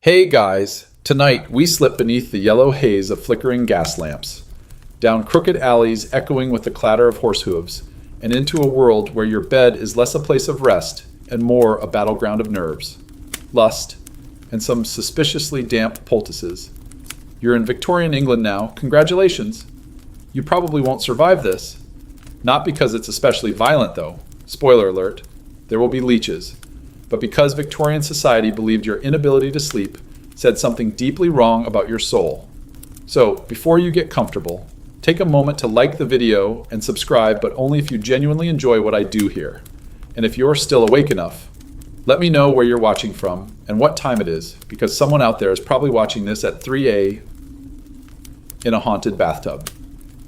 Hey guys, tonight we slip beneath the yellow haze of flickering gas lamps, down crooked alleys echoing with the clatter of horse hooves, and into a world where your bed is less a place of rest and more a battleground of nerves, lust, and some suspiciously damp poultices. You're in Victorian England now, congratulations! You probably won't survive this. Not because it's especially violent though, spoiler alert, there will be leeches, but because Victorian society believed your inability to sleep said something deeply wrong about your soul. So, before you get comfortable, take a moment to like the video and subscribe, but only if you genuinely enjoy what I do here. And if you're still awake enough, let me know where you're watching from and what time it is, because someone out there is probably watching this at 3 a.m. in a haunted bathtub.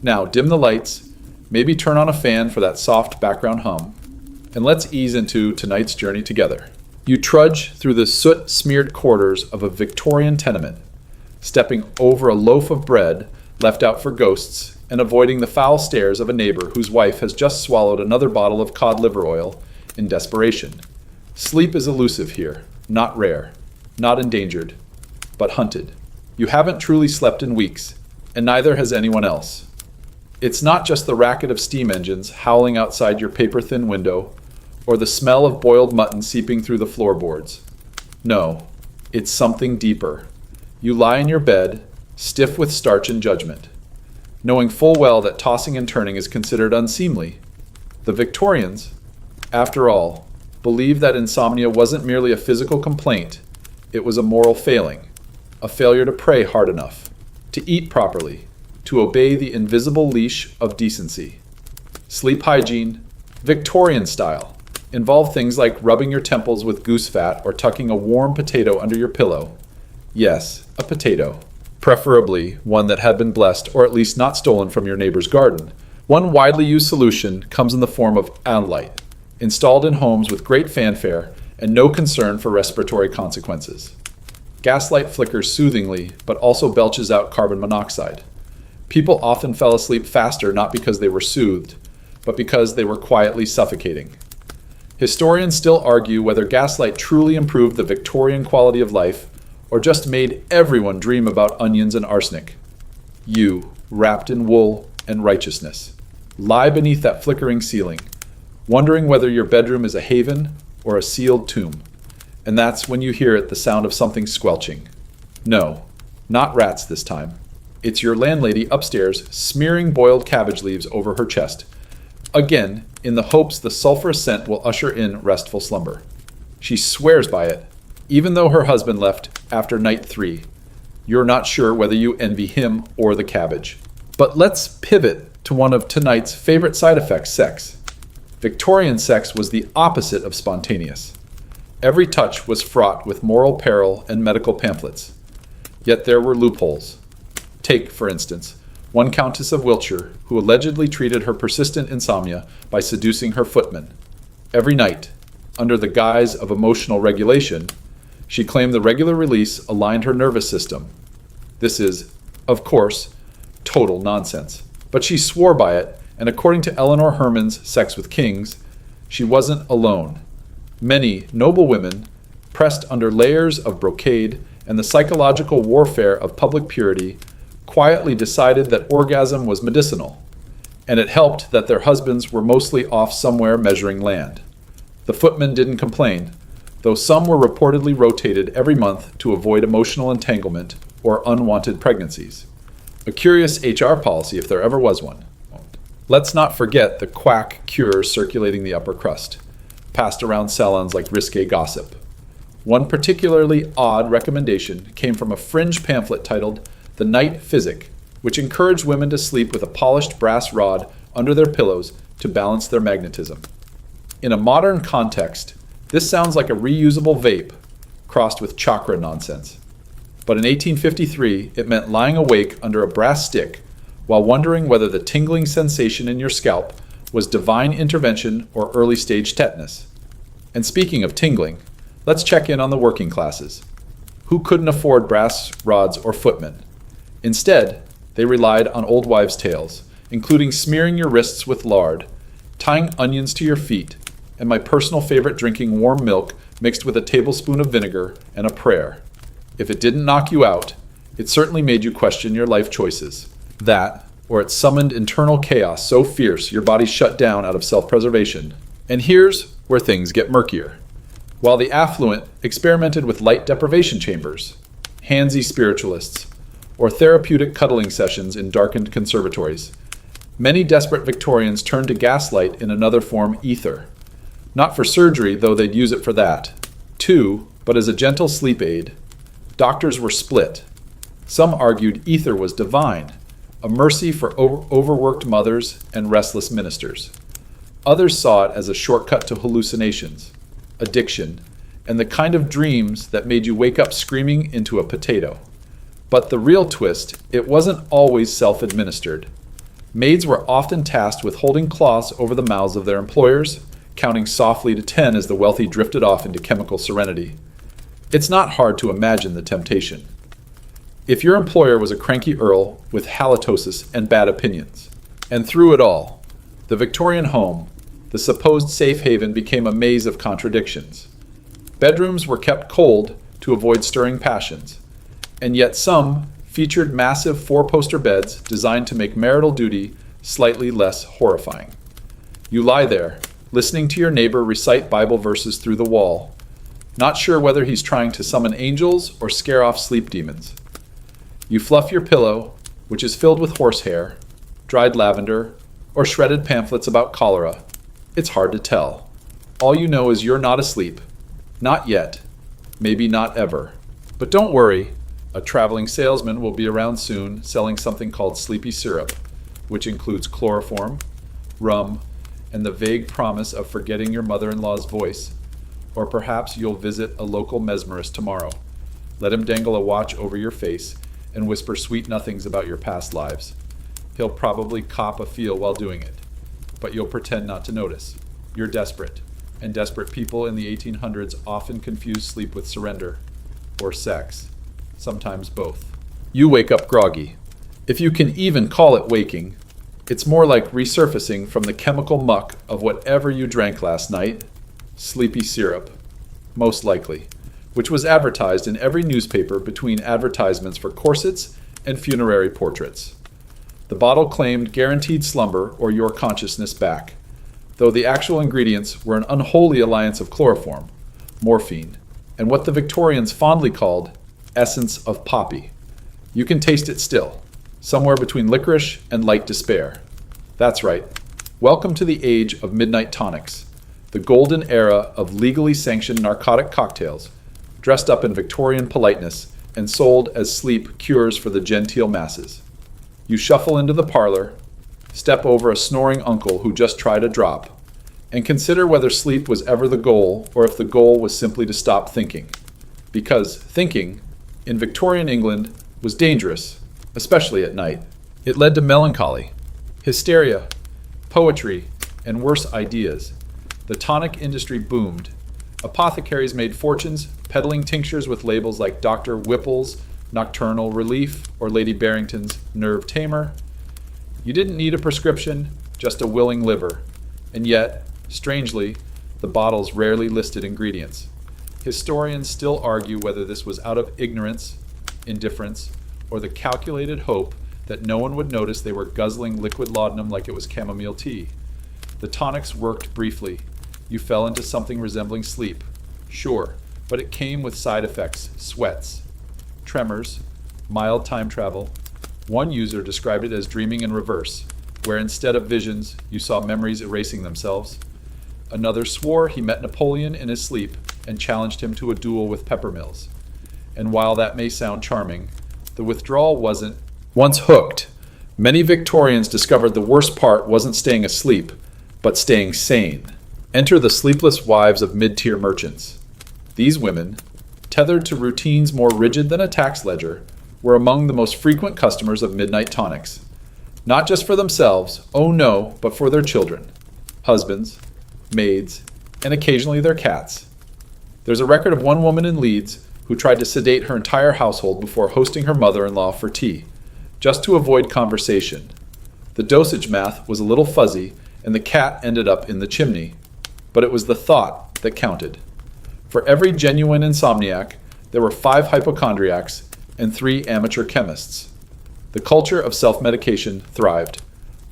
Now, dim the lights, maybe turn on a fan for that soft background hum, and let's ease into tonight's journey together. You trudge through the soot-smeared corridors of a Victorian tenement, stepping over a loaf of bread left out for ghosts and avoiding the foul stares of a neighbor whose wife has just swallowed another bottle of cod liver oil in desperation. Sleep is elusive here, not rare, not endangered, but hunted. You haven't truly slept in weeks, and neither has anyone else. It's not just the racket of steam engines howling outside your paper-thin window, or the smell of boiled mutton seeping through the floorboards. No, it's something deeper. You lie in your bed, stiff with starch and judgment, knowing full well that tossing and turning is considered unseemly. The Victorians, after all, believed that insomnia wasn't merely a physical complaint, it was a moral failing, a failure to pray hard enough, to eat properly, to obey the invisible leash of decency. Sleep hygiene, Victorian style, involve things like rubbing your temples with goose fat or tucking a warm potato under your pillow. Yes, a potato. Preferably one that had been blessed or at least not stolen from your neighbor's garden. One widely used solution comes in the form of light, installed in homes with great fanfare and no concern for respiratory consequences. Gaslight flickers soothingly, but also belches out carbon monoxide. People often fell asleep faster not because they were soothed, but because they were quietly suffocating. Historians still argue whether gaslight truly improved the Victorian quality of life or just made everyone dream about onions and arsenic. You, wrapped in wool and righteousness, lie beneath that flickering ceiling, wondering whether your bedroom is a haven or a sealed tomb. And that's when you hear the sound of something squelching. No, not rats this time. It's your landlady upstairs smearing boiled cabbage leaves over her chest, again in the hopes the sulfurous scent will usher in restful slumber. She swears by it, even though her husband left after night 3. You're not sure whether you envy him or the cabbage. But let's pivot to one of tonight's favorite side effects, sex. Victorian sex was the opposite of spontaneous. Every touch was fraught with moral peril and medical pamphlets. Yet there were loopholes. Take, for instance, one Countess of Wiltshire who allegedly treated her persistent insomnia by seducing her footman. Every night, under the guise of emotional regulation, she claimed the regular release aligned her nervous system. This is, of course, total nonsense. But she swore by it, and according to Eleanor Herman's Sex with Kings, she wasn't alone. Many noble women, pressed under layers of brocade and the psychological warfare of public purity, quietly decided that orgasm was medicinal, and it helped that their husbands were mostly off somewhere measuring land. The footmen didn't complain, though some were reportedly rotated every month to avoid emotional entanglement or unwanted pregnancies. A curious HR policy if there ever was one. Let's not forget the quack cures circulating the upper crust, passed around salons like risque gossip. One particularly odd recommendation came from a fringe pamphlet titled The Night Physic, which encouraged women to sleep with a polished brass rod under their pillows to balance their magnetism. In a modern context, this sounds like a reusable vape crossed with chakra nonsense. But in 1853, it meant lying awake under a brass stick while wondering whether the tingling sensation in your scalp was divine intervention or early stage tetanus. And speaking of tingling, let's check in on the working classes. Who couldn't afford brass rods or footmen? Instead, they relied on old wives' tales, including smearing your wrists with lard, tying onions to your feet, and my personal favorite, drinking warm milk mixed with a tablespoon of vinegar and a prayer. If it didn't knock you out, it certainly made you question your life choices. That, or it summoned internal chaos so fierce your body shut down out of self-preservation. And here's where things get murkier. While the affluent experimented with light deprivation chambers, handsy spiritualists, or therapeutic cuddling sessions in darkened conservatories, many desperate Victorians turned to gaslight in another form, ether. Not for surgery, though they'd use it for that, too, but as a gentle sleep aid. Doctors were split. Some argued ether was divine, a mercy for overworked mothers and restless ministers. Others saw it as a shortcut to hallucinations, addiction, and the kind of dreams that made you wake up screaming into a potato. But the real twist, it wasn't always self-administered. Maids were often tasked with holding cloths over the mouths of their employers, counting softly to 10 as the wealthy drifted off into chemical serenity. It's not hard to imagine the temptation. If your employer was a cranky earl with halitosis and bad opinions, and through it all, the Victorian home, the supposed safe haven, became a maze of contradictions. Bedrooms were kept cold to avoid stirring passions, and yet some featured massive four-poster beds designed to make marital duty slightly less horrifying. You lie there, listening to your neighbor recite Bible verses through the wall, not sure whether he's trying to summon angels or scare off sleep demons. You fluff your pillow, which is filled with horsehair, dried lavender, or shredded pamphlets about cholera. It's hard to tell. All you know is you're not asleep. Not yet. Maybe not ever. But don't worry. A traveling salesman will be around soon selling something called sleepy syrup, which includes chloroform, rum, and the vague promise of forgetting your mother-in-law's voice. Or perhaps you'll visit a local mesmerist tomorrow. Let him dangle a watch over your face and whisper sweet nothings about your past lives. He'll probably cop a feel while doing it, but you'll pretend not to notice. You're desperate, and desperate people in the 1800s often confuse sleep with surrender, or sex, sometimes both. You wake up groggy. If you can even call it waking, it's more like resurfacing from the chemical muck of whatever you drank last night. Sleepy syrup, most likely, which was advertised in every newspaper between advertisements for corsets and funerary portraits. The bottle claimed guaranteed slumber or your consciousness back, though the actual ingredients were an unholy alliance of chloroform, morphine, and what the Victorians fondly called essence of poppy. You can taste it still, somewhere between licorice and light despair. That's right. Welcome to the age of midnight tonics, the golden era of legally sanctioned narcotic cocktails, dressed up in Victorian politeness and sold as sleep cures for the genteel masses. You shuffle into the parlor, step over a snoring uncle who just tried a drop, and consider whether sleep was ever the goal or if the goal was simply to stop thinking. Because thinking, in Victorian England, was dangerous, especially at night. It led to melancholy, hysteria, poetry, and worse ideas. The tonic industry boomed. Apothecaries made fortunes peddling tinctures with labels like Dr. Whipple's Nocturnal Relief or Lady Barrington's Nerve Tamer. You didn't need a prescription, just a willing liver. And yet, strangely, the bottles rarely listed ingredients. Historians still argue whether this was out of ignorance, indifference, or the calculated hope that no one would notice they were guzzling liquid laudanum like it was chamomile tea. The tonics worked briefly. You fell into something resembling sleep. Sure, but it came with side effects, sweats, tremors, mild time travel. One user described it as dreaming in reverse, where instead of visions, you saw memories erasing themselves. Another swore he met Napoleon in his sleep and challenged him to a duel with peppermills. And while that may sound charming, the withdrawal wasn't. Once hooked, many Victorians discovered the worst part wasn't staying asleep, but staying sane. Enter the sleepless wives of mid-tier merchants. These women, tethered to routines more rigid than a tax ledger, were among the most frequent customers of midnight tonics. Not just for themselves, oh no, but for their children, husbands, maids, and occasionally their cats. There's a record of one woman in Leeds who tried to sedate her entire household before hosting her mother-in-law for tea, just to avoid conversation. The dosage math was a little fuzzy, and the cat ended up in the chimney. But it was the thought that counted. For every genuine insomniac, there were 5 hypochondriacs and 3 amateur chemists. The culture of self-medication thrived,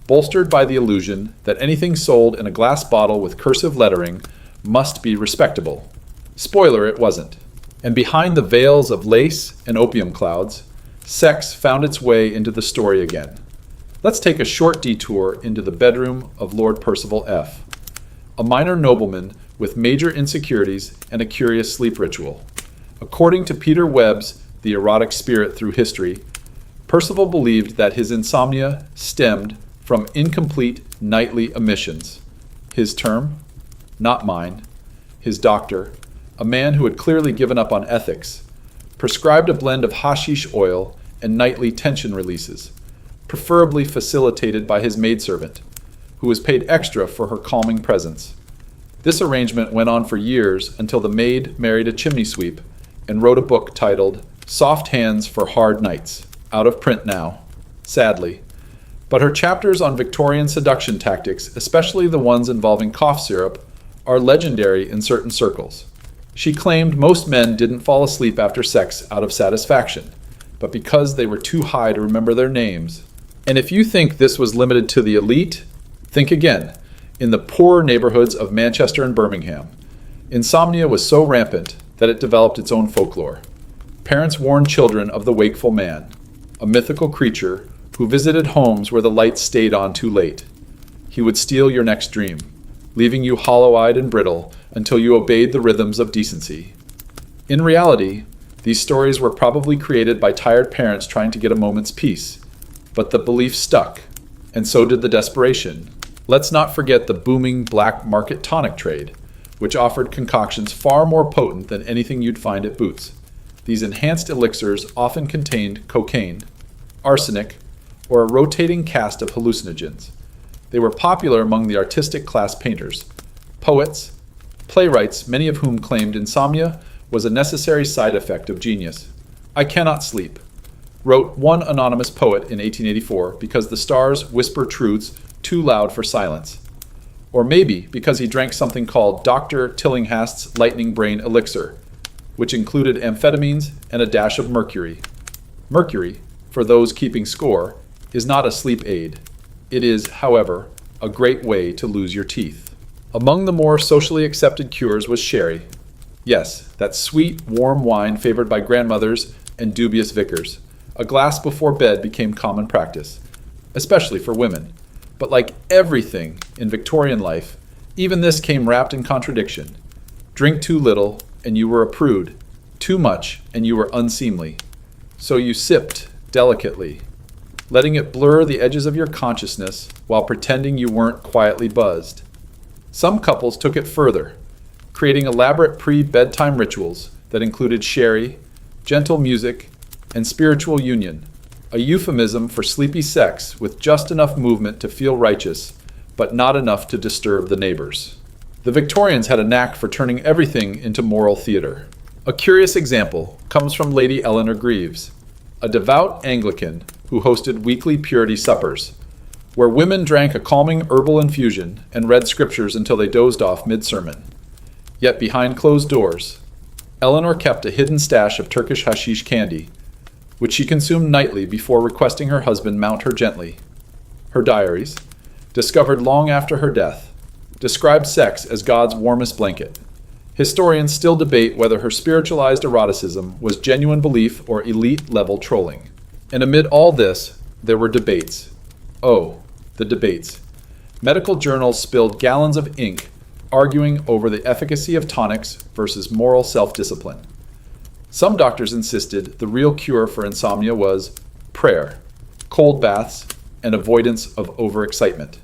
bolstered by the illusion that anything sold in a glass bottle with cursive lettering must be respectable. Spoiler, it wasn't. And behind the veils of lace and opium clouds, sex found its way into the story again. Let's take a short detour into the bedroom of Lord Percival F., a minor nobleman with major insecurities and a curious sleep ritual. According to Peter Webb's The Erotic Spirit Through History, Percival believed that his insomnia stemmed from incomplete nightly emissions. His term? Not mine. His doctor, a man who had clearly given up on ethics, prescribed a blend of hashish oil and nightly tension releases, preferably facilitated by his maidservant, who was paid extra for her calming presence. This arrangement went on for years until the maid married a chimney sweep and wrote a book titled Soft Hands for Hard Nights, out of print now, sadly. But her chapters on Victorian seduction tactics, especially the ones involving cough syrup, are legendary in certain circles. She claimed most men didn't fall asleep after sex out of satisfaction, but because they were too high to remember their names. And if you think this was limited to the elite, think again. In the poorer neighborhoods of Manchester and Birmingham, insomnia was so rampant that it developed its own folklore. Parents warned children of the wakeful man, a mythical creature who visited homes where the lights stayed on too late. He would steal your next dream, leaving you hollow-eyed and brittle until you obeyed the rhythms of decency. In reality, these stories were probably created by tired parents trying to get a moment's peace, but the belief stuck, and so did the desperation. Let's not forget the booming black market tonic trade, which offered concoctions far more potent than anything you'd find at Boots. These enhanced elixirs often contained cocaine, arsenic, or a rotating cast of hallucinogens. They were popular among the artistic class painters, poets, playwrights, many of whom claimed insomnia was a necessary side effect of genius. "I cannot sleep," wrote one anonymous poet in 1884 because the stars whisper truths too loud for silence. Or maybe because he drank something called Dr. Tillinghast's lightning brain elixir, which included amphetamines and a dash of mercury. Mercury, for those keeping score, is not a sleep aid. It is, however, a great way to lose your teeth. Among the more socially accepted cures was sherry. Yes, that sweet, warm wine favored by grandmothers and dubious vicars. A glass before bed became common practice, especially for women. But like everything in Victorian life, even this came wrapped in contradiction. Drink too little, and you were a prude. Too much, and you were unseemly. So you sipped delicately, letting it blur the edges of your consciousness while pretending you weren't quietly buzzed. Some couples took it further, creating elaborate pre-bedtime rituals that included sherry, gentle music, and spiritual union, a euphemism for sleepy sex with just enough movement to feel righteous, but not enough to disturb the neighbors. The Victorians had a knack for turning everything into moral theater. A curious example comes from Lady Eleanor Greaves, a devout Anglican who hosted weekly purity suppers, where women drank a calming herbal infusion and read scriptures until they dozed off mid-sermon. Yet behind closed doors, Eleanor kept a hidden stash of Turkish hashish candy, which she consumed nightly before requesting her husband mount her gently. Her diaries, discovered long after her death, described sex as God's warmest blanket. Historians still debate whether her spiritualized eroticism was genuine belief or elite-level trolling. And amid all this, there were debates. Oh, the debates. Medical journals spilled gallons of ink arguing over the efficacy of tonics versus moral self-discipline. Some doctors insisted the real cure for insomnia was prayer, cold baths, and avoidance of overexcitement.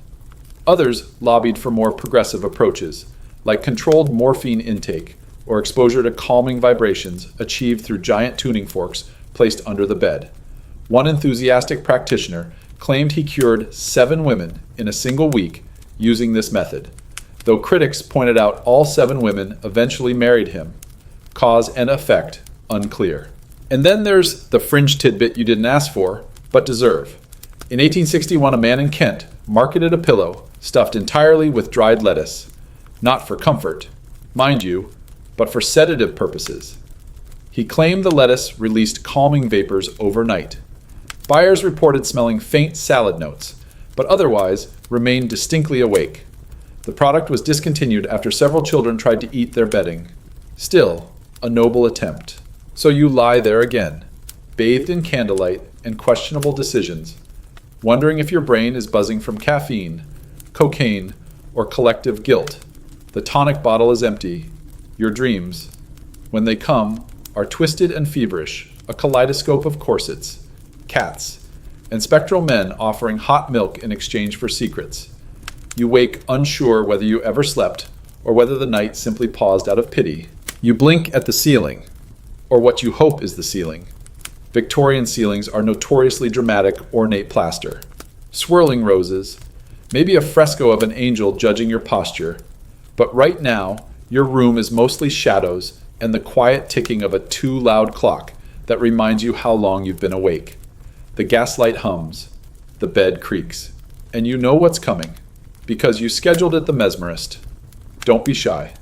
Others lobbied for more progressive approaches, like controlled morphine intake or exposure to calming vibrations achieved through giant tuning forks placed under the bed. One enthusiastic practitioner claimed he cured 7 women in a single week using this method, though critics pointed out all 7 women eventually married him. Cause and effect unclear. And then there's the fringe tidbit you didn't ask for, but deserve. In 1861, a man in Kent marketed a pillow stuffed entirely with dried lettuce, not for comfort, mind you, but for sedative purposes. He claimed the lettuce released calming vapors overnight. Buyers reported smelling faint salad notes, but otherwise remained distinctly awake. The product was discontinued after several children tried to eat their bedding. Still, a noble attempt. So you lie there again, bathed in candlelight and questionable decisions, wondering if your brain is buzzing from caffeine, cocaine, or collective guilt. The tonic bottle is empty. Your dreams, when they come, are twisted and feverish, a kaleidoscope of corsets, cats, and spectral men offering hot milk in exchange for secrets. You wake unsure whether you ever slept or whether the night simply paused out of pity. You blink at the ceiling, or what you hope is the ceiling. Victorian ceilings are notoriously dramatic, ornate plaster. Swirling roses, maybe a fresco of an angel judging your posture. But right now, your room is mostly shadows and the quiet ticking of a too loud clock that reminds you how long you've been awake. The gaslight hums, the bed creaks, and you know what's coming, because you scheduled it the mesmerist. Don't be shy.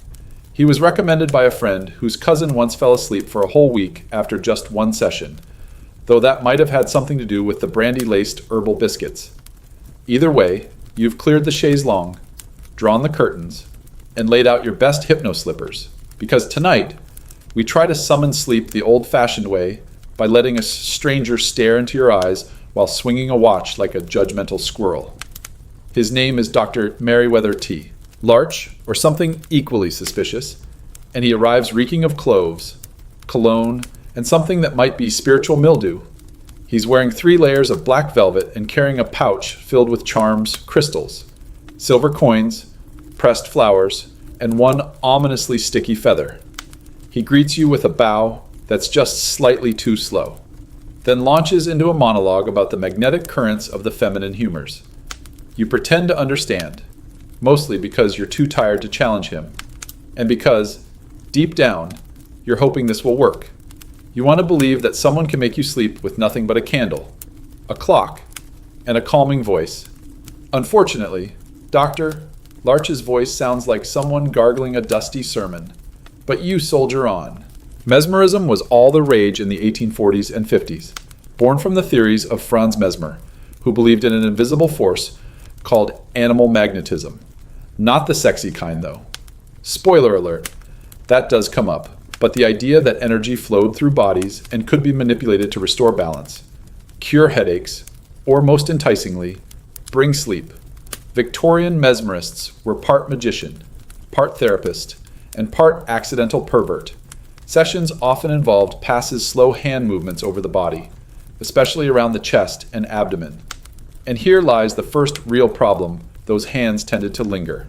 He was recommended by a friend whose cousin once fell asleep for a whole week after just one session, though that might have had something to do with the brandy-laced herbal biscuits. Either way, you've cleared the chaise longue, drawn the curtains, and laid out your best hypno-slippers, because tonight, we try to summon sleep the old-fashioned way by letting a stranger stare into your eyes while swinging a watch like a judgmental squirrel. His name is Dr. Merriweather T. Larch, or something equally suspicious, and he arrives reeking of cloves, cologne, and something that might be spiritual mildew. He's wearing 3 layers of black velvet and carrying a pouch filled with charms, crystals, silver coins, pressed flowers, and one ominously sticky feather. He greets you with a bow that's just slightly too slow, then launches into a monologue about the magnetic currents of the feminine humors. You pretend to understand, mostly because you're too tired to challenge him, and because, deep down, you're hoping this will work. You want to believe that someone can make you sleep with nothing but a candle, a clock, and a calming voice. Unfortunately, Dr. Larch's voice sounds like someone gargling a dusty sermon, but you soldier on. Mesmerism was all the rage in the 1840s and 50s, born from the theories of Franz Mesmer, who believed in an invisible force called animal magnetism. Not the sexy kind, though. Spoiler alert, that does come up, but the idea that energy flowed through bodies and could be manipulated to restore balance, cure headaches, or most enticingly, bring sleep. Victorian mesmerists were part magician, part therapist, and part accidental pervert. Sessions often involved Pass's slow hand movements over the body, especially around the chest and abdomen. And here lies the first real problem: those hands tended to linger.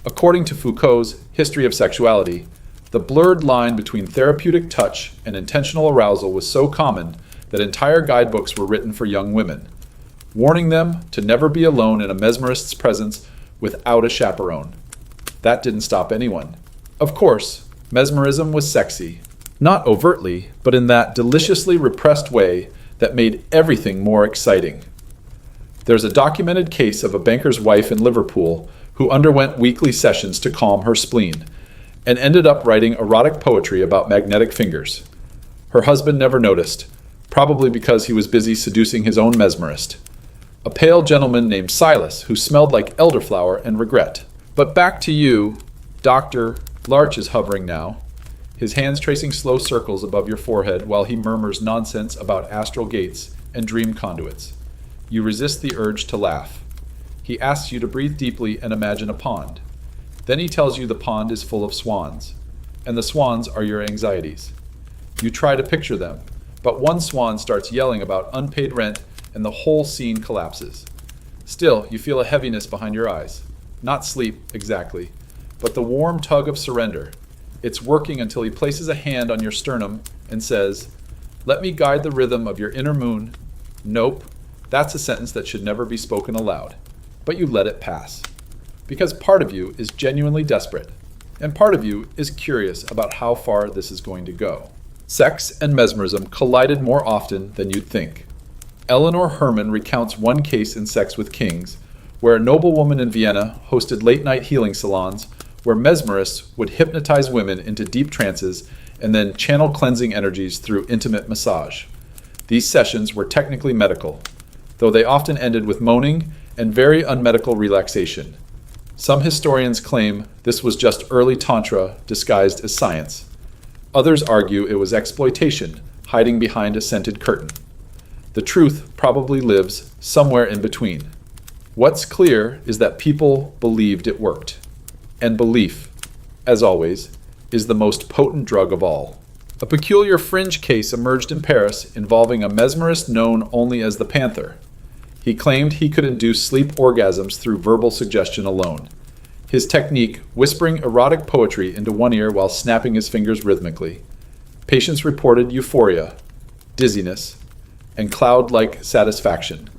According to Foucault's History of Sexuality, the blurred line between therapeutic touch and intentional arousal was so common that entire guidebooks were written for young women, warning them to never be alone in a mesmerist's presence without a chaperone. That didn't stop anyone. Of course, mesmerism was sexy. Not overtly, but in that deliciously repressed way that made everything more exciting. There's a documented case of a banker's wife in Liverpool who underwent weekly sessions to calm her spleen, and ended up writing erotic poetry about magnetic fingers. Her husband never noticed, probably because he was busy seducing his own mesmerist, a pale gentleman named Silas who smelled like elderflower and regret. But back to you. Dr. Larch is hovering now, his hands tracing slow circles above your forehead while he murmurs nonsense about astral gates and dream conduits. You resist the urge to laugh. He asks you to breathe deeply and imagine a pond. Then he tells you the pond is full of swans, and the swans are your anxieties. You try to picture them, but one swan starts yelling about unpaid rent and the whole scene collapses. Still, you feel a heaviness behind your eyes. Not sleep, exactly, but the warm tug of surrender. It's working until he places a hand on your sternum and says, "Let me guide the rhythm of your inner moon." Nope, that's a sentence that should never be spoken aloud. But you let it pass. Because part of you is genuinely desperate, and part of you is curious about how far this is going to go. Sex and mesmerism collided more often than you'd think. Eleanor Herman recounts one case in Sex with Kings, where a noblewoman in Vienna hosted late-night healing salons where mesmerists would hypnotize women into deep trances and then channel cleansing energies through intimate massage. These sessions were technically medical, though they often ended with moaning and very unmedical relaxation. Some historians claim this was just early tantra disguised as science. Others argue it was exploitation, hiding behind a scented curtain. The truth probably lives somewhere in between. What's clear is that people believed it worked. And belief, as always, is the most potent drug of all. A peculiar fringe case emerged in Paris involving a mesmerist known only as the Panther. He claimed he could induce sleep orgasms through verbal suggestion alone. His technique, whispering erotic poetry into one ear while snapping his fingers rhythmically. Patients reported euphoria, dizziness, and cloud-like satisfaction.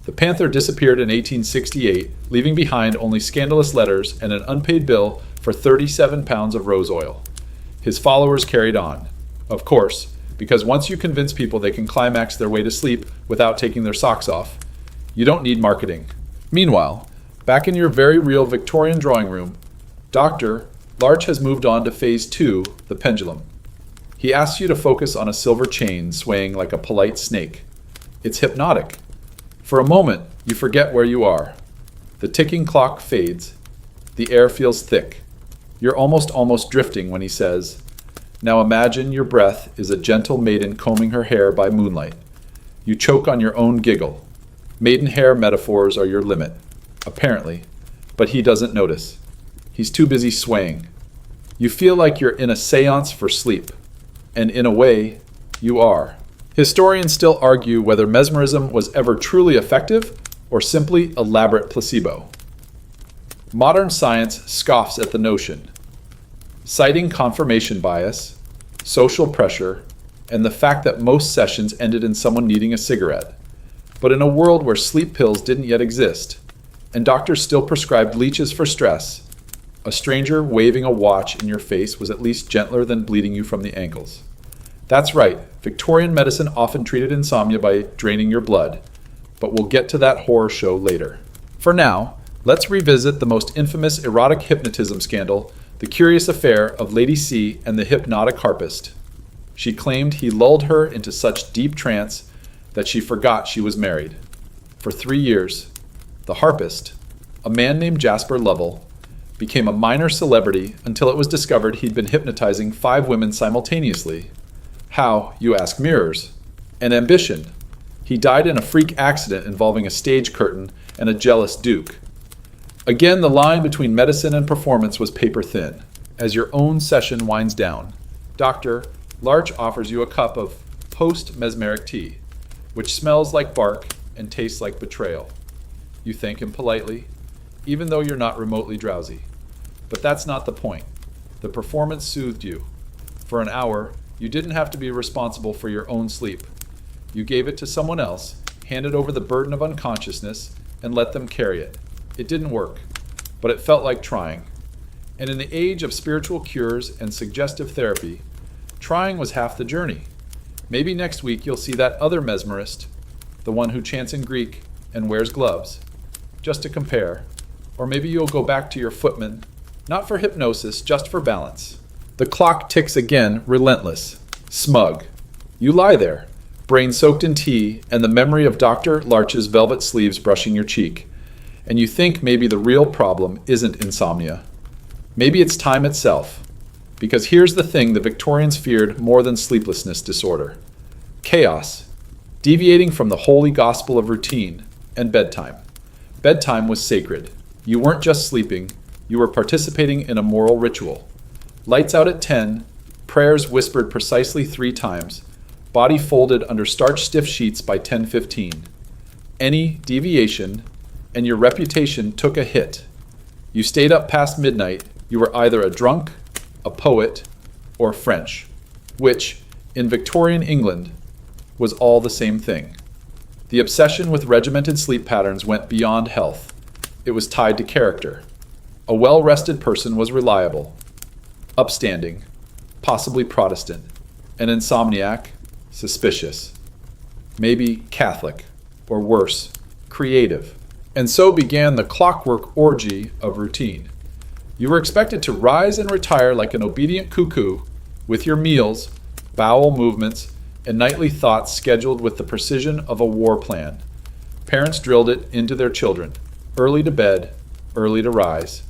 The Panther disappeared in 1868, leaving behind only scandalous letters and an unpaid bill for 37 pounds of rose oil. His followers carried on. Of course, because once you convince people they can climax their way to sleep without taking their socks off, you don't need marketing. Meanwhile, back in your very real Victorian drawing room, Dr. Larch has moved on to phase 2, the pendulum. He asks you to focus on a silver chain swaying like a polite snake. It's hypnotic. For a moment, you forget where you are. The ticking clock fades. The air feels thick. You're almost drifting when he says, "Now imagine your breath is a gentle maiden combing her hair by moonlight." You choke on your own giggle. Maidenhair metaphors are your limit, apparently, but he doesn't notice. He's too busy swaying. You feel like you're in a seance for sleep, and in a way, you are. Historians still argue whether mesmerism was ever truly effective or simply elaborate placebo. Modern science scoffs at the notion, citing confirmation bias, social pressure, and the fact that most sessions ended in someone needing a cigarette. But in a world where sleep pills didn't yet exist, and doctors still prescribed leeches for stress, a stranger waving a watch in your face was at least gentler than bleeding you from the ankles. That's right, Victorian medicine often treated insomnia by draining your blood, but we'll get to that horror show later. For now, let's revisit the most infamous erotic hypnotism scandal, the curious affair of Lady C and the hypnotic harpist. She claimed he lulled her into such deep trance that she forgot she was married. For 3 years, the harpist, a man named Jasper Lovell, became a minor celebrity until it was discovered he'd been hypnotizing 5 women simultaneously. How, you ask mirrors? And ambition. He died in a freak accident involving a stage curtain and a jealous duke. Again, the line between medicine and performance was paper thin. As your own session winds down, Dr. Larch offers you a cup of post-mesmeric tea, which smells like bark and tastes like betrayal. You thank him politely, even though you're not remotely drowsy. But that's not the point. The performance soothed you. For an hour, you didn't have to be responsible for your own sleep. You gave it to someone else, handed over the burden of unconsciousness, and let them carry it. It didn't work, but it felt like trying. And in the age of spiritual cures and suggestive therapy, trying was half the journey. Maybe next week you'll see that other mesmerist, the one who chants in Greek and wears gloves, just to compare. Or maybe you'll go back to your footman, not for hypnosis, just for balance. The clock ticks again, relentless, smug. You lie there, brain soaked in tea and the memory of Dr. Larch's velvet sleeves brushing your cheek, and you think maybe the real problem isn't insomnia. Maybe it's time itself. Because here's the thing the Victorians feared more than sleeplessness disorder. Chaos, deviating from the holy gospel of routine, and bedtime. Bedtime was sacred. You weren't just sleeping, you were participating in a moral ritual. Lights out at 10, prayers whispered precisely 3 times, body folded under starch-stiff sheets by 10:15. Any deviation, and your reputation took a hit. You stayed up past midnight, you were either a drunk, a poet, or French, which, in Victorian England, was all the same thing. The obsession with regimented sleep patterns went beyond health. It was tied to character. A well-rested person was reliable, upstanding, possibly Protestant. An insomniac, suspicious. Maybe Catholic, or worse, creative. And so began the clockwork orgy of routine. You were expected to rise and retire like an obedient cuckoo, with your meals, bowel movements, and nightly thoughts scheduled with the precision of a war plan. Parents drilled it into their children. Early to bed, early to rise.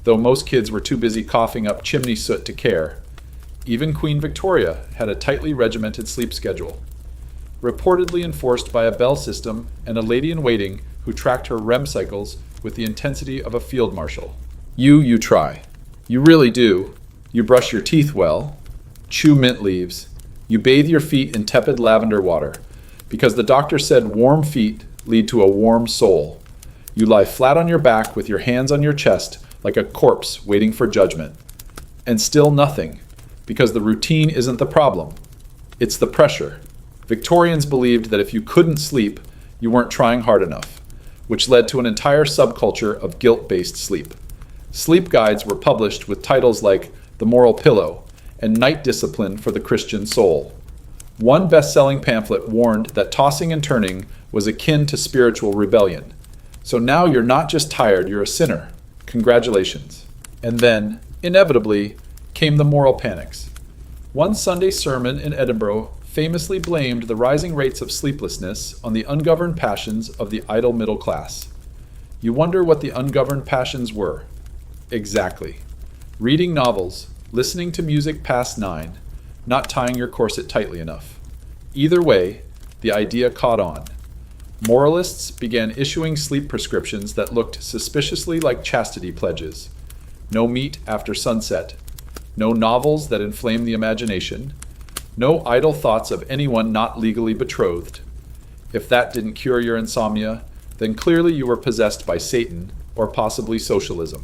Though most kids were too busy coughing up chimney soot to care. Even Queen Victoria had a tightly regimented sleep schedule, reportedly enforced by a bell system and a lady-in-waiting who tracked her REM cycles with the intensity of a field marshal. You try. You really do. You brush your teeth well, chew mint leaves, you bathe your feet in tepid lavender water, because the doctor said warm feet lead to a warm soul. You lie flat on your back with your hands on your chest like a corpse waiting for judgment. And still nothing, because the routine isn't the problem. It's the pressure. Victorians believed that if you couldn't sleep, you weren't trying hard enough, which led to an entire subculture of guilt-based sleep. Sleep guides were published with titles like The Moral Pillow and Night Discipline for the Christian Soul. One best-selling pamphlet warned that tossing and turning was akin to spiritual rebellion. So now you're not just tired, you're a sinner. Congratulations. And then, inevitably, came the moral panics. One Sunday sermon in Edinburgh famously blamed the rising rates of sleeplessness on the ungoverned passions of the idle middle class. You wonder what the ungoverned passions were. Exactly. Reading novels, listening to music past 9, not tying your corset tightly enough. Either way, the idea caught on. Moralists began issuing sleep prescriptions that looked suspiciously like chastity pledges. No meat after sunset. No novels that inflame the imagination. No idle thoughts of anyone not legally betrothed. If that didn't cure your insomnia, then clearly you were possessed by Satan or possibly socialism.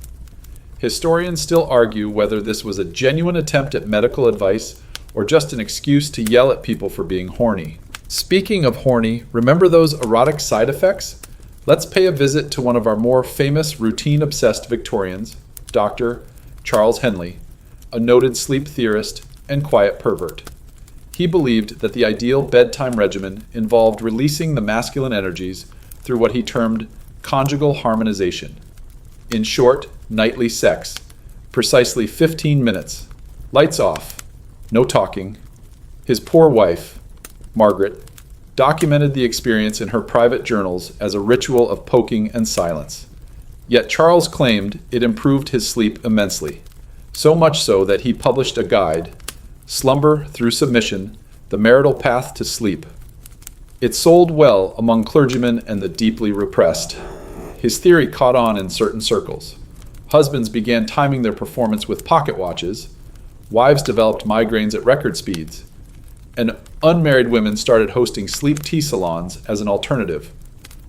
Historians still argue whether this was a genuine attempt at medical advice or just an excuse to yell at people for being horny. Speaking of horny, remember those erotic side effects? Let's pay a visit to one of our more famous routine-obsessed Victorians, Dr. Charles Henley, a noted sleep theorist and quiet pervert. He believed that the ideal bedtime regimen involved releasing the masculine energies through what he termed conjugal harmonization. In short, nightly sex. Precisely 15 minutes. Lights off. No talking. His poor wife, Margaret, documented the experience in her private journals as a ritual of poking and silence. Yet Charles claimed it improved his sleep immensely, so much so that he published a guide, Slumber Through Submission, The Marital Path to Sleep. It sold well among clergymen and the deeply repressed. His theory caught on in certain circles. Husbands began timing their performance with pocket watches. Wives developed migraines at record speeds. And unmarried women started hosting sleep tea salons as an alternative,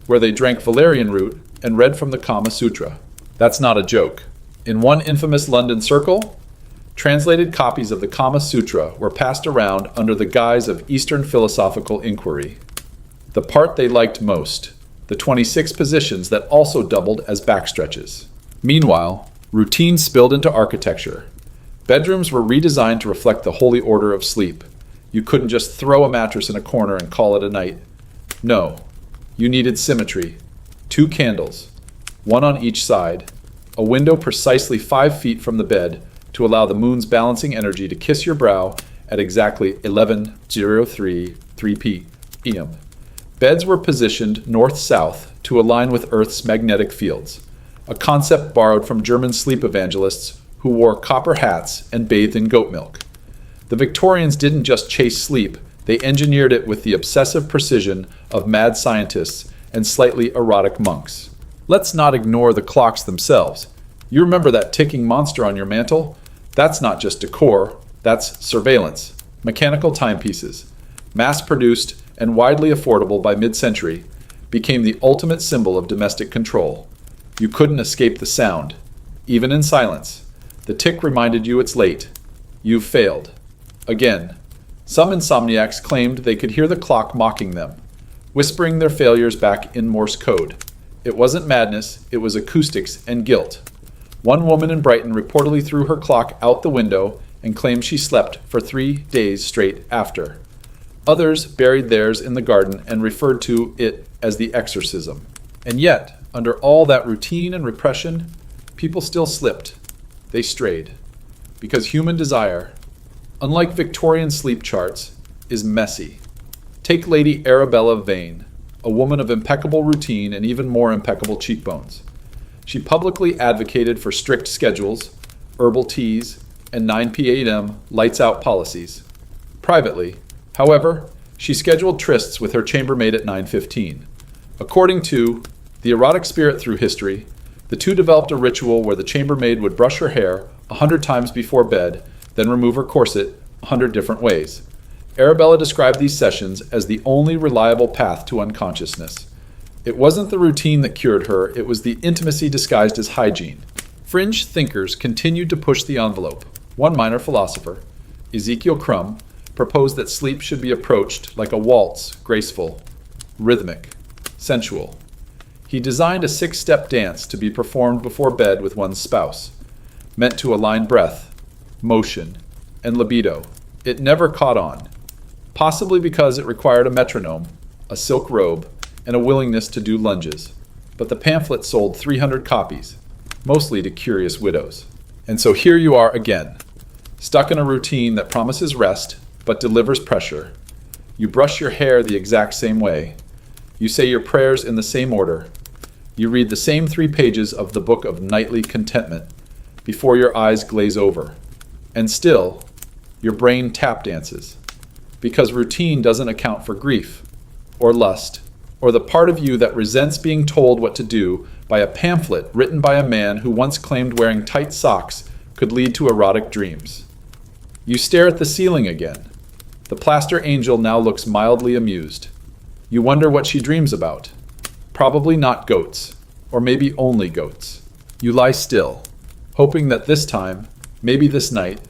where they drank valerian root and read from the Kama Sutra. That's not a joke. In one infamous London circle, translated copies of the Kama Sutra were passed around under the guise of Eastern philosophical inquiry. The part they liked most, the 26 positions that also doubled as backstretches. Meanwhile, routine spilled into architecture. Bedrooms were redesigned to reflect the holy order of sleep. You couldn't just throw a mattress in a corner and call it a night. No, you needed symmetry. 2 candles, one on each side, a window precisely 5 feet from the bed to allow the moon's balancing energy to kiss your brow at exactly 11:03 p.m. Beds were positioned north-south to align with Earth's magnetic fields, a concept borrowed from German sleep evangelists who wore copper hats and bathed in goat milk. The Victorians didn't just chase sleep, they engineered it with the obsessive precision of mad scientists and slightly erotic monks. Let's not ignore the clocks themselves. You remember that ticking monster on your mantle? That's not just decor, that's surveillance. Mechanical timepieces, mass-produced and widely affordable by mid-century, became the ultimate symbol of domestic control. You couldn't escape the sound. Even in silence, the tick reminded you it's late. You've failed. Again, some insomniacs claimed they could hear the clock mocking them, whispering their failures back in Morse code. It wasn't madness, it was acoustics and guilt. One woman in Brighton reportedly threw her clock out the window and claimed she slept for 3 days straight after. Others buried theirs in the garden and referred to it as the exorcism. And yet, under all that routine and repression, people still slipped. They strayed. Because human desire, unlike Victorian sleep charts, is messy. Take Lady Arabella Vane, a woman of impeccable routine and even more impeccable cheekbones. She publicly advocated for strict schedules, herbal teas, and 9 p.m. lights out policies. Privately, however, she scheduled trysts with her chambermaid at 9:15. According to The Erotic Spirit Through History, the two developed a ritual where the chambermaid would brush her hair 100 times before bed, then remove her corset 100 different ways. Arabella described these sessions as the only reliable path to unconsciousness. It wasn't the routine that cured her, it was the intimacy disguised as hygiene. Fringe thinkers continued to push the envelope. One minor philosopher, Ezekiel Crum, proposed that sleep should be approached like a waltz, graceful, rhythmic, sensual. He designed a 6-step dance to be performed before bed with one's spouse, meant to align breath, motion, and libido. It never caught on, possibly because it required a metronome, a silk robe, and a willingness to do lunges. But the pamphlet sold 300 copies, mostly to curious widows. And so here you are again, stuck in a routine that promises rest but delivers pressure. You brush your hair the exact same way. You say your prayers in the same order. You read the same 3 pages of the Book of Nightly Contentment before your eyes glaze over. And still, your brain tap dances. Because routine doesn't account for grief, or lust, or the part of you that resents being told what to do by a pamphlet written by a man who once claimed wearing tight socks could lead to erotic dreams. You stare at the ceiling again. The plaster angel now looks mildly amused. You wonder what she dreams about. Probably not goats, or maybe only goats. You lie still, hoping that this time, maybe this night,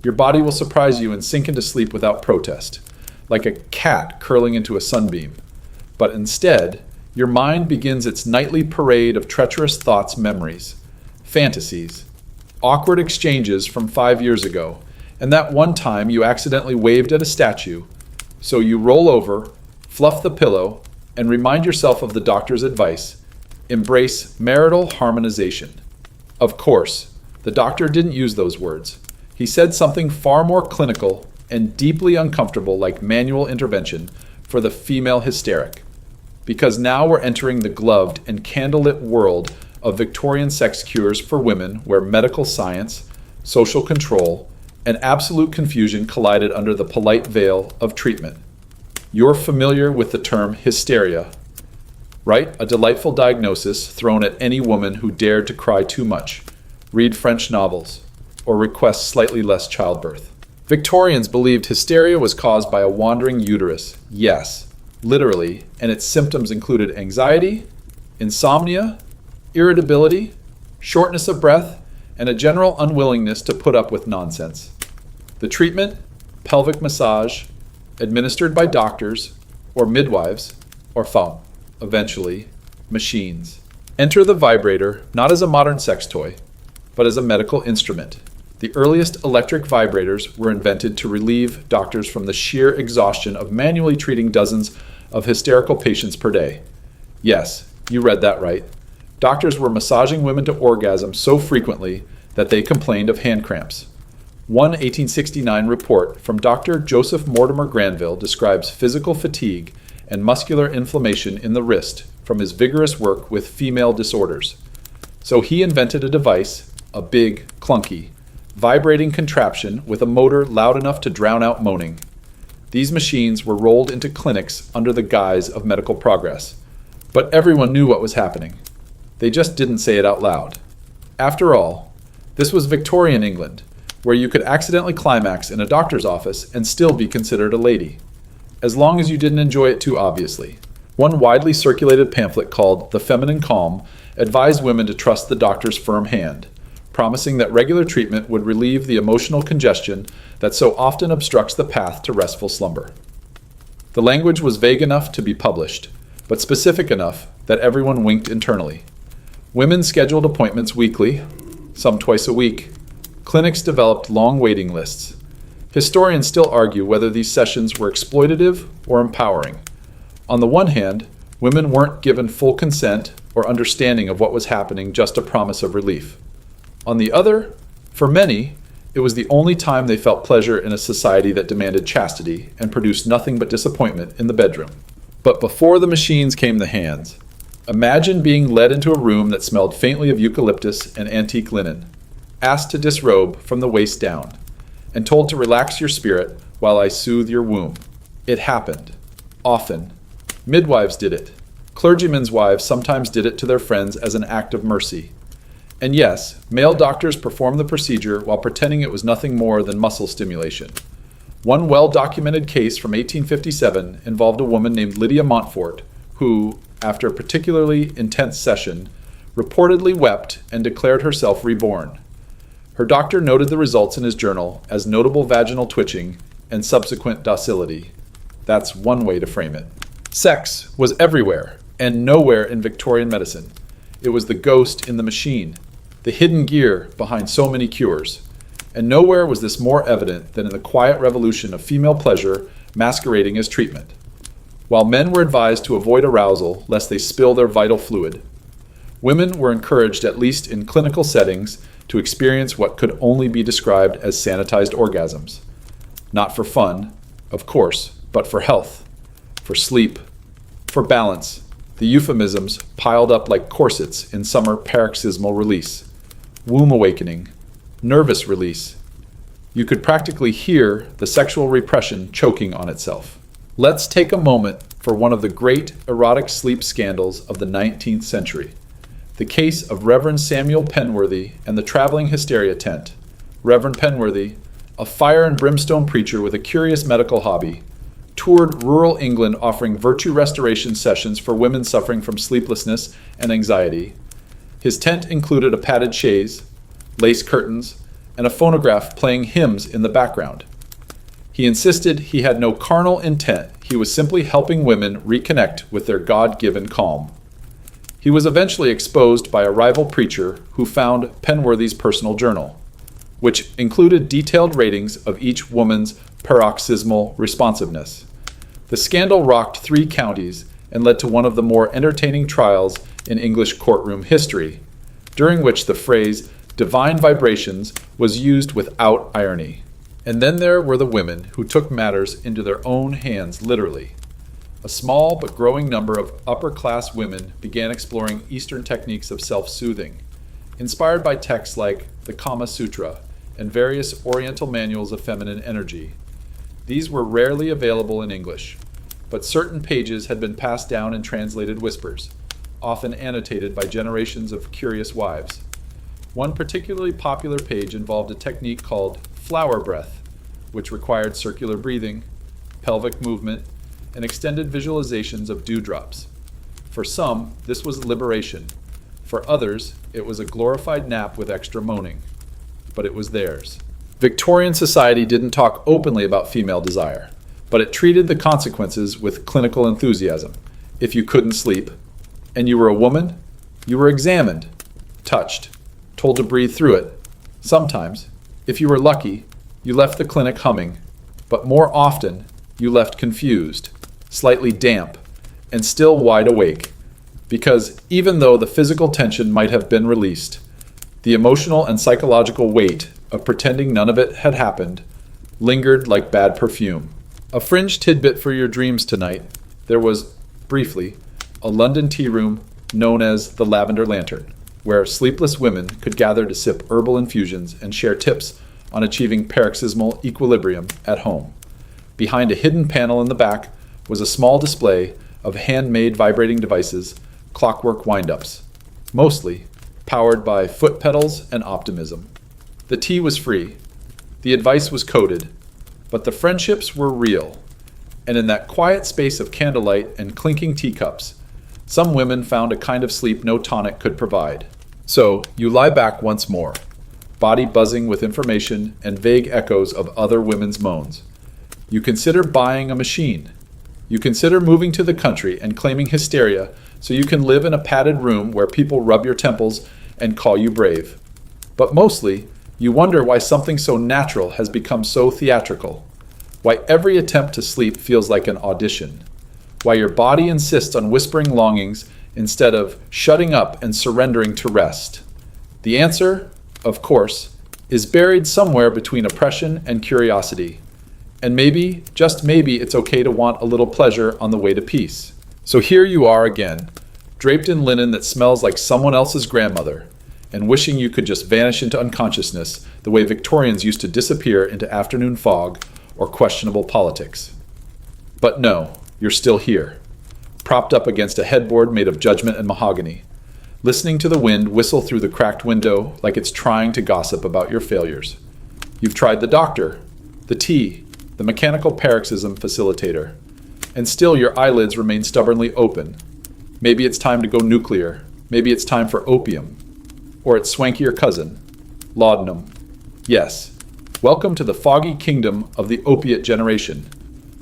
your body will surprise you and sink into sleep without protest, like a cat curling into a sunbeam. But instead, your mind begins its nightly parade of treacherous thoughts, memories, fantasies, awkward exchanges from 5 years ago, and that one time you accidentally waved at a statue, so you roll over, fluff the pillow, and remind yourself of the doctor's advice: embrace marital harmonization. Of course, the doctor didn't use those words. He said something far more clinical and deeply uncomfortable, like manual intervention for the female hysteric. Because now we're entering the gloved and candlelit world of Victorian sex cures for women, where medical science, social control, and absolute confusion collided under the polite veil of treatment. You're familiar with the term hysteria, right? A delightful diagnosis thrown at any woman who dared to cry too much, read French novels, or request slightly less childbirth. Victorians believed hysteria was caused by a wandering uterus. Yes, literally, and its symptoms included anxiety, insomnia, irritability, shortness of breath, and a general unwillingness to put up with nonsense. The treatment, pelvic massage, administered by doctors, or midwives, or femmes, eventually, machines. Enter the vibrator not as a modern sex toy, but as a medical instrument. The earliest electric vibrators were invented to relieve doctors from the sheer exhaustion of manually treating dozens of hysterical patients per day. Yes, you read that right. Doctors were massaging women to orgasm so frequently that they complained of hand cramps. One 1869 report from Dr. Joseph Mortimer Granville describes physical fatigue and muscular inflammation in the wrist from his vigorous work with female disorders. So he invented a device, a big, clunky, vibrating contraption with a motor loud enough to drown out moaning. These machines were rolled into clinics under the guise of medical progress. But everyone knew what was happening. They just didn't say it out loud. After all, this was Victorian England, where you could accidentally climax in a doctor's office and still be considered a lady, as long as you didn't enjoy it too obviously. One widely circulated pamphlet called The Feminine Calm advised women to trust the doctor's firm hand, promising that regular treatment would relieve the emotional congestion that so often obstructs the path to restful slumber. The language was vague enough to be published, but specific enough that everyone winked internally. Women scheduled appointments weekly, some twice a week. Clinics developed long waiting lists. Historians still argue whether these sessions were exploitative or empowering. On the one hand, women weren't given full consent or understanding of what was happening, just a promise of relief. On the other, for many, It was the only time they felt pleasure in a society that demanded chastity and produced nothing but disappointment in the bedroom. But before the machines came the hands. Imagine being led into a room that smelled faintly of eucalyptus and antique linen, asked to disrobe from the waist down, and told to relax your spirit while I soothe your womb. It happened. Often. Midwives did it. Clergymen's wives sometimes did it to their friends as an act of mercy. And yes, male doctors performed the procedure while pretending it was nothing more than muscle stimulation. One well-documented case from 1857 involved a woman named Lydia Montfort, who, after a particularly intense session, reportedly wept and declared herself reborn. Her doctor noted the results in his journal as notable vaginal twitching and subsequent docility. That's one way to frame it. Sex was everywhere and nowhere in Victorian medicine. It was the ghost in the machine, the hidden gear behind so many cures. And nowhere was this more evident than in the quiet revolution of female pleasure masquerading as treatment. While men were advised to avoid arousal lest they spill their vital fluid, women were encouraged, at least in clinical settings, to experience what could only be described as sanitized orgasms. Not for fun, of course, but for health, for sleep, for balance. The euphemisms piled up like corsets in summer paroxysmal release, womb awakening, nervous release. You could practically hear the sexual repression choking on itself. Let's take a moment for one of the great erotic sleep scandals of the 19th century, the case of Reverend Samuel Penworthy and the traveling hysteria tent. Reverend Penworthy, a fire and brimstone preacher with a curious medical hobby, toured rural England offering virtue restoration sessions for women suffering from sleeplessness and anxiety. His tent included a padded chaise, lace curtains, and a phonograph playing hymns in the background. He insisted he had no carnal intent. He was simply helping women reconnect with their God-given calm. He was eventually exposed by a rival preacher who found Penworthy's personal journal, which included detailed ratings of each woman's paroxysmal responsiveness. The scandal rocked 3 counties and led to one of the more entertaining trials in English courtroom history, during which the phrase divine vibrations was used without irony. And then there were the women who took matters into their own hands literally. A small but growing number of upper-class women began exploring Eastern techniques of self-soothing, inspired by texts like the Kama Sutra and various Oriental manuals of feminine energy. These were rarely available in English, but certain pages had been passed down in translated whispers, often annotated by generations of curious wives. One particularly popular page involved a technique called flower breath, which required circular breathing, pelvic movement, and extended visualizations of dewdrops. For some, this was liberation. For others, it was a glorified nap with extra moaning. But it was theirs. Victorian society didn't talk openly about female desire, but it treated the consequences with clinical enthusiasm. If you couldn't sleep, and you were a woman, you were examined, touched, told to breathe through it. Sometimes, if you were lucky, you left the clinic humming, but more often, you left confused, slightly damp, and still wide awake, because even though the physical tension might have been released, the emotional and psychological weight of pretending none of it had happened lingered like bad perfume. A fringe tidbit for your dreams tonight. There was, briefly, a London tea room known as the Lavender Lantern, where sleepless women could gather to sip herbal infusions and share tips on achieving paroxysmal equilibrium at home. Behind a hidden panel in the back was a small display of handmade vibrating devices, clockwork wind-ups, mostly powered by foot pedals and optimism. The tea was free, the advice was coded, but the friendships were real. And in that quiet space of candlelight and clinking teacups, some women found a kind of sleep no tonic could provide. So you lie back once more, body buzzing with information and vague echoes of other women's moans. You consider buying a machine. You consider moving to the country and claiming hysteria so you can live in a padded room where people rub your temples and call you brave. But mostly, you wonder why something so natural has become so theatrical, why every attempt to sleep feels like an audition, why your body insists on whispering longings instead of shutting up and surrendering to rest. The answer, of course, is buried somewhere between oppression and curiosity. And maybe, just maybe, it's okay to want a little pleasure on the way to peace. So here you are again, draped in linen that smells like someone else's grandmother, and wishing you could just vanish into unconsciousness the way Victorians used to disappear into afternoon fog or questionable politics. But no, you're still here, propped up against a headboard made of judgment and mahogany, listening to the wind whistle through the cracked window like it's trying to gossip about your failures. You've tried the doctor, the tea, the mechanical paroxysm facilitator, and still your eyelids remain stubbornly open. Maybe it's time to go nuclear. Maybe it's time for opium. Or its swankier cousin, laudanum. Yes, welcome to the foggy kingdom of the opiate generation,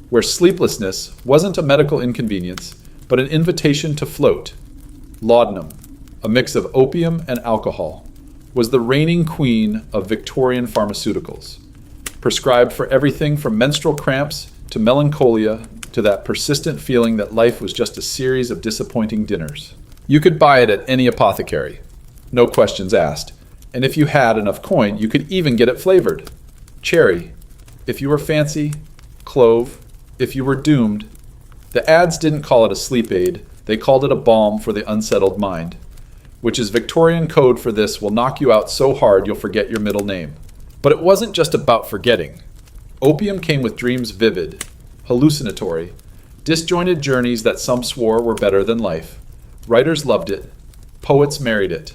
where sleeplessness wasn't a medical inconvenience, but an invitation to float. Laudanum, a mix of opium and alcohol, was the reigning queen of Victorian pharmaceuticals, prescribed for everything from menstrual cramps to melancholia to that persistent feeling that life was just a series of disappointing dinners. You could buy it at any apothecary, no questions asked, and if you had enough coin, you could even get it flavored. Cherry, if you were fancy, clove, if you were doomed. The ads didn't call it a sleep aid, they called it a balm for the unsettled mind, which is Victorian code for this will knock you out so hard you'll forget your middle name. But it wasn't just about forgetting. Opium came with dreams vivid, hallucinatory, disjointed journeys that some swore were better than life. Writers loved it. Poets married it.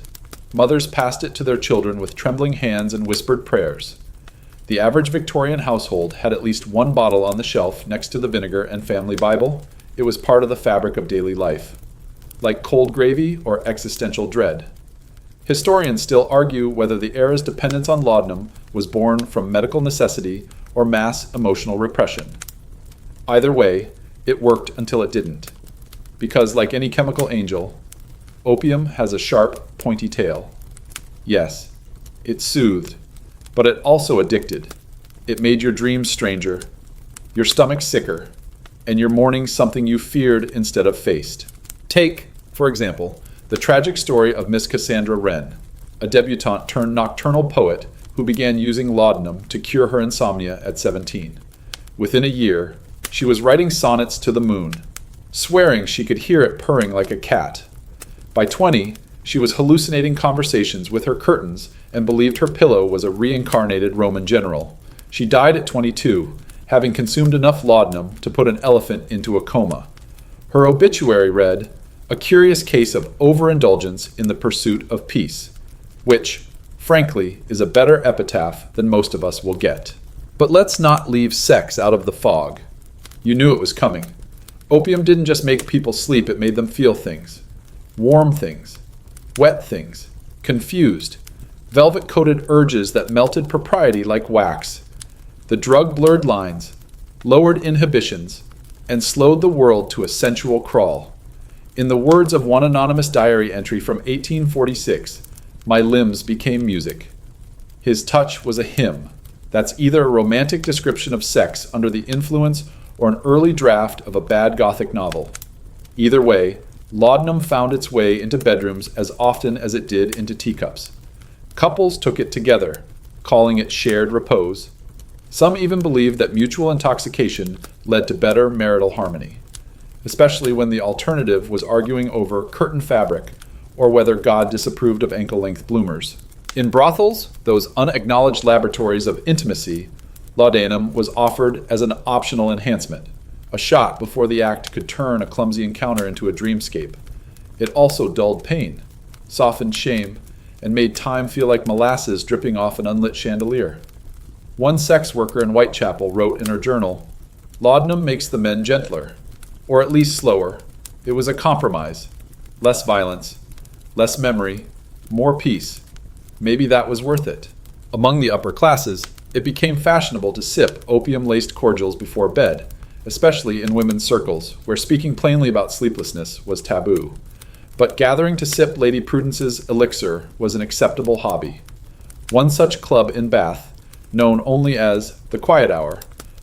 Mothers passed it to their children with trembling hands and whispered prayers. The average Victorian household had at least one bottle on the shelf next to the vinegar and family Bible. It was part of the fabric of daily life, like cold gravy or existential dread. Historians still argue whether the era's dependence on laudanum was born from medical necessity or mass emotional repression. Either way, it worked until it didn't. Because, like any chemical angel, opium has a sharp, pointy tail. Yes, it soothed, but it also addicted. It made your dreams stranger, your stomach sicker, and your mornings something you feared instead of faced. Take, for example, the tragic story of Miss Cassandra Wren, a debutante turned nocturnal poet who began using laudanum to cure her insomnia at 17. Within a year, she was writing sonnets to the moon, swearing she could hear it purring like a cat. By 20, she was hallucinating conversations with her curtains and believed her pillow was a reincarnated Roman general. She died at 22, having consumed enough laudanum to put an elephant into a coma. Her obituary read, "A curious case of overindulgence in the pursuit of peace," which, frankly, is a better epitaph than most of us will get. But let's not leave sex out of the fog. You knew it was coming. Opium didn't just make people sleep, it made them feel things. Warm things, wet things, confused, velvet-coated urges that melted propriety like wax. The drug blurred lines, lowered inhibitions, and slowed the world to a sensual crawl. In the words of one anonymous diary entry from 1846, "My limbs became music." His touch was a hymn. That's either a romantic description of sex under the influence or an early draft of a bad Gothic novel. Either way, laudanum found its way into bedrooms as often as it did into teacups. Couples took it together, calling it shared repose. Some even believed that mutual intoxication led to better marital harmony, especially when the alternative was arguing over curtain fabric or whether God disapproved of ankle-length bloomers. In brothels, those unacknowledged laboratories of intimacy, laudanum was offered as an optional enhancement, a shot before the act could turn a clumsy encounter into a dreamscape. It also dulled pain, softened shame, and made time feel like molasses dripping off an unlit chandelier. One sex worker in Whitechapel wrote in her journal, "Laudanum makes the men gentler, or at least slower. It was a compromise. Less violence, less memory, more peace. Maybe that was worth it." Among the upper classes, it became fashionable to sip opium-laced cordials before bed, especially in women's circles, where speaking plainly about sleeplessness was taboo. But gathering to sip Lady Prudence's elixir was an acceptable hobby. One such club in Bath, known only as the Quiet Hour,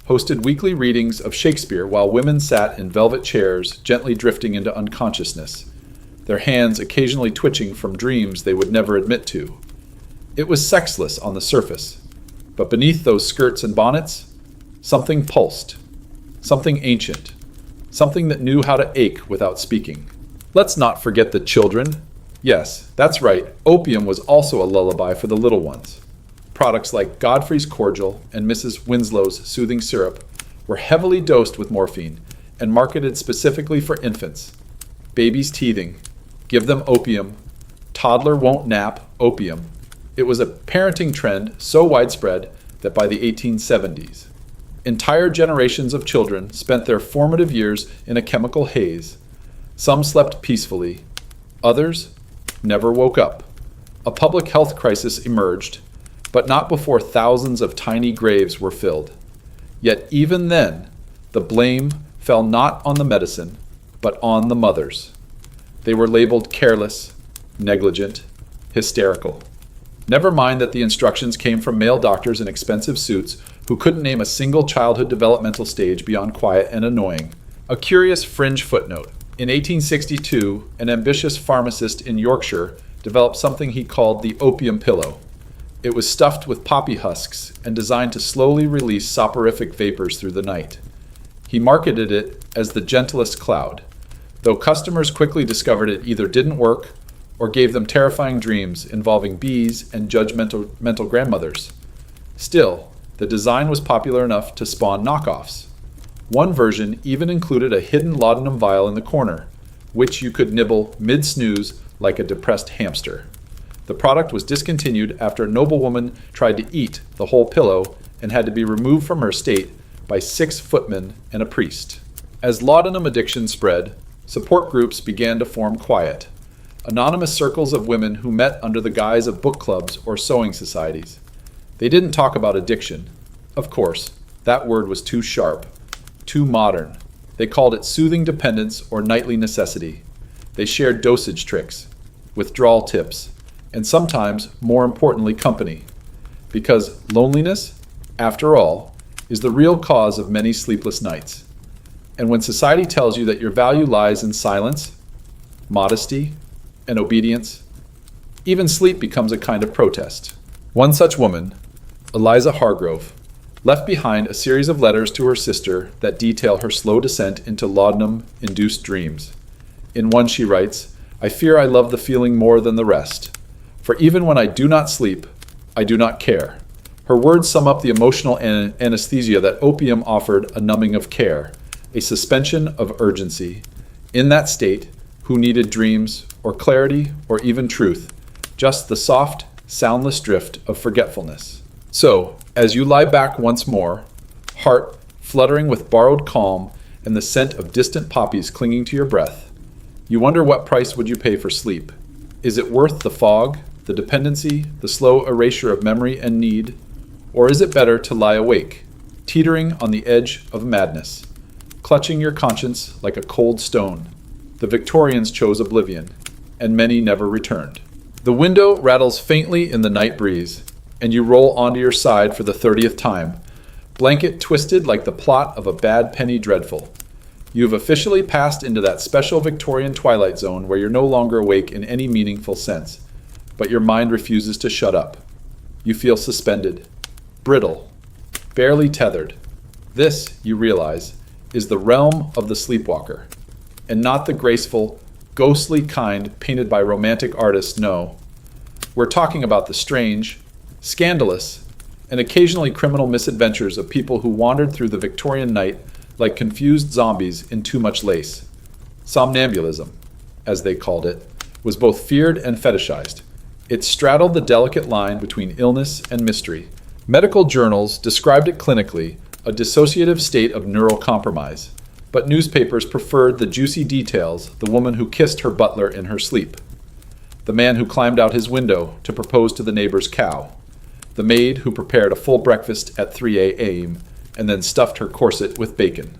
hosted weekly readings of Shakespeare while women sat in velvet chairs, gently drifting into unconsciousness, their hands occasionally twitching from dreams they would never admit to. It was sexless on the surface, but beneath those skirts and bonnets, something pulsed, something ancient, something that knew how to ache without speaking. Let's not forget the children. Yes, that's right, opium was also a lullaby for the little ones. Products like Godfrey's cordial and Mrs. Winslow's soothing syrup were heavily dosed with morphine and marketed specifically for infants. Babies teething, give them opium. Toddler won't nap, opium. It was a parenting trend so widespread that by the 1870s, entire generations of children spent their formative years in a chemical haze. Some slept peacefully, others never woke up. A public health crisis emerged, but not before thousands of tiny graves were filled. Yet even then, the blame fell not on the medicine, but on the mothers. They were labeled careless, negligent, hysterical. Never mind that the instructions came from male doctors in expensive suits who couldn't name a single childhood developmental stage beyond quiet and annoying. A curious fringe footnote. In 1862, an ambitious pharmacist in Yorkshire developed something he called the opium pillow. It was stuffed with poppy husks and designed to slowly release soporific vapors through the night. He marketed it as the gentlest cloud, though customers quickly discovered it either didn't work or gave them terrifying dreams involving bees and judgmental grandmothers. Still, the design was popular enough to spawn knockoffs. One version even included a hidden laudanum vial in the corner, which you could nibble mid-snooze like a depressed hamster. The product was discontinued after a noblewoman tried to eat the whole pillow and had to be removed from her estate by 6 footmen and a priest. As laudanum addiction spread, support groups began to form quiet, anonymous circles of women who met under the guise of book clubs or sewing societies. They didn't talk about addiction. Of course, that word was too sharp, too modern. They called it soothing dependence or nightly necessity. They shared dosage tricks, withdrawal tips, and sometimes, more importantly, company. Because loneliness, after all, is the real cause of many sleepless nights. And when society tells you that your value lies in silence, modesty, and obedience, even sleep becomes a kind of protest. One such woman, Eliza Hargrove, left behind a series of letters to her sister that detail her slow descent into laudanum-induced dreams. In one she writes, "I fear I love the feeling more than the rest. For even when I do not sleep, I do not care." Her words sum up the emotional anesthesia that opium offered, a numbing of care, a suspension of urgency. In that state, who needed dreams, or clarity, or even truth, just the soft, soundless drift of forgetfulness. So, as you lie back once more, heart fluttering with borrowed calm and the scent of distant poppies clinging to your breath, you wonder what price would you pay for sleep? Is it worth the fog, the dependency, the slow erasure of memory and need? Or is it better to lie awake, teetering on the edge of madness, clutching your conscience like a cold stone? The Victorians chose oblivion, and many never returned. The window rattles faintly in the night breeze, and you roll onto your side for the 30th time, blanket twisted like the plot of a bad penny dreadful. You've officially passed into that special Victorian twilight zone where you're no longer awake in any meaningful sense, but your mind refuses to shut up. You feel suspended, brittle, barely tethered. This, you realize, is the realm of the sleepwalker, and not the graceful, ghostly kind painted by romantic artists. No. We're talking about the strange, scandalous, and occasionally criminal misadventures of people who wandered through the Victorian night like confused zombies in too much lace. Somnambulism, as they called it, was both feared and fetishized. It straddled the delicate line between illness and mystery. Medical journals described it clinically, a dissociative state of neural compromise, but newspapers preferred the juicy details, the woman who kissed her butler in her sleep, the man who climbed out his window to propose to the neighbor's cow, the maid who prepared a full breakfast at 3 a.m. and then stuffed her corset with bacon.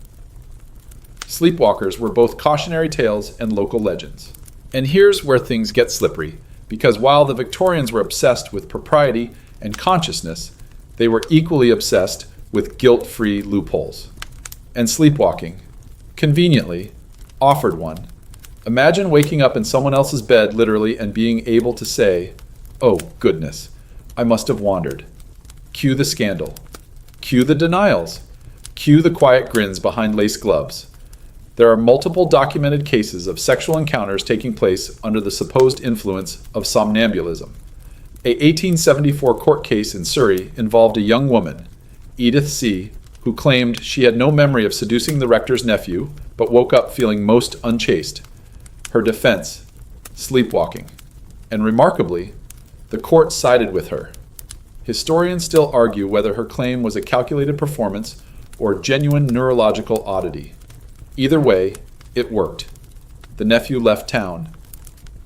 Sleepwalkers were both cautionary tales and local legends. And here's where things get slippery, because while the Victorians were obsessed with propriety and consciousness, they were equally obsessed with guilt-free loopholes. And sleepwalking, conveniently, offered one. Imagine waking up in someone else's bed, literally, and being able to say, "Oh, goodness, I must have wandered. Cue the scandal. Cue the denials. Cue the quiet grins behind lace gloves. There are multiple documented cases of sexual encounters taking place under the supposed influence of somnambulism. A 1874 court case in Surrey involved a young woman, Edith C., who claimed she had no memory of seducing the rector's nephew, but woke up feeling most unchaste. Her defense: sleepwalking. And remarkably, the court sided with her. Historians still argue whether her claim was a calculated performance or genuine neurological oddity. Either way, it worked. The nephew left town.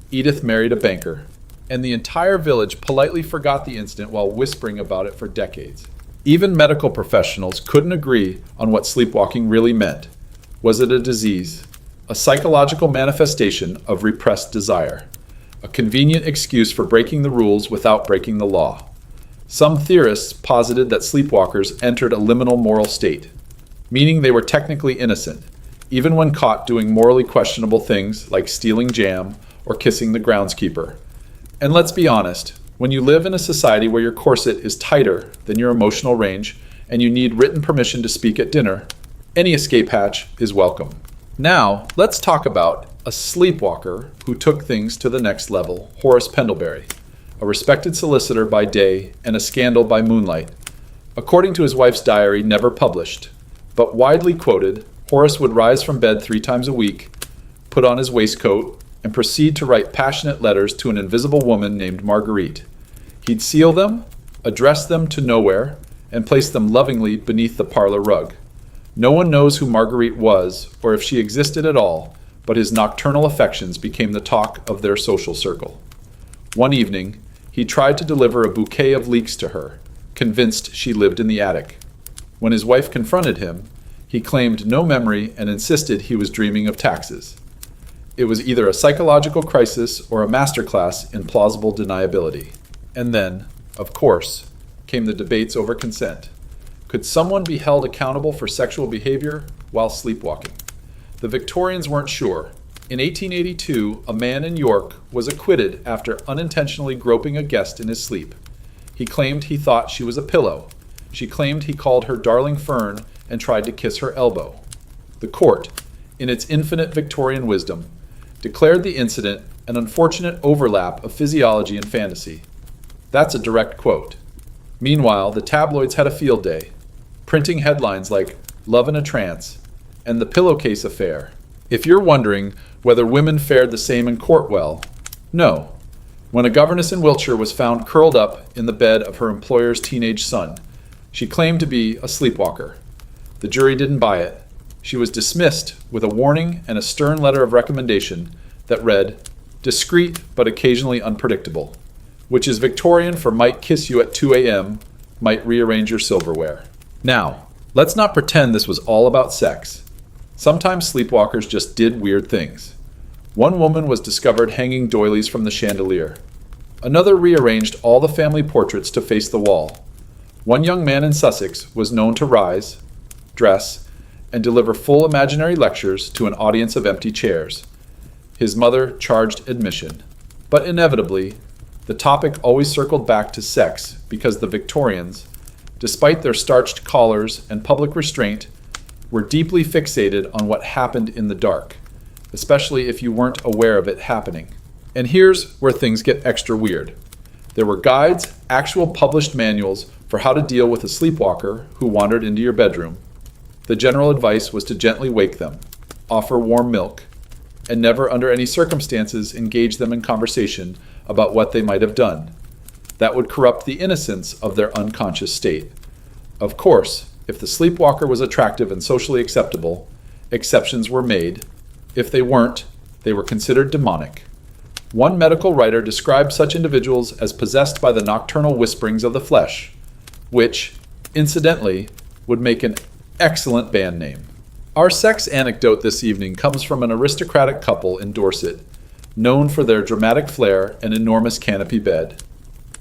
Edith married a banker, and the entire village politely forgot the incident while whispering about it for decades. Even medical professionals couldn't agree on what sleepwalking really meant. Was it a disease, a psychological manifestation of repressed desire, a convenient excuse for breaking the rules without breaking the law? Some theorists posited that sleepwalkers entered a liminal moral state, meaning they were technically innocent, even when caught doing morally questionable things like stealing jam or kissing the groundskeeper. And let's be honest, when you live in a society where your corset is tighter than your emotional range and you need written permission to speak at dinner, any escape hatch is welcome. Now, let's talk about a sleepwalker who took things to the next level, Horace Pendlebury, a respected solicitor by day and a scandal by moonlight. According to his wife's diary, never published, but widely quoted, Horace would rise from bed 3 times a week, put on his waistcoat, and proceed to write passionate letters to an invisible woman named Marguerite. He'd seal them, address them to nowhere, and place them lovingly beneath the parlor rug. No one knows who Marguerite was or if she existed at all, but his nocturnal affections became the talk of their social circle. One evening, he tried to deliver a bouquet of leeks to her, convinced she lived in the attic. When his wife confronted him, he claimed no memory and insisted he was dreaming of taxes. It was either a psychological crisis or a masterclass in plausible deniability. And then, of course, came the debates over consent. Could someone be held accountable for sexual behavior while sleepwalking? The Victorians weren't sure. In 1882, a man in York was acquitted after unintentionally groping a guest in his sleep. He claimed he thought she was a pillow. She claimed he called her darling fern and tried to kiss her elbow. The court, in its infinite Victorian wisdom, declared the incident an unfortunate overlap of physiology and fantasy. That's a direct quote. Meanwhile, the tabloids had a field day, printing headlines like "Love in a Trance" and "The Pillowcase Affair." If you're wondering whether women fared the same in court, well, no. When a governess in Wiltshire was found curled up in the bed of her employer's teenage son, she claimed to be a sleepwalker. The jury didn't buy it. She was dismissed with a warning and a stern letter of recommendation that read, "Discreet but occasionally unpredictable," which is Victorian for "might kiss you at 2 a.m., might rearrange your silverware." Now, let's not pretend this was all about sex. Sometimes sleepwalkers just did weird things. One woman was discovered hanging doilies from the chandelier. Another rearranged all the family portraits to face the wall. One young man in Sussex was known to rise, dress, and deliver full imaginary lectures to an audience of empty chairs. His mother charged admission. But inevitably, the topic always circled back to sex because the Victorians, despite their starched collars and public restraint, were deeply fixated on what happened in the dark, especially if you weren't aware of it happening. And here's where things get extra weird. There were guides, actual published manuals for how to deal with a sleepwalker who wandered into your bedroom. The general advice was to gently wake them, offer warm milk, and never under any circumstances engage them in conversation about what they might have done. That would corrupt the innocence of their unconscious state. Of course, if the sleepwalker was attractive and socially acceptable, exceptions were made. If they weren't, they were considered demonic. One medical writer described such individuals as possessed by the nocturnal whisperings of the flesh, which, incidentally, would make an excellent band name. Our sex anecdote this evening comes from an aristocratic couple in Dorset, known for their dramatic flair and enormous canopy bed.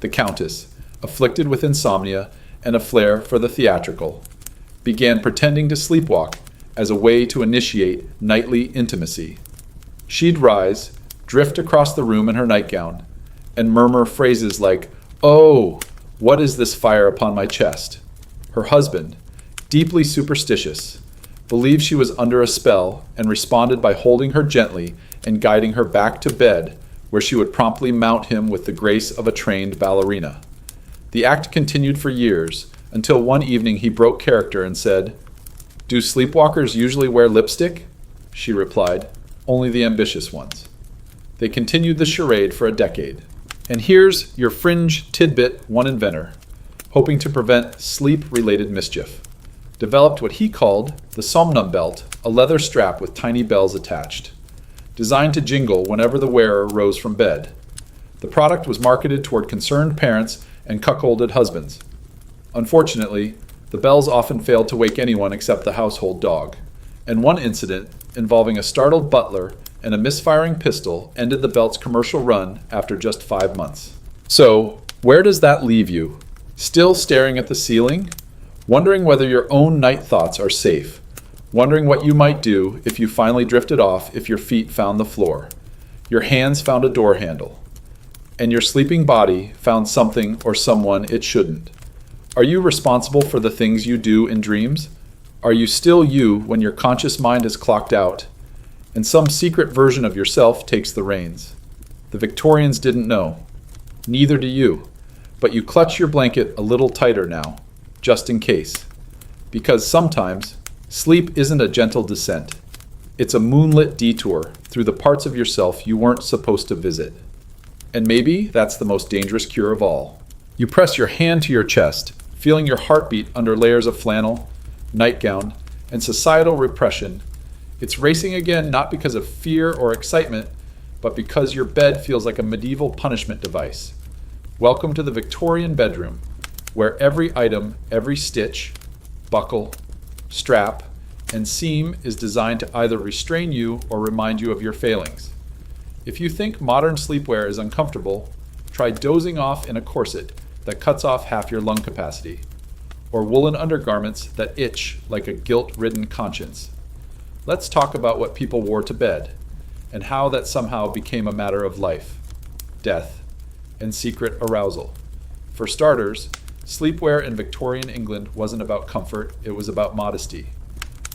The Countess, afflicted with insomnia and a flair for the theatrical, began pretending to sleepwalk as a way to initiate nightly intimacy. She'd rise, drift across the room in her nightgown, and murmur phrases like, "Oh, What is this fire upon my chest? Her husband, deeply superstitious, believed she was under a spell and responded by holding her gently and guiding her back to bed, where she would promptly mount him with the grace of a trained ballerina. The act continued for years, until one evening he broke character and said, "Do sleepwalkers usually wear lipstick?" She replied, "Only the ambitious ones." They continued the charade for a decade. And here's your fringe tidbit one inventor, hoping to prevent sleep-related mischief, developed what he called the somnambelt, a leather strap with tiny bells attached, designed to jingle whenever the wearer rose from bed. The product was marketed toward concerned parents and cuckolded husbands. Unfortunately, the bells often failed to wake anyone except the household dog, and one incident involving a startled butler and a misfiring pistol ended the belt's commercial run after just 5 months. So, where does that leave you? Still staring at the ceiling? Wondering whether your own night thoughts are safe? Wondering what you might do if you finally drifted off if your feet found the floor, your hands found a door handle, and your sleeping body found something or someone it shouldn't? Are you responsible for the things you do in dreams? Are you still you when your conscious mind is clocked out, and some secret version of yourself takes the reins? The Victorians didn't know. Neither do you. But you clutch your blanket a little tighter now, just in case. Because sometimes, sleep isn't a gentle descent. It's a moonlit detour through the parts of yourself you weren't supposed to visit. And maybe that's the most dangerous cure of all. You press your hand to your chest, feeling your heartbeat under layers of flannel, nightgown, and societal repression. It's racing again not because of fear or excitement, but because your bed feels like a medieval punishment device. Welcome to the Victorian bedroom, where every item, every stitch, buckle, strap, and seam is designed to either restrain you or remind you of your failings. If you think modern sleepwear is uncomfortable, try dozing off in a corset that cuts off half your lung capacity, or woolen undergarments that itch like a guilt-ridden conscience. Let's talk about what people wore to bed, and how that somehow became a matter of life, death, and secret arousal. For starters, sleepwear in Victorian England wasn't about comfort, it was about modesty.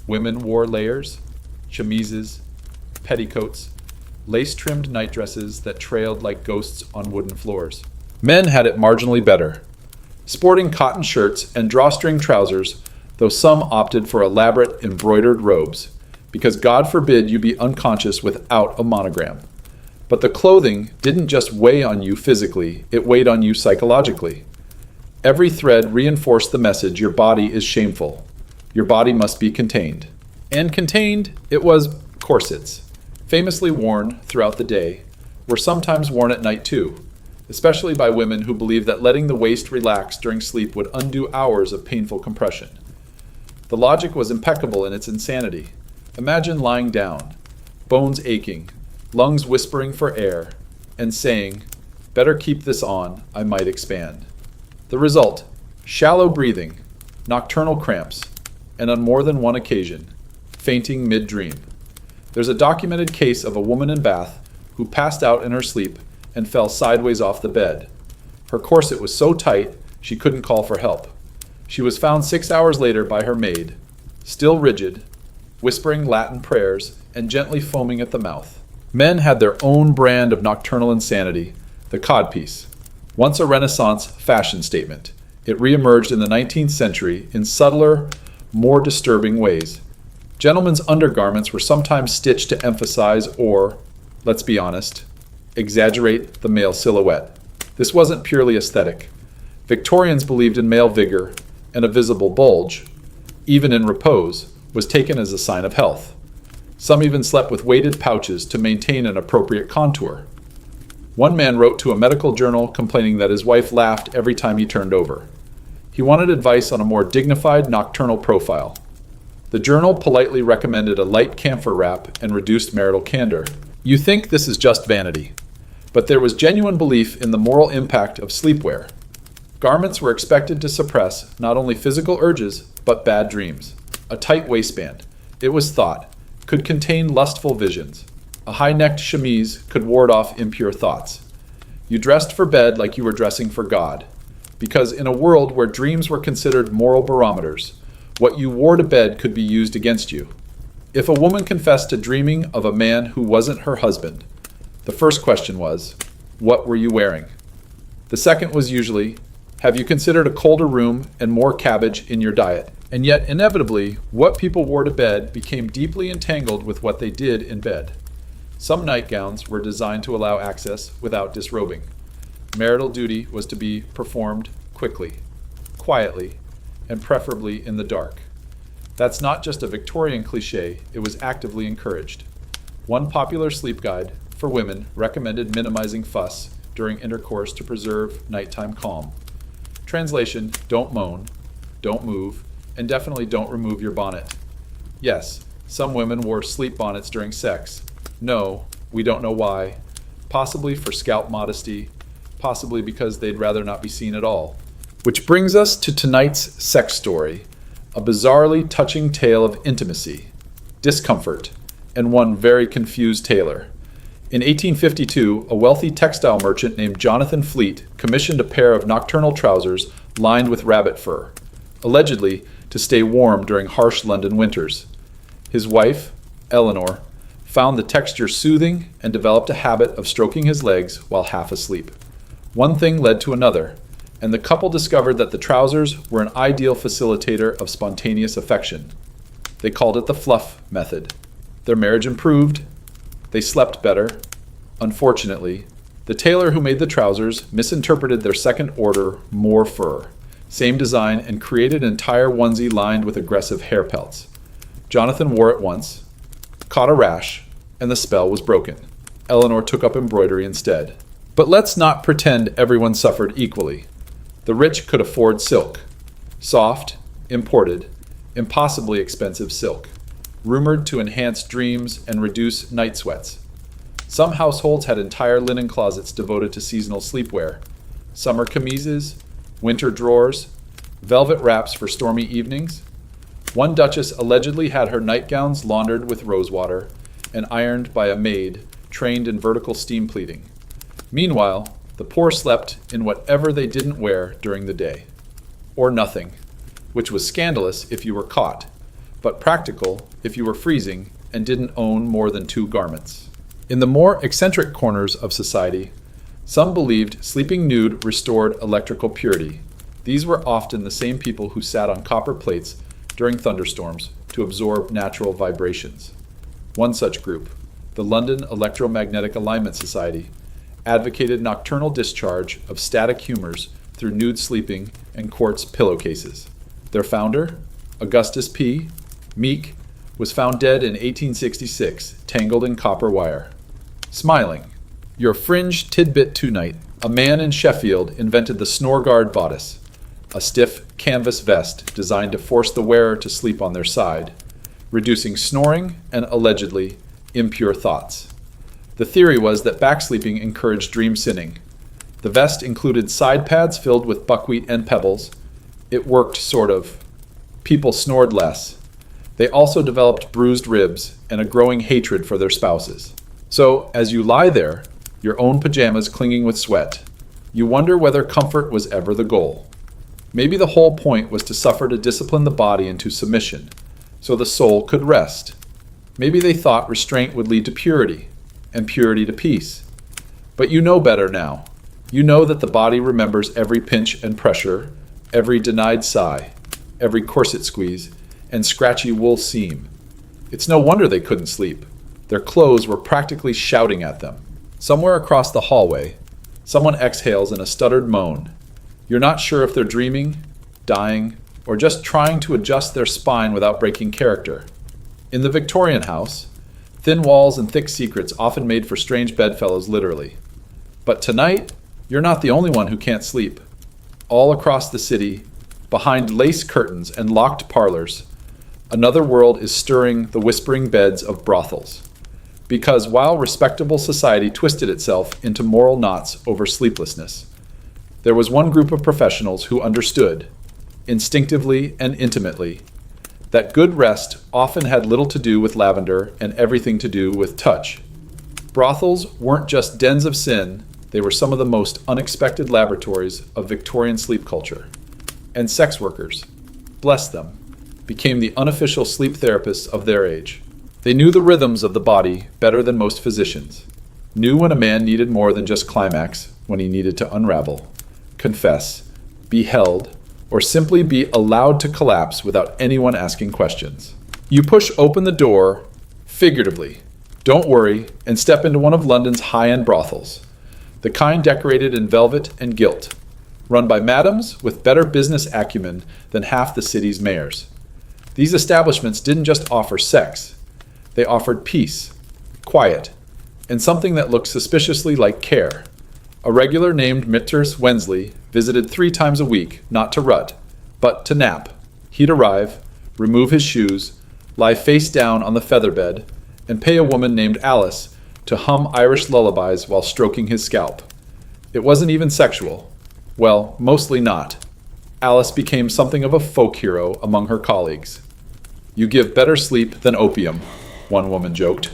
Women wore layers, chemises, petticoats, lace-trimmed nightdresses that trailed like ghosts on wooden floors. Men had it marginally better, sporting cotton shirts and drawstring trousers, though some opted for elaborate embroidered robes, because God forbid you be unconscious without a monogram. But the clothing didn't just weigh on you physically, it weighed on you psychologically. Every thread reinforced the message your body is shameful. Your body must be contained. And contained, it was corsets, famously worn throughout the day, were sometimes worn at night too, especially by women who believed that letting the waist relax during sleep would undo hours of painful compression. The logic was impeccable in its insanity. Imagine lying down, bones aching, lungs whispering for air, and saying, "Better keep this on, I might expand." The result, shallow breathing, nocturnal cramps, and on more than one occasion, fainting mid-dream. There's a documented case of a woman in Bath who passed out in her sleep and fell sideways off the bed. Her corset was so tight she couldn't call for help. She was found 6 hours later by her maid, still rigid, whispering Latin prayers and gently foaming at the mouth. Men had their own brand of nocturnal insanity, the codpiece. Once a Renaissance fashion statement, it reemerged in the 19th century in subtler, more disturbing ways. Gentlemen's undergarments were sometimes stitched to emphasize or, let's be honest, exaggerate the male silhouette. This wasn't purely aesthetic. Victorians believed in male vigor, and a visible bulge, even in repose, was taken as a sign of health. Some even slept with weighted pouches to maintain an appropriate contour. One man wrote to a medical journal complaining that his wife laughed every time he turned over. He wanted advice on a more dignified nocturnal profile. The journal politely recommended a light camphor wrap and reduced marital candor. You think this is just vanity, but there was genuine belief in the moral impact of sleepwear. Garments were expected to suppress not only physical urges, but bad dreams. A tight waistband, it was thought, could contain lustful visions. A high-necked chemise could ward off impure thoughts. You dressed for bed like you were dressing for God. because in a world where dreams were considered moral barometers, what you wore to bed could be used against you. If a woman confessed to dreaming of a man who wasn't her husband, the first question was, what were you wearing? The second was usually, have you considered a colder room and more cabbage in your diet? And yet, inevitably, what people wore to bed became deeply entangled with what they did in bed. Some nightgowns were designed to allow access without disrobing. Marital duty was to be performed quickly, quietly, and preferably in the dark. That's not just a Victorian cliche, it was actively encouraged. One popular sleep guide for women recommended minimizing fuss during intercourse to preserve nighttime calm. Translation, don't moan, don't move, and definitely don't remove your bonnet. Yes, some women wore sleep bonnets during sex. No, we don't know why. Possibly for scalp modesty, possibly because they'd rather not be seen at all. Which brings us to tonight's sex story, a bizarrely touching tale of intimacy, discomfort, and one very confused tailor. In 1852, a wealthy textile merchant named Jonathan Fleet commissioned a pair of nocturnal trousers lined with rabbit fur, allegedly to stay warm during harsh London winters. His wife, Eleanor, found the texture soothing and developed a habit of stroking his legs while half asleep. One thing led to another, and the couple discovered that the trousers were an ideal facilitator of spontaneous affection. They called it the fluff method. Their marriage improved. They slept better. Unfortunately, the tailor who made the trousers misinterpreted their second order more fur, same design, and created an entire onesie lined with aggressive hair pelts. Jonathan wore it once, caught a rash, and the spell was broken. Eleanor took up embroidery instead. But let's not pretend everyone suffered equally. The rich could afford silk. Soft, imported, impossibly expensive silk, rumored to enhance dreams and reduce night sweats. Some households had entire linen closets devoted to seasonal sleepwear, summer chemises, winter drawers, velvet wraps for stormy evenings. One duchess allegedly had her nightgowns laundered with rosewater and ironed by a maid trained in vertical steam pleating. Meanwhile, the poor slept in whatever they didn't wear during the day, or nothing, which was scandalous if you were caught, but practical if you were freezing and didn't own more than 2 garments. In the more eccentric corners of society, some believed sleeping nude restored electrical purity. These were often the same people who sat on copper plates during thunderstorms to absorb natural vibrations. One such group, the London Electromagnetic Alignment Society, advocated nocturnal discharge of static humors through nude sleeping and quartz pillowcases. Their founder, Augustus P. Meek, was found dead in 1866, tangled in copper wire. Smiling, your fringe tidbit tonight, a man in Sheffield invented the snore guard bodice, a stiff canvas vest designed to force the wearer to sleep on their side, reducing snoring and allegedly impure thoughts. The theory was that backsleeping encouraged dream sinning. The vest included side pads filled with buckwheat and pebbles. It worked, sort of. People snored less. They also developed bruised ribs and a growing hatred for their spouses. So, as you lie there, your own pajamas clinging with sweat, you wonder whether comfort was ever the goal. Maybe the whole point was to suffer to discipline the body into submission, so the soul could rest. Maybe they thought restraint would lead to purity, and purity to peace. But you know better now. You know that the body remembers every pinch and pressure, every denied sigh, every corset squeeze, and scratchy wool seam. It's no wonder they couldn't sleep. Their clothes were practically shouting at them. Somewhere across the hallway, someone exhales in a stuttered moan. You're not sure if they're dreaming, dying, or just trying to adjust their spine without breaking character. In the Victorian house, thin walls and thick secrets often made for strange bedfellows literally. But tonight, you're not the only one who can't sleep. All across the city, behind lace curtains and locked parlors, another world is stirring the whispering beds of brothels. Because while respectable society twisted itself into moral knots over sleeplessness, there was one group of professionals who understood, instinctively and intimately, that good rest often had little to do with lavender and everything to do with touch. Brothels weren't just dens of sin, They were some of the most unexpected laboratories of Victorian sleep culture. And sex workers, bless them, became the unofficial sleep therapists of their age. They knew the rhythms of the body better than most physicians, knew when a man needed more than just climax, when he needed to unravel, confess, be held, or simply be allowed to collapse without anyone asking questions. You push open the door, figuratively, don't worry, and step into one of London's high-end brothels, the kind decorated in velvet and gilt, run by madams with better business acumen than half the city's mayors. These establishments didn't just offer sex, they offered peace, quiet, and something that looked suspiciously like care. A regular named Mrs. Wensley visited 3 times a week, not to rut, but to nap. He'd arrive, remove his shoes, lie face down on the featherbed, and pay a woman named Alice to hum Irish lullabies while stroking his scalp. It wasn't even sexual. Well, mostly not. Alice became something of a folk hero among her colleagues. "You give better sleep than opium," one woman joked,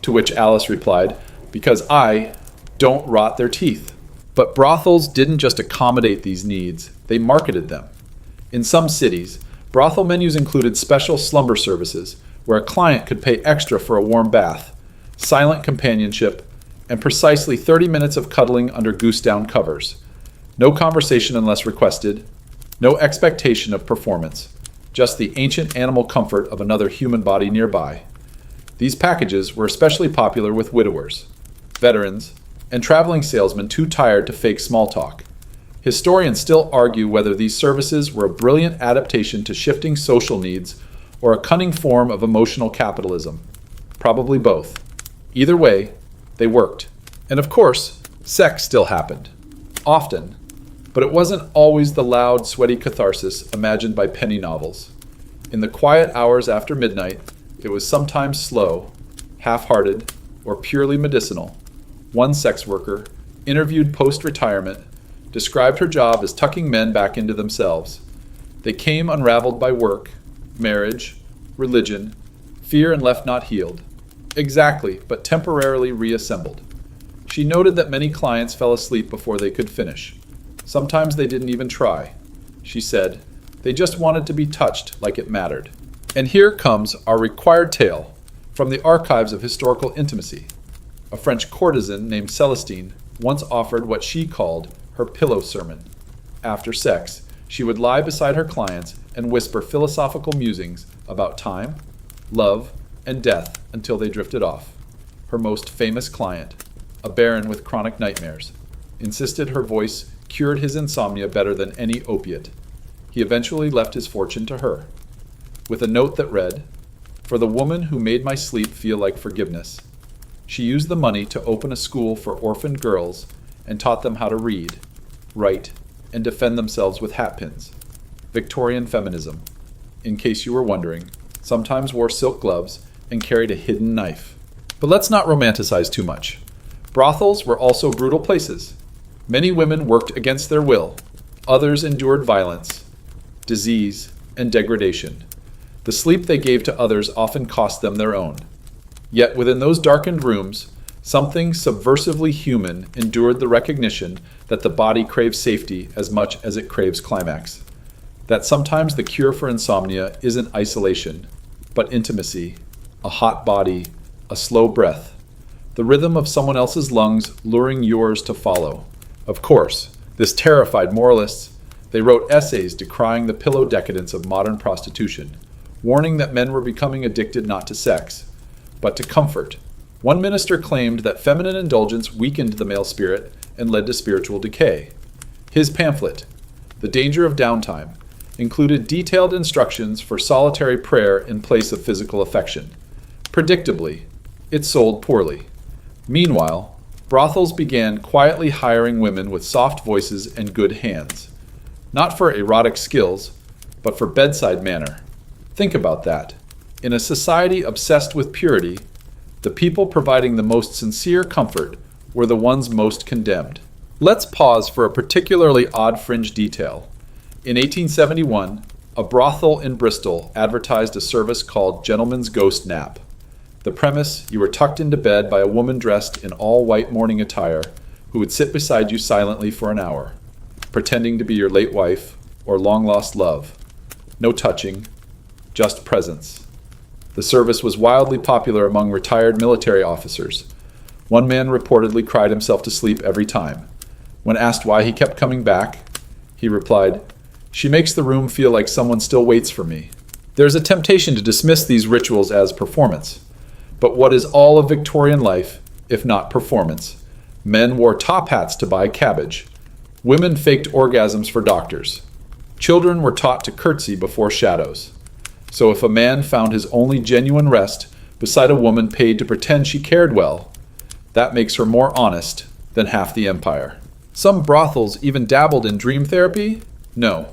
to which Alice replied, "Because I don't rot their teeth." But brothels didn't just accommodate these needs, they marketed them. In some cities, brothel menus included special slumber services where a client could pay extra for a warm bath, silent companionship, and precisely 30 minutes of cuddling under goose-down covers. No conversation unless requested, no expectation of performance, just the ancient animal comfort of another human body nearby. These packages were especially popular with widowers, veterans, and traveling salesmen too tired to fake small talk. Historians still argue whether these services were a brilliant adaptation to shifting social needs or a cunning form of emotional capitalism. Probably both. Either way, they worked. And of course, sex still happened. Often. But it wasn't always the loud, sweaty catharsis imagined by penny novels. In the quiet hours after midnight, it was sometimes slow, half-hearted, or purely medicinal. One sex worker, interviewed post-retirement, described her job as tucking men back into themselves. They came unraveled by work, marriage, religion, fear, and left not healed. Exactly, but temporarily reassembled. She noted that many clients fell asleep before they could finish. Sometimes they didn't even try. She said, they just wanted to be touched like it mattered. And here comes our required tale from the archives of historical intimacy. A French courtesan named Celestine once offered what she called her pillow sermon. After sex, she would lie beside her clients and whisper philosophical musings about time, love, and death until they drifted off. Her most famous client, a baron with chronic nightmares, insisted her voice cured his insomnia better than any opiate. He eventually left his fortune to her, with a note that read, "For the woman who made my sleep feel like forgiveness." She used the money to open a school for orphaned girls and taught them how to read, write, and defend themselves with hatpins. Victorian feminism. In case you were wondering, sometimes wore silk gloves and carried a hidden knife. But let's not romanticize too much. Brothels were also brutal places. Many women worked against their will. Others endured violence, disease, and degradation. The sleep they gave to others often cost them their own. Yet within those darkened rooms, something subversively human endured the recognition that the body craves safety as much as it craves climax. That sometimes the cure for insomnia isn't isolation, but intimacy, a hot body, a slow breath, the rhythm of someone else's lungs luring yours to follow. Of course, this terrified moralists. They wrote essays decrying the pillow decadence of modern prostitution, warning that men were becoming addicted not to sex, but to comfort. One minister claimed that feminine indulgence weakened the male spirit and led to spiritual decay. His pamphlet, The Danger of Downtime, included detailed instructions for solitary prayer in place of physical affection. Predictably, it sold poorly. Meanwhile, brothels began quietly hiring women with soft voices and good hands. Not for erotic skills, but for bedside manner. Think about that. In a society obsessed with purity, the people providing the most sincere comfort were the ones most condemned. Let's pause for a particularly odd fringe detail. In 1871, a brothel in Bristol advertised a service called Gentleman's Ghost Nap. The premise, you were tucked into bed by a woman dressed in all-white morning attire, who would sit beside you silently for an hour, pretending to be your late wife or long-lost love. No touching, just presence. The service was wildly popular among retired military officers. One man reportedly cried himself to sleep every time. When asked why he kept coming back, he replied, "She makes the room feel like someone still waits for me." There's a temptation to dismiss these rituals as performance. But what is all of Victorian life, if not performance? Men wore top hats to buy cabbage. Women faked orgasms for doctors. Children were taught to curtsy before shadows. So if a man found his only genuine rest beside a woman paid to pretend she cared well, that makes her more honest than half the empire. Some brothels even dabbled in dream therapy? No,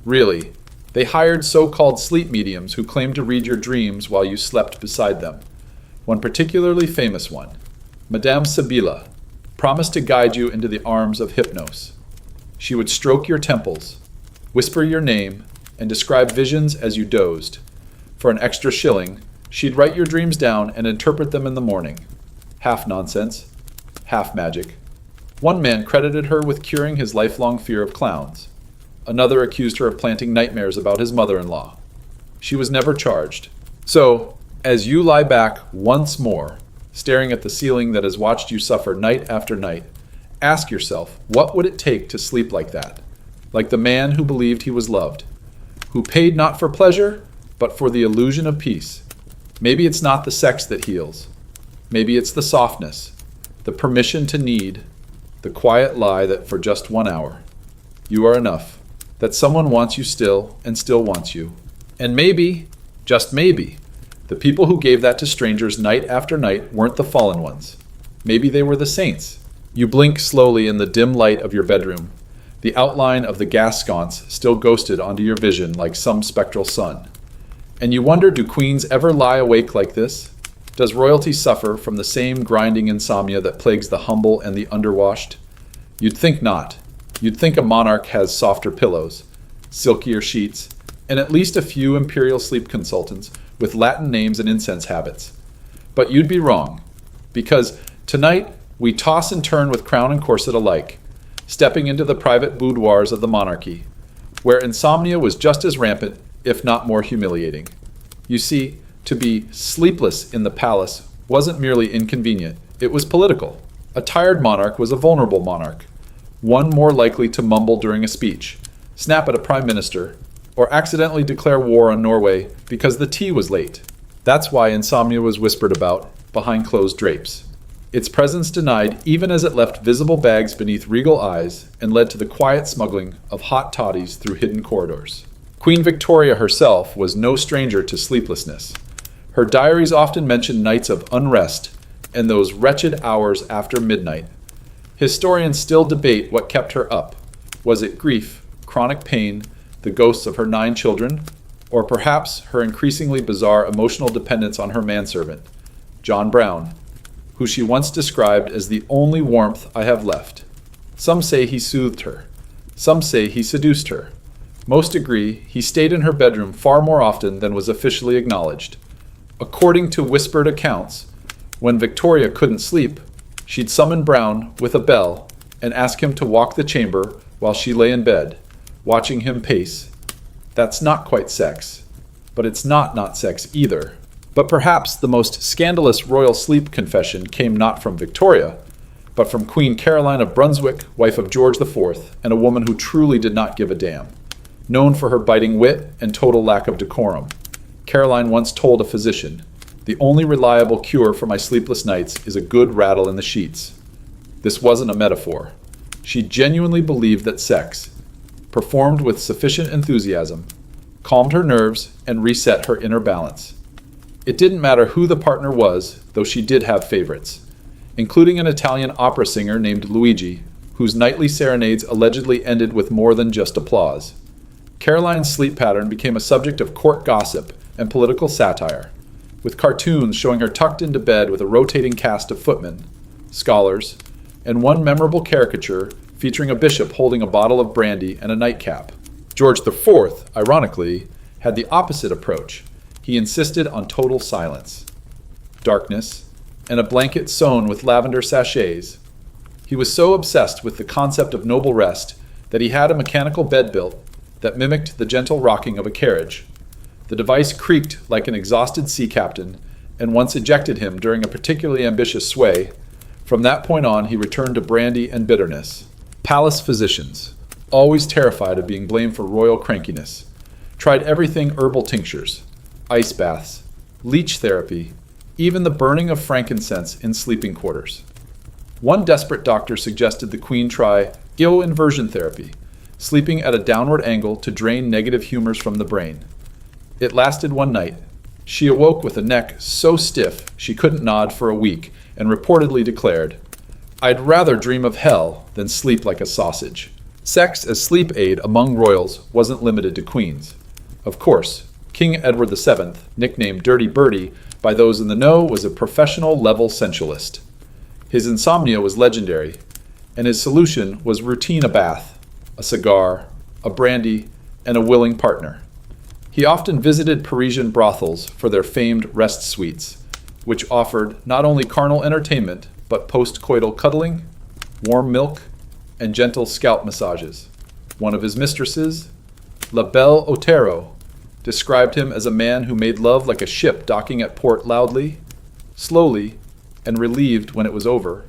really. They hired so-called sleep mediums who claimed to read your dreams while you slept beside them. One particularly famous one, Madame Sibylla, promised to guide you into the arms of Hypnos. She would stroke your temples, whisper your name, and describe visions as you dozed. For an extra shilling, she'd write your dreams down and interpret them in the morning. Half nonsense, half magic. One man credited her with curing his lifelong fear of clowns. Another accused her of planting nightmares about his mother-in-law. She was never charged. So, as you lie back once more, staring at the ceiling that has watched you suffer night after night, ask yourself, what would it take to sleep like that? Like the man who believed he was loved, who paid not for pleasure, but for the illusion of peace. Maybe it's not the sex that heals. Maybe it's the softness, the permission to need, the quiet lie that for just 1 hour, you are enough, that someone wants you still and still wants you. And maybe, just maybe, the people who gave that to strangers night after night weren't the fallen ones. Maybe they were the saints. You blink slowly in the dim light of your bedroom, the outline of the gas sconce still ghosted onto your vision like some spectral sun. And you wonder, do queens ever lie awake like this? Does royalty suffer from the same grinding insomnia that plagues the humble and the underwashed? You'd think not. You'd think a monarch has softer pillows, silkier sheets, and at least a few imperial sleep consultants with Latin names and incense habits. But you'd be wrong, because tonight we toss and turn with crown and corset alike, stepping into the private boudoirs of the monarchy, where insomnia was just as rampant, if not more humiliating. You see, to be sleepless in the palace wasn't merely inconvenient, it was political. A tired monarch was a vulnerable monarch, one more likely to mumble during a speech, snap at a prime minister, or accidentally declare war on Norway because the tea was late. That's why insomnia was whispered about behind closed drapes. Its presence denied even as it left visible bags beneath regal eyes and led to the quiet smuggling of hot toddies through hidden corridors. Queen Victoria herself was no stranger to sleeplessness. Her diaries often mention nights of unrest and those wretched hours after midnight. Historians still debate what kept her up. Was it grief, chronic pain, the ghosts of her 9 children, or perhaps her increasingly bizarre emotional dependence on her manservant, John Brown, who she once described as the only warmth I have left. Some say he soothed her. Some say he seduced her. Most agree he stayed in her bedroom far more often than was officially acknowledged. According to whispered accounts, when Victoria couldn't sleep, she'd summon Brown with a bell and ask him to walk the chamber while she lay in bed, watching him pace. That's not quite sex, but it's not sex either. But perhaps the most scandalous royal sleep confession came not from Victoria, but from Queen Caroline of Brunswick, wife of George IV, and a woman who truly did not give a damn. Known for her biting wit and total lack of decorum, Caroline once told a physician, "The only reliable cure for my sleepless nights is a good rattle in the sheets." This wasn't a metaphor. She genuinely believed that sex, performed with sufficient enthusiasm, calmed her nerves and reset her inner balance. It didn't matter who the partner was, though she did have favorites, including an Italian opera singer named Luigi, whose nightly serenades allegedly ended with more than just applause. Caroline's sleep pattern became a subject of court gossip and political satire, with cartoons showing her tucked into bed with a rotating cast of footmen, scholars, and one memorable caricature featuring a bishop holding a bottle of brandy and a nightcap. George IV, ironically, had the opposite approach. He insisted on total silence, darkness, and a blanket sewn with lavender sachets. He was so obsessed with the concept of noble rest that he had a mechanical bed built that mimicked the gentle rocking of a carriage. The device creaked like an exhausted sea captain and once ejected him during a particularly ambitious sway. From that point on, he returned to brandy and bitterness. Palace physicians, always terrified of being blamed for royal crankiness, tried everything: herbal tinctures, ice baths, leech therapy, even the burning of frankincense in sleeping quarters. One desperate doctor suggested the Queen try inversion therapy, sleeping at a downward angle to drain negative humors from the brain. It lasted one night. She awoke with a neck so stiff she couldn't nod for a week and reportedly declared, "I'd rather dream of hell than sleep like a sausage." Sex as sleep aid among royals wasn't limited to queens. Of course, King Edward VII, nicknamed Dirty Birdie by those in the know, was a professional level sensualist. His insomnia was legendary, and his solution was routine: a bath, a cigar, a brandy, and a willing partner. He often visited Parisian brothels for their famed rest suites, which offered not only carnal entertainment, but post-coital cuddling, warm milk, and gentle scalp massages. One of his mistresses, La Belle Otero, described him as a man who made love like a ship docking at port loudly, slowly, and relieved when it was over.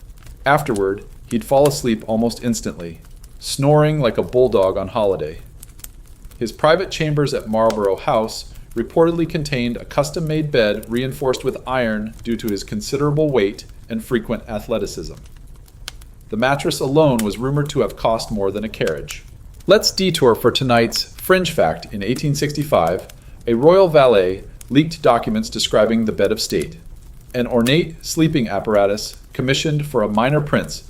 Afterward, he'd fall asleep almost instantly, snoring like a bulldog on holiday. His private chambers at Marlborough House reportedly contained a custom-made bed reinforced with iron due to his considerable weight and frequent athleticism. The mattress alone was rumored to have cost more than a carriage. Let's detour for tonight's fringe fact. In 1865, a royal valet leaked documents describing the bed of state, an ornate sleeping apparatus commissioned for a minor prince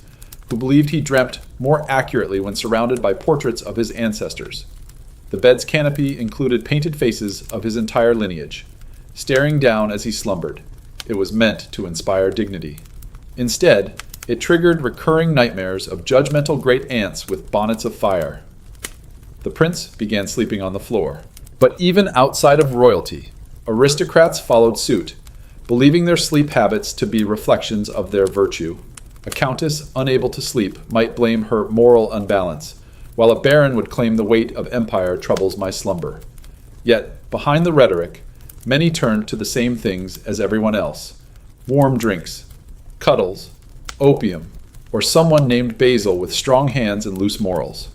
who believed he dreamt more accurately when surrounded by portraits of his ancestors. The bed's canopy included painted faces of his entire lineage, staring down as he slumbered. It was meant to inspire dignity. Instead, it triggered recurring nightmares of judgmental great aunts with bonnets of fire. The prince began sleeping on the floor. But even outside of royalty, aristocrats followed suit, believing their sleep habits to be reflections of their virtue. A countess unable to sleep might blame her moral unbalance, while a baron would claim the weight of empire troubles my slumber. Yet, behind the rhetoric, many turned to the same things as everyone else: warm drinks, cuddles, opium, or someone named Basil with strong hands and loose morals.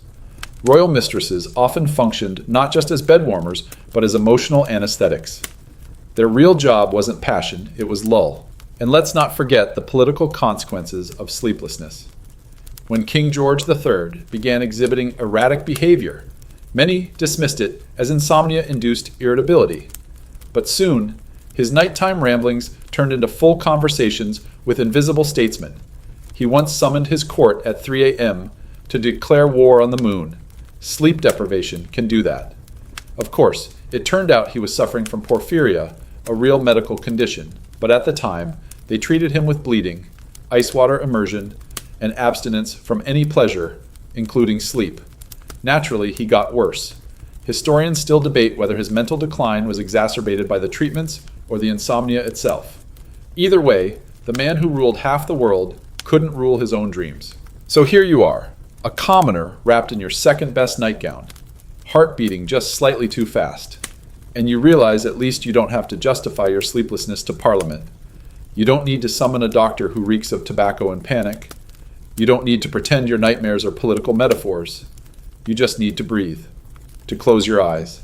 Royal mistresses often functioned not just as bed warmers, but as emotional anesthetics. Their real job wasn't passion, it was lull. And let's not forget the political consequences of sleeplessness. When King George III began exhibiting erratic behavior, many dismissed it as insomnia-induced irritability. But soon, his nighttime ramblings turned into full conversations with invisible statesmen. He once summoned his court at 3 a.m. to declare war on the moon. Sleep deprivation can do that. Of course, it turned out he was suffering from porphyria, a real medical condition, but at the time, they treated him with bleeding, ice water immersion, and abstinence from any pleasure, including sleep. Naturally, he got worse. Historians still debate whether his mental decline was exacerbated by the treatments or the insomnia itself. Either way, the man who ruled half the world couldn't rule his own dreams. So here you are, a commoner wrapped in your second-best nightgown, heart beating just slightly too fast. And you realize at least you don't have to justify your sleeplessness to Parliament. You don't need to summon a doctor who reeks of tobacco and panic. You don't need to pretend your nightmares are political metaphors. You just need to breathe, to close your eyes,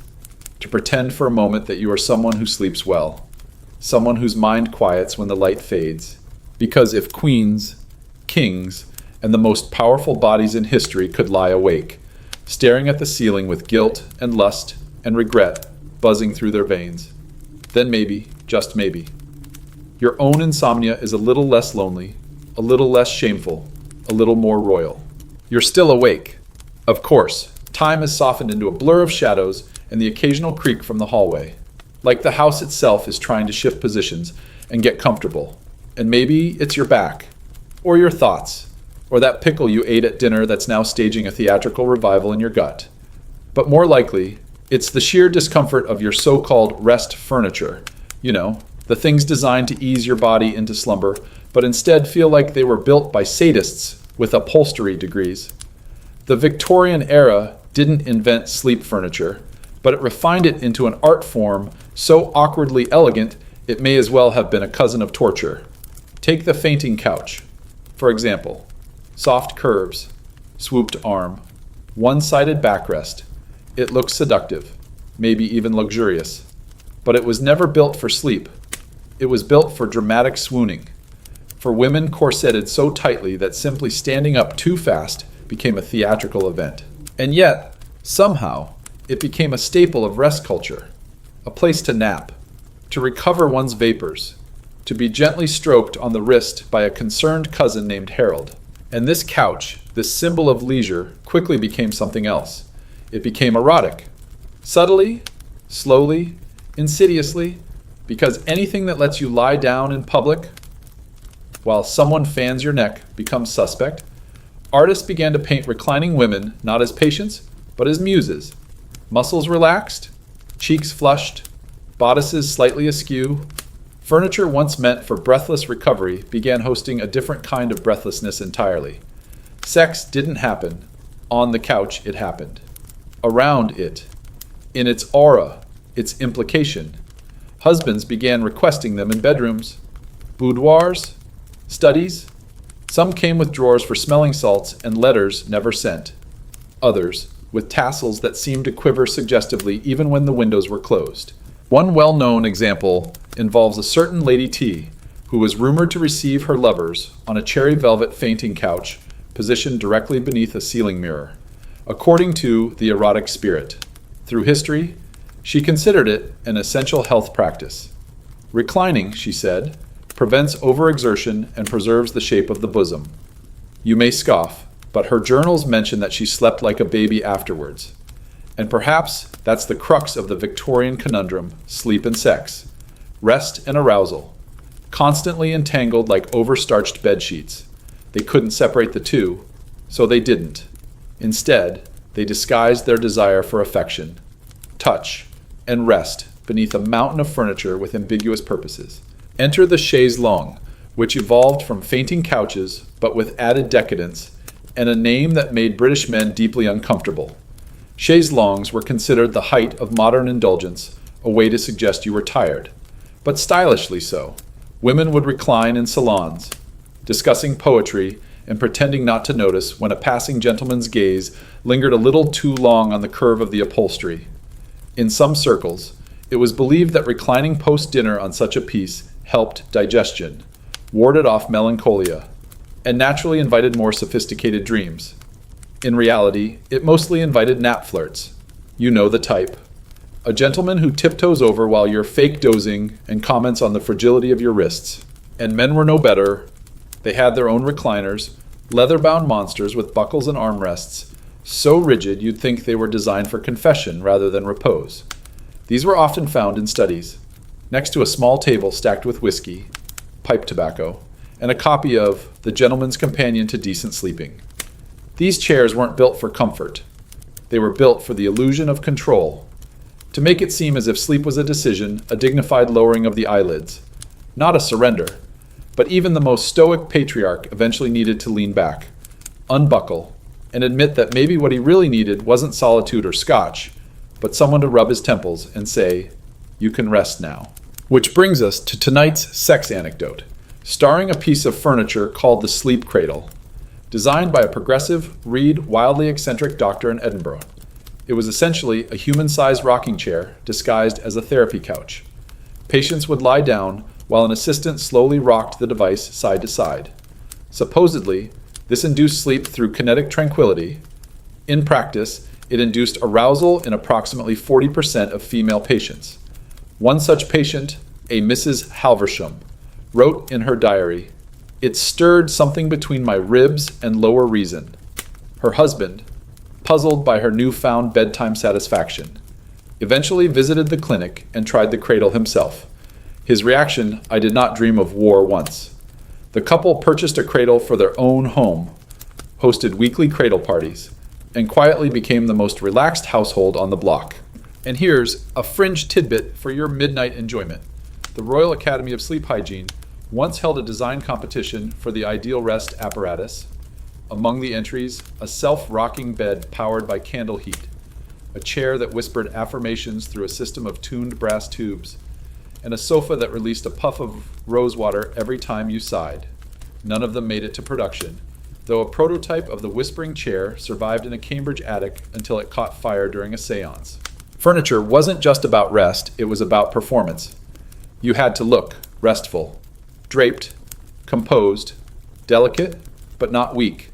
to pretend for a moment that you are someone who sleeps well, someone whose mind quiets when the light fades. Because if queens, kings, and the most powerful bodies in history could lie awake, staring at the ceiling with guilt and lust and regret buzzing through their veins, then maybe, just maybe, your own insomnia is a little less lonely, a little less shameful, a little more royal. You're still awake. Of course, time has softened into a blur of shadows and the occasional creak from the hallway. Like the house itself is trying to shift positions and get comfortable. And maybe it's your back, or your thoughts, or that pickle you ate at dinner that's now staging a theatrical revival in your gut. But more likely, it's the sheer discomfort of your so-called rest furniture. You know, the things designed to ease your body into slumber, but instead feel like they were built by sadists with upholstery degrees. The Victorian era didn't invent sleep furniture, but it refined it into an art form so awkwardly elegant it may as well have been a cousin of torture. Take the fainting couch, for example. Soft curves, swooped arm, one-sided backrest. It looks seductive, maybe even luxurious. But it was never built for sleep. It was built for dramatic swooning, for women corseted so tightly that simply standing up too fast became a theatrical event. And yet, somehow, it became a staple of rest culture, a place to nap, to recover one's vapors, to be gently stroked on the wrist by a concerned cousin named Harold. And this couch, this symbol of leisure, quickly became something else. It became erotic. Subtly, slowly, insidiously, because anything that lets you lie down in public while someone fans your neck becomes suspect. Artists began to paint reclining women not as patients, but as muses. Muscles relaxed, cheeks flushed, bodices slightly askew. Furniture once meant for breathless recovery began hosting a different kind of breathlessness entirely. Sex didn't happen. On the couch, it happened. Around it. In its aura, its implication. Husbands began requesting them in bedrooms, boudoirs, studies. Some came with drawers for smelling salts and letters never sent. Others, with tassels that seemed to quiver suggestively even when the windows were closed. One well-known example involves a certain Lady T, who was rumored to receive her lovers on a cherry velvet fainting couch positioned directly beneath a ceiling mirror, according to the erotic spirit. Through history, she considered it an essential health practice. Reclining, she said, prevents overexertion and preserves the shape of the bosom. You may scoff, but her journals mention that she slept like a baby afterwards. And perhaps that's the crux of the Victorian conundrum, sleep and sex, rest and arousal, constantly entangled like overstarched bedsheets. They couldn't separate the two, so they didn't. Instead, they disguised their desire for affection, touch, and rest beneath a mountain of furniture with ambiguous purposes. Enter the chaise longue, which evolved from fainting couches, but with added decadence, and a name that made British men deeply uncomfortable. Chaise longues were considered the height of modern indulgence, a way to suggest you were tired, but stylishly so. Women would recline in salons, discussing poetry and pretending not to notice when a passing gentleman's gaze lingered a little too long on the curve of the upholstery. In some circles, it was believed that reclining post-dinner on such a piece helped digestion, warded off melancholia, and naturally invited more sophisticated dreams. In reality, it mostly invited nap flirts. You know the type. A gentleman who tiptoes over while you're fake dozing and comments on the fragility of your wrists. And men were no better. They had their own recliners, leather-bound monsters with buckles and armrests, so rigid you'd think they were designed for confession rather than repose. These were often found in studies, next to a small table stacked with whiskey, pipe tobacco, and a copy of The Gentleman's Companion to Decent Sleeping. These chairs weren't built for comfort. They were built for the illusion of control, to make it seem as if sleep was a decision, a dignified lowering of the eyelids, not a surrender. But even the most stoic patriarch eventually needed to lean back, unbuckle, and admit that maybe what he really needed wasn't solitude or scotch, but someone to rub his temples and say, "You can rest now." Which brings us to tonight's sex anecdote, starring a piece of furniture called the sleep cradle, designed by a progressive, wildly eccentric doctor in Edinburgh. It was essentially a human-sized rocking chair disguised as a therapy couch. Patients would lie down while an assistant slowly rocked the device side to side. Supposedly, this induced sleep through kinetic tranquility. In practice, it induced arousal in approximately 40% of female patients. One such patient, a Mrs. Halversham, wrote in her diary, "It stirred something between my ribs and lower reason." Her husband, puzzled by her newfound bedtime satisfaction, eventually visited the clinic and tried the cradle himself. His reaction, "I did not dream of war once." The couple purchased a cradle for their own home, hosted weekly cradle parties, and quietly became the most relaxed household on the block. And here's a fringe tidbit for your midnight enjoyment. The Royal Academy of Sleep Hygiene once held a design competition for the ideal rest apparatus. among the entries, a self-rocking bed powered by candle heat, a chair that whispered affirmations through a system of tuned brass tubes, and a sofa that released a puff of rosewater every time you sighed. None of them made it to production, though a prototype of the whispering chair survived in a Cambridge attic until it caught fire during a seance. Furniture wasn't just about rest, it was about performance. You had to look restful, draped, composed, delicate, but not weak,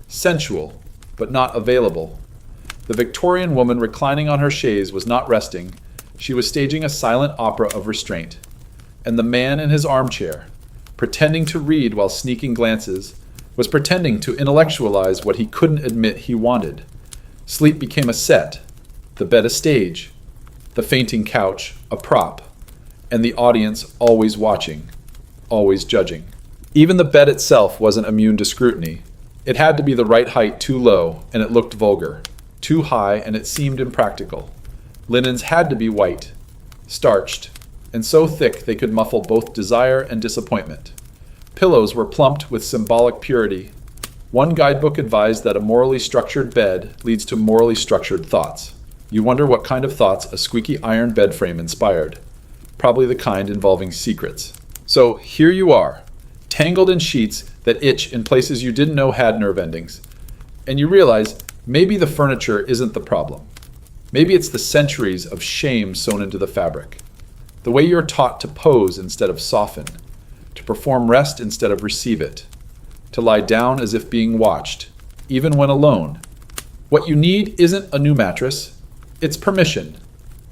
sensual, but not available. The Victorian woman reclining on her chaise was not resting, she was staging a silent opera of restraint. And the man in his armchair, pretending to read while sneaking glances, was pretending to intellectualize what he couldn't admit he wanted. Sleep became a set, the bed a stage, the fainting couch a prop, and the audience always watching, always judging. Even the bed itself wasn't immune to scrutiny. It had to be the right height too low, and it looked vulgar. Too high, and it seemed impractical. Linens had to be white, starched, and so thick they could muffle both desire and disappointment. Pillows were plumped with symbolic purity. One guidebook advised that a morally structured bed leads to morally structured thoughts. You wonder what kind of thoughts a squeaky iron bed frame inspired. Probably the kind involving secrets. So here you are, tangled in sheets that itch in places you didn't know had nerve endings. And you realize maybe the furniture isn't the problem. Maybe it's the centuries of shame sewn into the fabric. The way you're taught to pose instead of soften, to perform rest instead of receive it, to lie down as if being watched, even when alone. What you need isn't a new mattress, it's permission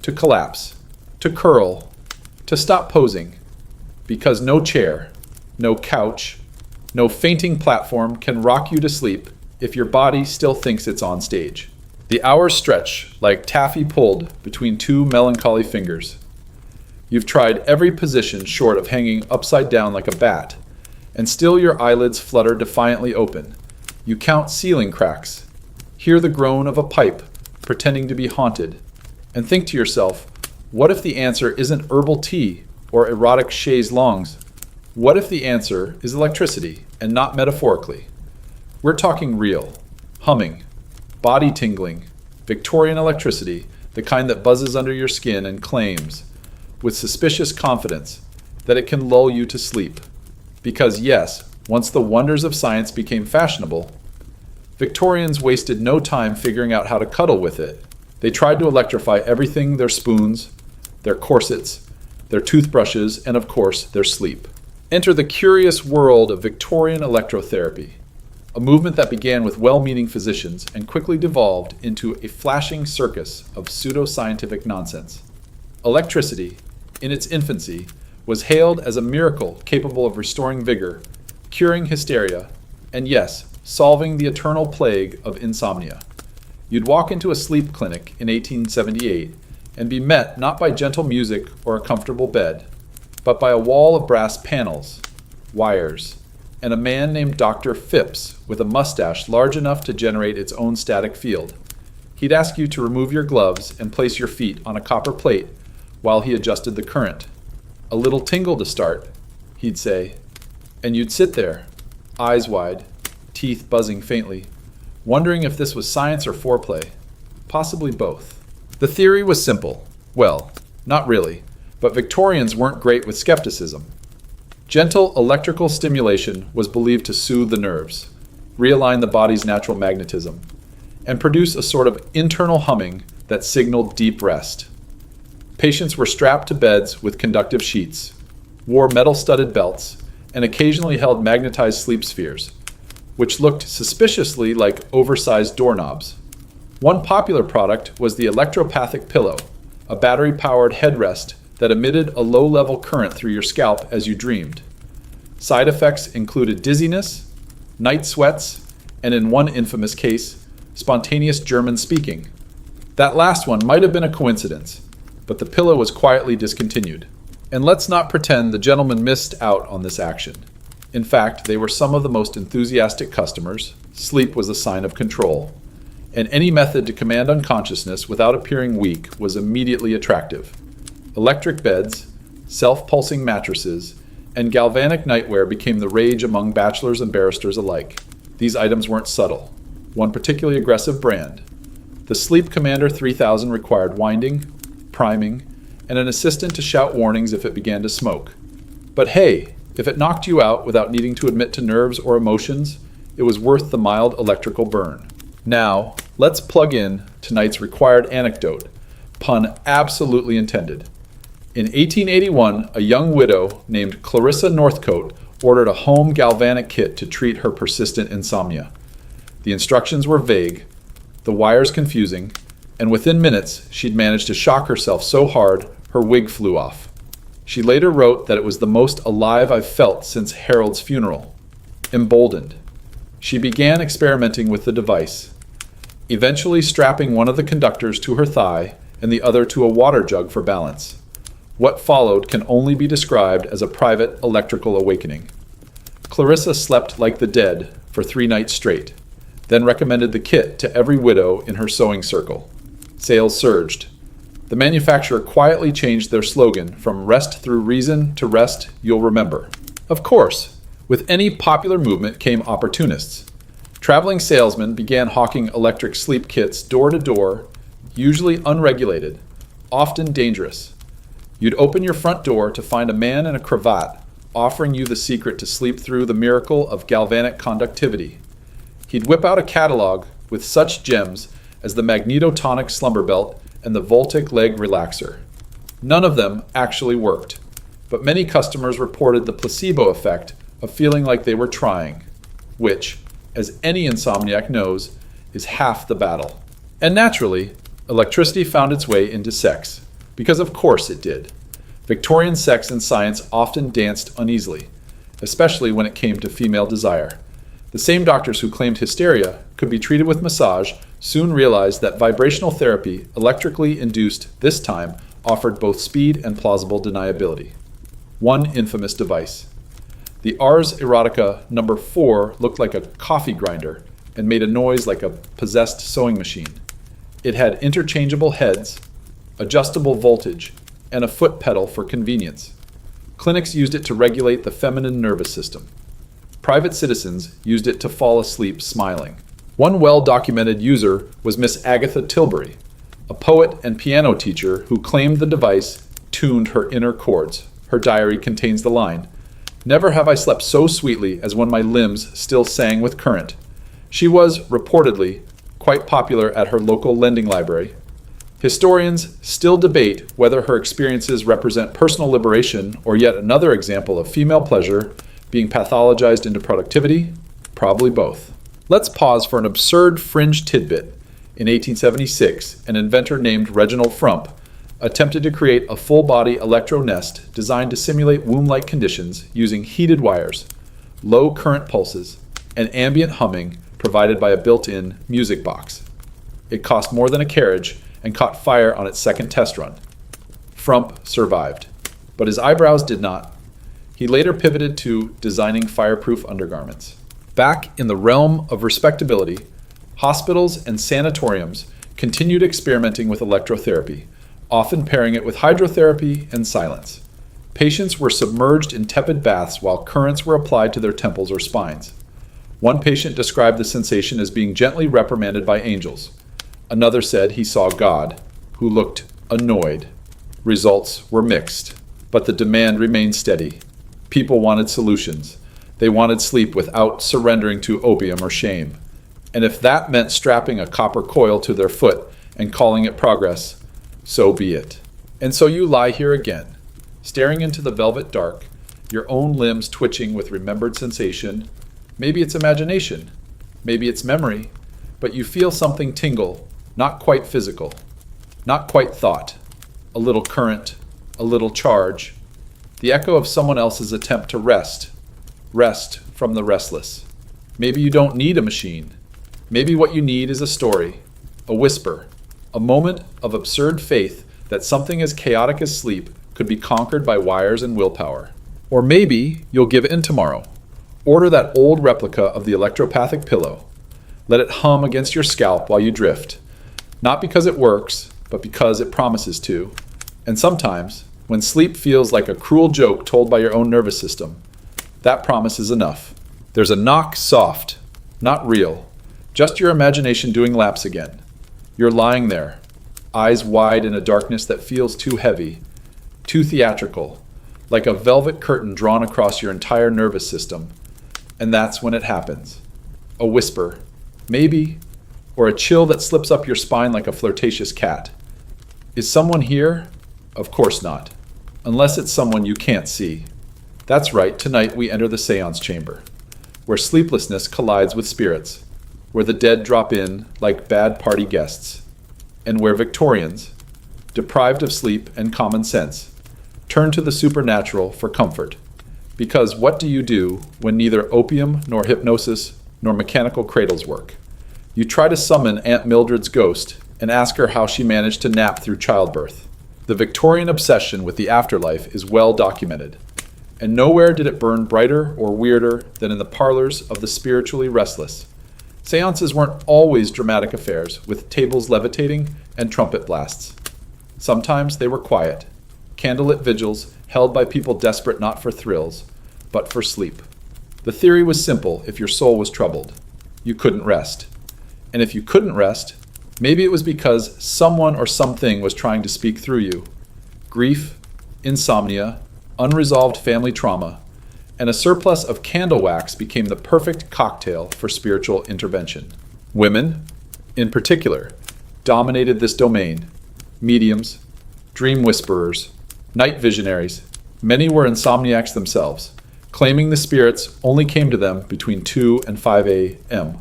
to collapse, to curl, to stop posing, because no chair, no couch, no fainting platform can rock you to sleep if your body still thinks it's on stage. The hours stretch like taffy pulled between two melancholy fingers. You've tried every position short of hanging upside down like a bat, and still your eyelids flutter defiantly open. You count ceiling cracks, hear the groan of a pipe pretending to be haunted, and think to yourself, what if the answer isn't herbal tea or erotic chaise longues? What if the answer is electricity, and not metaphorically? We're talking real, humming, body tingling, Victorian electricity, the kind that buzzes under your skin and claims, with suspicious confidence, that it can lull you to sleep. Because yes, once the wonders of science became fashionable, Victorians wasted no time figuring out how to cuddle with it. They tried to electrify everything: their spoons, their corsets, their toothbrushes, and of course, their sleep. Enter the curious world of Victorian electrotherapy, a movement that began with well-meaning physicians and quickly devolved into a flashing circus of pseudo-scientific nonsense. Electricity, in its infancy, was hailed as a miracle capable of restoring vigor, curing hysteria, and yes, solving the eternal plague of insomnia. You'd walk into a sleep clinic in 1878 and be met not by gentle music or a comfortable bed, but by a wall of brass panels, wires, and a man named Dr. Phipps with a mustache large enough to generate its own static field. He'd ask you to remove your gloves and place your feet on a copper plate while he adjusted the current. A little tingle to start, he'd say, and you'd sit there, eyes wide, teeth buzzing faintly, wondering if this was science or foreplay, possibly both. The theory was simple. Well, not really, but Victorians weren't great with skepticism. Gentle electrical stimulation was believed to soothe the nerves, realign the body's natural magnetism, and produce a sort of internal humming that signaled deep rest. Patients were strapped to beds with conductive sheets, wore metal-studded belts, and occasionally held magnetized sleep spheres, which looked suspiciously like oversized doorknobs. One popular product was the electropathic pillow, a battery-powered headrest that emitted a low-level current through your scalp as you dreamed. Side effects included dizziness, night sweats, and in one infamous case, spontaneous German speaking. That last one might have been a coincidence, but the pillow was quietly discontinued. And let's not pretend the gentlemen missed out on this action. In fact, they were some of the most enthusiastic customers. Sleep was a sign of control, and any method to command unconsciousness without appearing weak was immediately attractive. Electric beds, self-pulsing mattresses, and galvanic nightwear became the rage among bachelors and barristers alike. These items weren't subtle. One particularly aggressive brand. The Sleep Commander 3000 required winding, priming, and an assistant to shout warnings if it began to smoke. But hey, if it knocked you out without needing to admit to nerves or emotions, it was worth the mild electrical burn. Now, let's plug in tonight's required anecdote, pun absolutely intended. In 1881, a young widow named Clarissa Northcote ordered a home galvanic kit to treat her persistent insomnia. The instructions were vague, the wires confusing, and within minutes she'd managed to shock herself so hard her wig flew off. She later wrote that it was the most alive I've felt since Harold's funeral. Emboldened, she began experimenting with the device, eventually strapping one of the conductors to her thigh and the other to a water jug for balance. What followed can only be described as a private electrical awakening. Clarissa slept like the dead for 3 nights straight, then recommended the kit to every widow in her sewing circle. Sales surged. The manufacturer quietly changed their slogan from rest through reason to rest you'll remember. Of course, with any popular movement came opportunists. Traveling salesmen began hawking electric sleep kits door to door, usually unregulated, often dangerous. You'd open your front door to find a man in a cravat offering you the secret to sleep through the miracle of galvanic conductivity. He'd whip out a catalog with such gems as the magnetotonic slumber belt and the Voltic leg relaxer. None of them actually worked, but many customers reported the placebo effect of feeling like they were trying, which, as any insomniac knows, is half the battle. And naturally, electricity found its way into sex, because of course it did. Victorian sex and science often danced uneasily, especially when it came to female desire. The same doctors who claimed hysteria could be treated with massage soon realized that vibrational therapy, electrically induced this time, offered both speed and plausible deniability. One infamous device. The Ars Erotica number 4 looked like a coffee grinder and made a noise like a possessed sewing machine. It had interchangeable heads, adjustable voltage, and a foot pedal for convenience. Clinics used it to regulate the feminine nervous system. Private citizens used it to fall asleep smiling. One well-documented user was Miss Agatha Tilbury, a poet and piano teacher who claimed the device tuned her inner chords. Her diary contains the line, "Never have I slept so sweetly as when my limbs still sang with current." She was, reportedly, quite popular at her local lending library. Historians still debate whether her experiences represent personal liberation or yet another example of female pleasure being pathologized into productivity. Probably both. Let's pause for an absurd fringe tidbit. In 1876, an inventor named Reginald Frump attempted to create a full-body electro nest designed to simulate womb-like conditions using heated wires, low current pulses, and ambient humming provided by a built-in music box. It cost more than a carriage and caught fire on its second test run. Frump survived, but his eyebrows did not. He later pivoted to designing fireproof undergarments. Back in the realm of respectability, hospitals and sanatoriums continued experimenting with electrotherapy, often pairing it with hydrotherapy and silence. Patients were submerged in tepid baths while currents were applied to their temples or spines. One patient described the sensation as being gently reprimanded by angels. Another said he saw God, who looked annoyed. Results were mixed, but the demand remained steady. People wanted solutions. They wanted sleep without surrendering to opium or shame. And if that meant strapping a copper coil to their foot and calling it progress, so be it. And so you lie here again, staring into the velvet dark, your own limbs twitching with remembered sensation. Maybe it's imagination, maybe it's memory, but you feel something tingle, not quite physical, not quite thought, a little current, a little charge, the echo of someone else's attempt to rest from the restless. Maybe you don't need a machine. Maybe what you need is a story, a whisper, a moment of absurd faith that something as chaotic as sleep could be conquered by wires and willpower. Or maybe you'll give in tomorrow. Order that old replica of the electropathic pillow. Let it hum against your scalp while you drift. Not because it works, but because it promises to. And sometimes, when sleep feels like a cruel joke told by your own nervous system, that promise is enough. There's a knock soft, Not real. Just your imagination doing laps again. You're lying there, eyes wide in a darkness that feels too heavy, too theatrical, like a velvet curtain drawn across your entire nervous system. And that's when it happens. A whisper, maybe, or a chill that slips up your spine like a flirtatious cat. Is someone here? Of course not. Unless it's someone you can't see. That's right, tonight we enter the seance chamber, where sleeplessness collides with spirits, where the dead drop in like bad party guests, and where Victorians, deprived of sleep and common sense, turn to the supernatural for comfort. Because what do you do when neither opium nor hypnosis nor mechanical cradles work? You try to summon Aunt Mildred's ghost and ask her how she managed to nap through childbirth. The Victorian obsession with the afterlife is well documented, and nowhere did it burn brighter or weirder than in the parlors of the spiritually restless. Seances weren't always dramatic affairs with tables levitating and trumpet blasts. Sometimes they were quiet, candlelit vigils held by people desperate not for thrills, but for sleep. The theory was simple: if your soul was troubled, you couldn't rest. And if you couldn't rest, maybe it was because someone or something was trying to speak through you. Grief, insomnia, unresolved family trauma, and a surplus of candle wax became the perfect cocktail for spiritual intervention. Women, in particular, dominated this domain. Mediums, dream whisperers, night visionaries. Many were insomniacs themselves, claiming the spirits only came to them between 2 and 5 a.m.,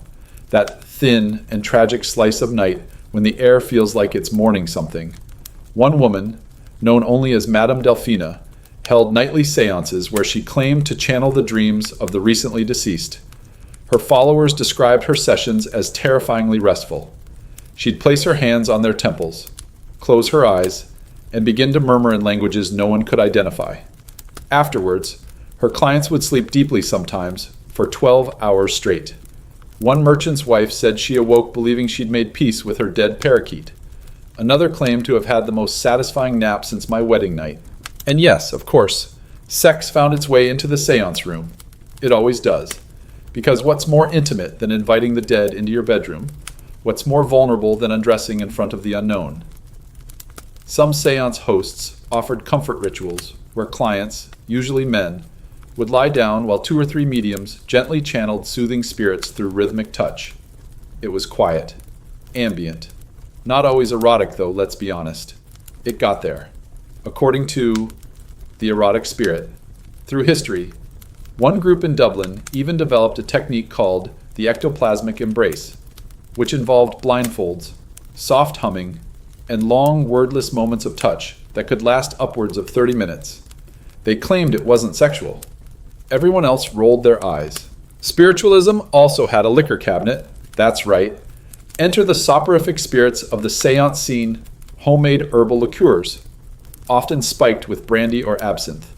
that thin and tragic slice of night when the air feels like it's mourning something. One woman, known only as Madame Delphina, held nightly seances where she claimed to channel the dreams of the recently deceased. Her followers described her sessions as terrifyingly restful. She'd place her hands on their temples, close her eyes, and begin to murmur in languages no one could identify. Afterwards, her clients would sleep deeply sometimes for 12 hours straight. One merchant's wife said she awoke believing she'd made peace with her dead parakeet. Another claimed to have had the most satisfying nap since my wedding night. And yes, of course, sex found its way into the seance room. It always does. Because what's more intimate than inviting the dead into your bedroom? What's more vulnerable than undressing in front of the unknown? Some seance hosts offered comfort rituals where clients, usually men, would lie down while 2 or 3 mediums gently channeled soothing spirits through rhythmic touch. It was quiet, ambient. Not always erotic, though, let's be honest. It got there. According to the erotic spirit, through history, one group in Dublin even developed a technique called the ectoplasmic embrace, which involved blindfolds, soft humming, and long wordless moments of touch that could last upwards of 30 minutes. They claimed it wasn't sexual. Everyone else rolled their eyes. Spiritualism also had a liquor cabinet. That's right. Enter the soporific spirits of the seance scene, homemade herbal liqueurs, often spiked with brandy or absinthe,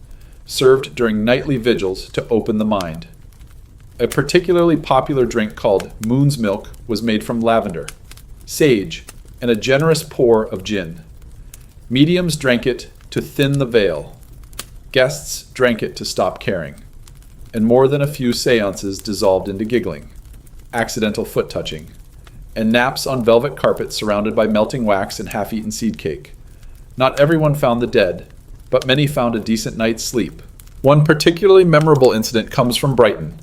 served during nightly vigils to open the mind. A particularly popular drink called moon's milk was made from lavender, sage, and a generous pour of gin. Mediums drank it to thin the veil. Guests drank it to stop caring. And more than a few seances dissolved into giggling, accidental foot touching, and naps on velvet carpet surrounded by melting wax and half-eaten seed cake. Not everyone found the dead, but many found a decent night's sleep. One particularly memorable incident comes from Brighton,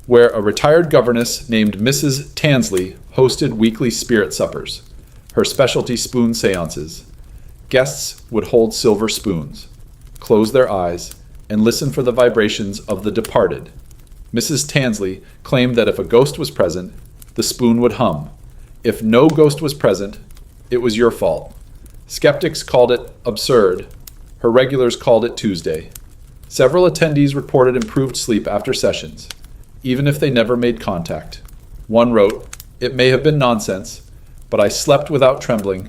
where a retired governess named Mrs. Tansley hosted weekly spirit suppers, her specialty spoon seances. Guests would hold silver spoons, close their eyes, and listen for the vibrations of the departed. Mrs. Tansley claimed that if a ghost was present, the spoon would hum. If no ghost was present, it was your fault. Skeptics called it absurd. Her regulars called it Tuesday. Several attendees reported improved sleep after sessions, even if they never made contact. One wrote, "It may have been nonsense, but I slept without trembling.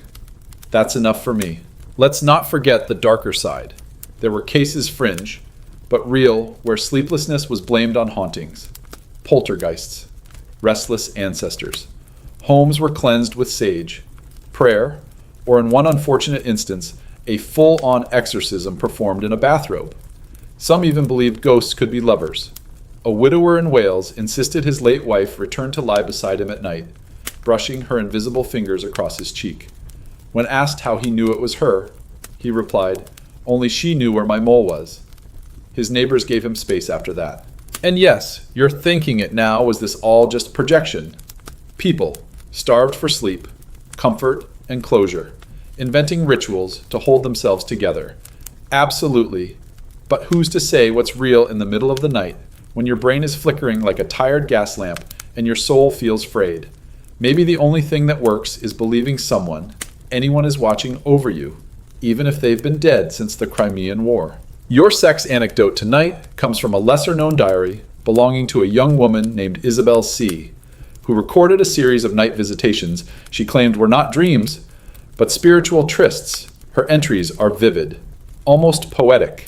That's enough for me." Let's not forget the darker side. There were cases fringe, but real, where sleeplessness was blamed on hauntings, poltergeists, restless ancestors. Homes were cleansed with sage, prayer, or in one unfortunate instance, a full-on exorcism performed in a bathrobe. Some even believed ghosts could be lovers. A widower in Wales insisted his late wife return to lie beside him at night, brushing her invisible fingers across his cheek. When asked how he knew it was her, he replied, "Only she knew where my mole was." His neighbors gave him space after that. And yes, you're thinking it now, was this all just projection? People, starved for sleep, comfort, and closure, inventing rituals to hold themselves together. Absolutely. But who's to say what's real in the middle of the night, when your brain is flickering like a tired gas lamp and your soul feels frayed? Maybe the only thing that works is believing someone, anyone, is watching over you, even if they've been dead since the Crimean War. Your sex anecdote tonight comes from a lesser-known diary belonging to a young woman named Isabel C., who recorded a series of night visitations she claimed were not dreams, but spiritual trysts. Her entries are vivid, almost poetic.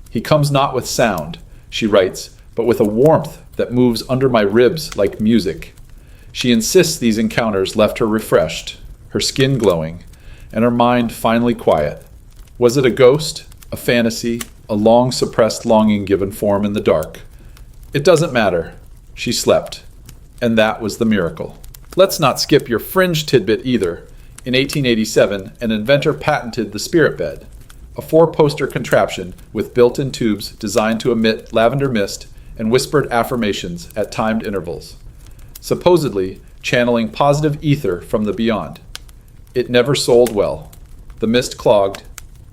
"He comes not with sound," she writes, "but with a warmth that moves under my ribs like music." She insists these encounters left her refreshed, her skin glowing, and her mind finally quiet. Was it a ghost, a fantasy, a long-suppressed longing given form in the dark? It doesn't matter. She slept. And that was the miracle. Let's not skip your fringe tidbit either. In 1887, an inventor patented the spirit bed, a 4-poster contraption with built-in tubes designed to emit lavender mist and whispered affirmations at timed intervals, supposedly channeling positive ether from the beyond. It never sold well. The mist clogged.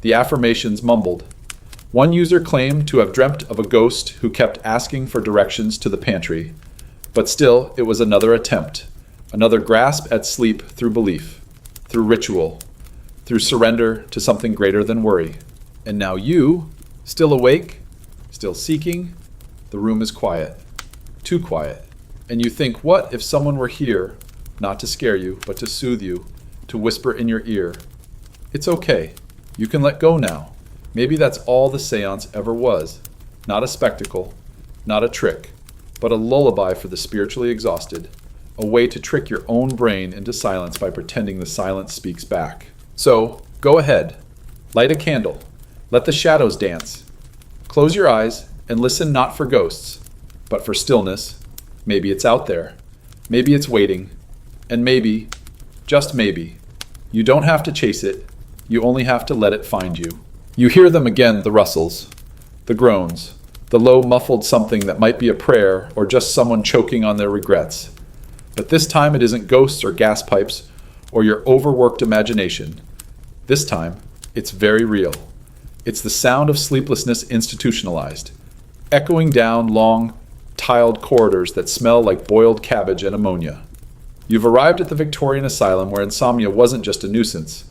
The affirmations mumbled. One user claimed to have dreamt of a ghost who kept asking for directions to the pantry. But still, it was another attempt, another grasp at sleep through belief, through ritual, through surrender to something greater than worry. And now you, still awake, still seeking, the room is quiet, too quiet. And you think, what if someone were here, not to scare you, but to soothe you, to whisper in your ear? It's okay. You can let go now. Maybe that's all the seance ever was. Not a spectacle, not a trick, but a lullaby for the spiritually exhausted, a way to trick your own brain into silence by pretending the silence speaks back. So, go ahead. Light a candle. Let the shadows dance. Close your eyes and listen, not for ghosts, but for stillness. Maybe it's out there. Maybe it's waiting. And maybe, just maybe, you don't have to chase it. You only have to let it find you. You hear them again, the rustles, the groans, the low muffled something that might be a prayer or just someone choking on their regrets. But this time it isn't ghosts or gas pipes or your overworked imagination. This time, it's very real. It's the sound of sleeplessness institutionalized, echoing down long, tiled corridors that smell like boiled cabbage and ammonia. You've arrived at the Victorian asylum where insomnia wasn't just a nuisance.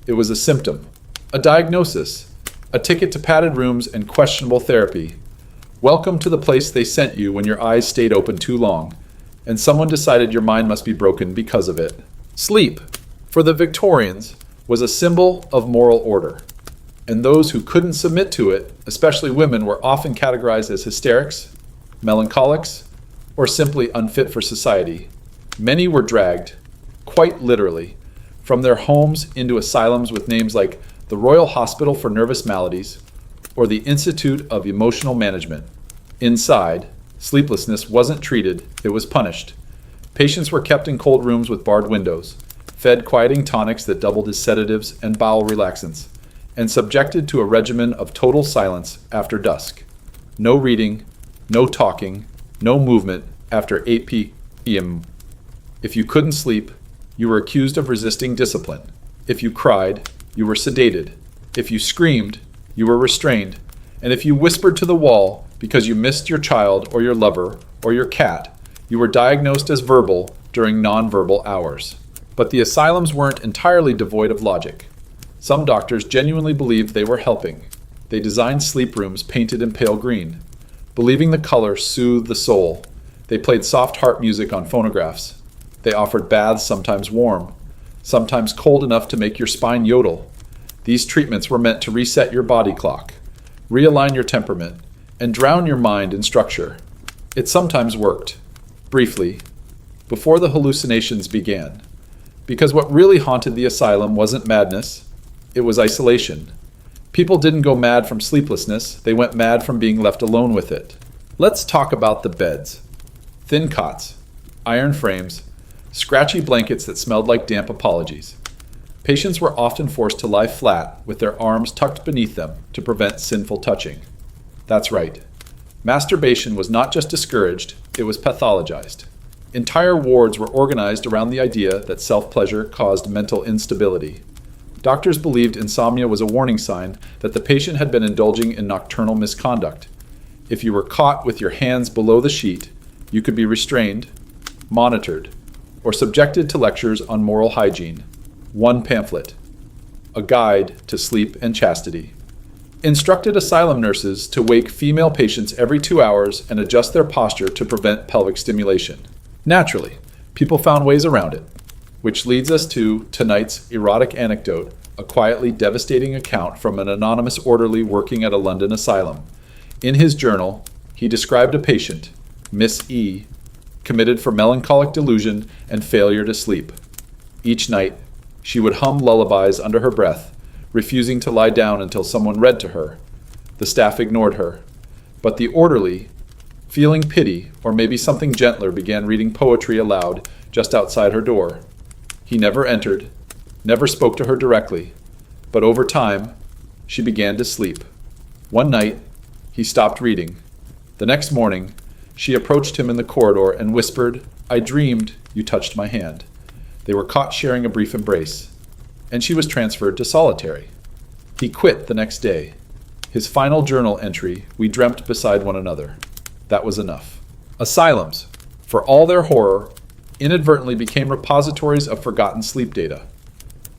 It was a symptom, a diagnosis, a ticket to padded rooms and questionable therapy. Welcome to the place they sent you when your eyes stayed open too long, and someone decided your mind must be broken because of it. Sleep, for the Victorians, was a symbol of moral order, and those who couldn't submit to it, especially women, were often categorized as hysterics, melancholics, or simply unfit for society. Many were dragged, quite literally, from their homes into asylums with names like the Royal Hospital for Nervous Maladies or the Institute of Emotional Management. Inside, sleeplessness wasn't treated, it was punished. Patients were kept in cold rooms with barred windows, fed quieting tonics that doubled as sedatives and bowel relaxants, and subjected to a regimen of total silence after dusk. No reading, no talking, no movement after 8 p.m. If you couldn't sleep, you were accused of resisting discipline. If you cried, you were sedated. If you screamed, you were restrained. And if you whispered to the wall because you missed your child or your lover or your cat, you were diagnosed as verbal during nonverbal hours. But the asylums weren't entirely devoid of logic. Some doctors genuinely believed they were helping. They designed sleep rooms painted in pale green, believing the color soothed the soul. They played soft harp music on phonographs. They offered baths sometimes warm, sometimes cold enough to make your spine yodel. These treatments were meant to reset your body clock, realign your temperament, and drown your mind in structure. It sometimes worked, briefly, before the hallucinations began. Because what really haunted the asylum wasn't madness, it was isolation. People didn't go mad from sleeplessness, they went mad from being left alone with it. Let's talk about the beds. Thin cots, iron frames, scratchy blankets that smelled like damp apologies. Patients were often forced to lie flat with their arms tucked beneath them to prevent sinful touching. That's right. Masturbation was not just discouraged, it was pathologized. Entire wards were organized around the idea that self-pleasure caused mental instability. Doctors believed insomnia was a warning sign that the patient had been indulging in nocturnal misconduct. If you were caught with your hands below the sheet, you could be restrained, monitored, or subjected to lectures on moral hygiene. One pamphlet, A Guide to Sleep and Chastity, instructed asylum nurses to wake female patients every 2 hours and adjust their posture to prevent pelvic stimulation. Naturally, people found ways around it, which leads us to tonight's erotic anecdote, a quietly devastating account from an anonymous orderly working at a London asylum. In his journal, he described a patient, Miss E, committed for melancholic delusion and failure to sleep. Each night, she would hum lullabies under her breath, refusing to lie down until someone read to her. The staff ignored her, but the orderly, feeling pity or maybe something gentler, began reading poetry aloud just outside her door. He never entered, never spoke to her directly, but over time, she began to sleep. One night, he stopped reading. The next morning, she approached him in the corridor and whispered, "I dreamed you touched my hand." They were caught sharing a brief embrace, and she was transferred to solitary. He quit the next day. His final journal entry, "We dreamt beside one another." That was enough. Asylums, for all their horror, inadvertently became repositories of forgotten sleep data.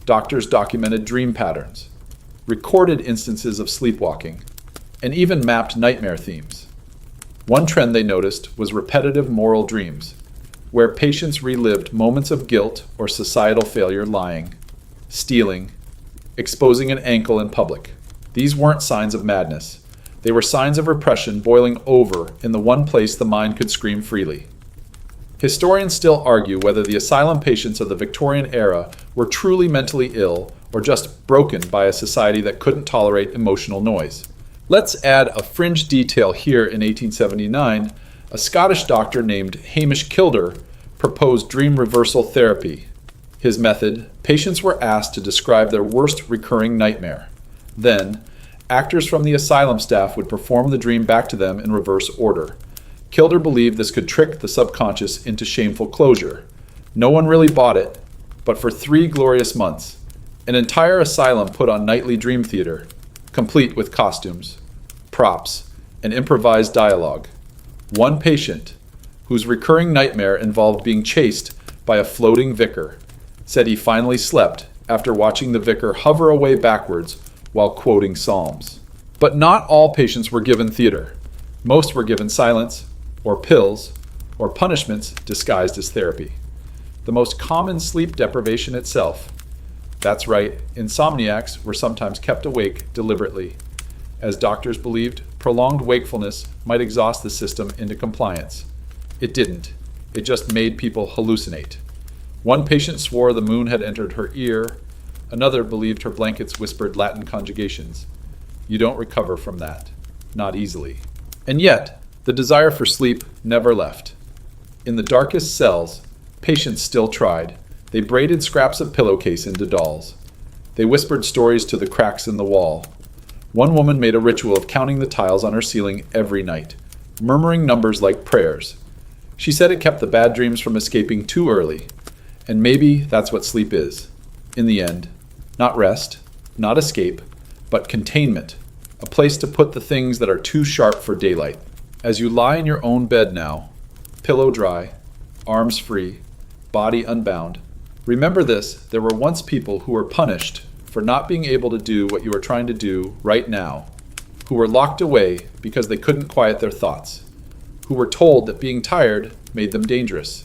Doctors documented dream patterns, recorded instances of sleepwalking, and even mapped nightmare themes. One trend they noticed was repetitive moral dreams, where patients relived moments of guilt or societal failure, lying, stealing, exposing an ankle in public. These weren't signs of madness. They were signs of repression boiling over in the one place the mind could scream freely. Historians still argue whether the asylum patients of the Victorian era were truly mentally ill or just broken by a society that couldn't tolerate emotional noise. Let's add a fringe detail here. In 1879, a Scottish doctor named Hamish Kilder proposed dream reversal therapy. His method, patients were asked to describe their worst recurring nightmare. Then, actors from the asylum staff would perform the dream back to them in reverse order. Kilder believed this could trick the subconscious into shameful closure. No one really bought it, but for 3 glorious months, an entire asylum put on nightly dream theater, complete with costumes, props, and improvised dialogue. One patient, whose recurring nightmare involved being chased by a floating vicar, said he finally slept after watching the vicar hover away backwards while quoting psalms. But not all patients were given theater. Most were given silence, or pills, or punishments disguised as therapy. The most common sleep deprivation itself. That's right, insomniacs were sometimes kept awake deliberately, as doctors believed prolonged wakefulness might exhaust the system into compliance. It didn't. It just made people hallucinate. One patient swore the moon had entered her ear. Another believed her blankets whispered Latin conjugations. You don't recover from that. Not easily. And yet, the desire for sleep never left. In the darkest cells, patients still tried. They braided scraps of pillowcase into dolls. They whispered stories to the cracks in the wall. One woman made a ritual of counting the tiles on her ceiling every night, murmuring numbers like prayers. She said it kept the bad dreams from escaping too early. And maybe that's what sleep is, in the end. Not rest, not escape, but containment, a place to put the things that are too sharp for daylight. As you lie in your own bed now, pillow dry, arms free, body unbound, remember this: there were once people who were punished for not being able to do what you are trying to do right now, who were locked away because they couldn't quiet their thoughts, who were told that being tired made them dangerous.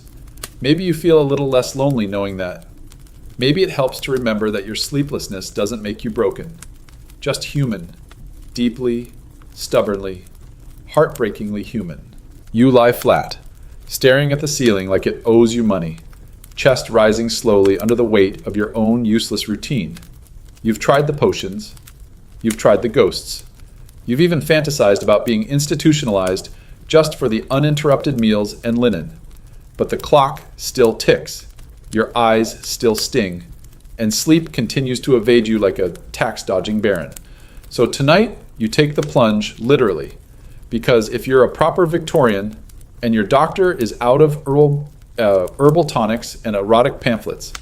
Maybe you feel a little less lonely knowing that. Maybe it helps to remember that your sleeplessness doesn't make you broken, just human, deeply, stubbornly, heartbreakingly human. You lie flat, staring at the ceiling like it owes you money, chest rising slowly under the weight of your own useless routine. You've tried the potions. You've tried the ghosts. You've even fantasized about being institutionalized, just for the uninterrupted meals and linen. But the clock still ticks, your eyes still sting, and sleep continues to evade you like a tax-dodging baron. So tonight, you take the plunge literally, because if you're a proper Victorian and your doctor is out of herbal tonics and erotic pamphlets,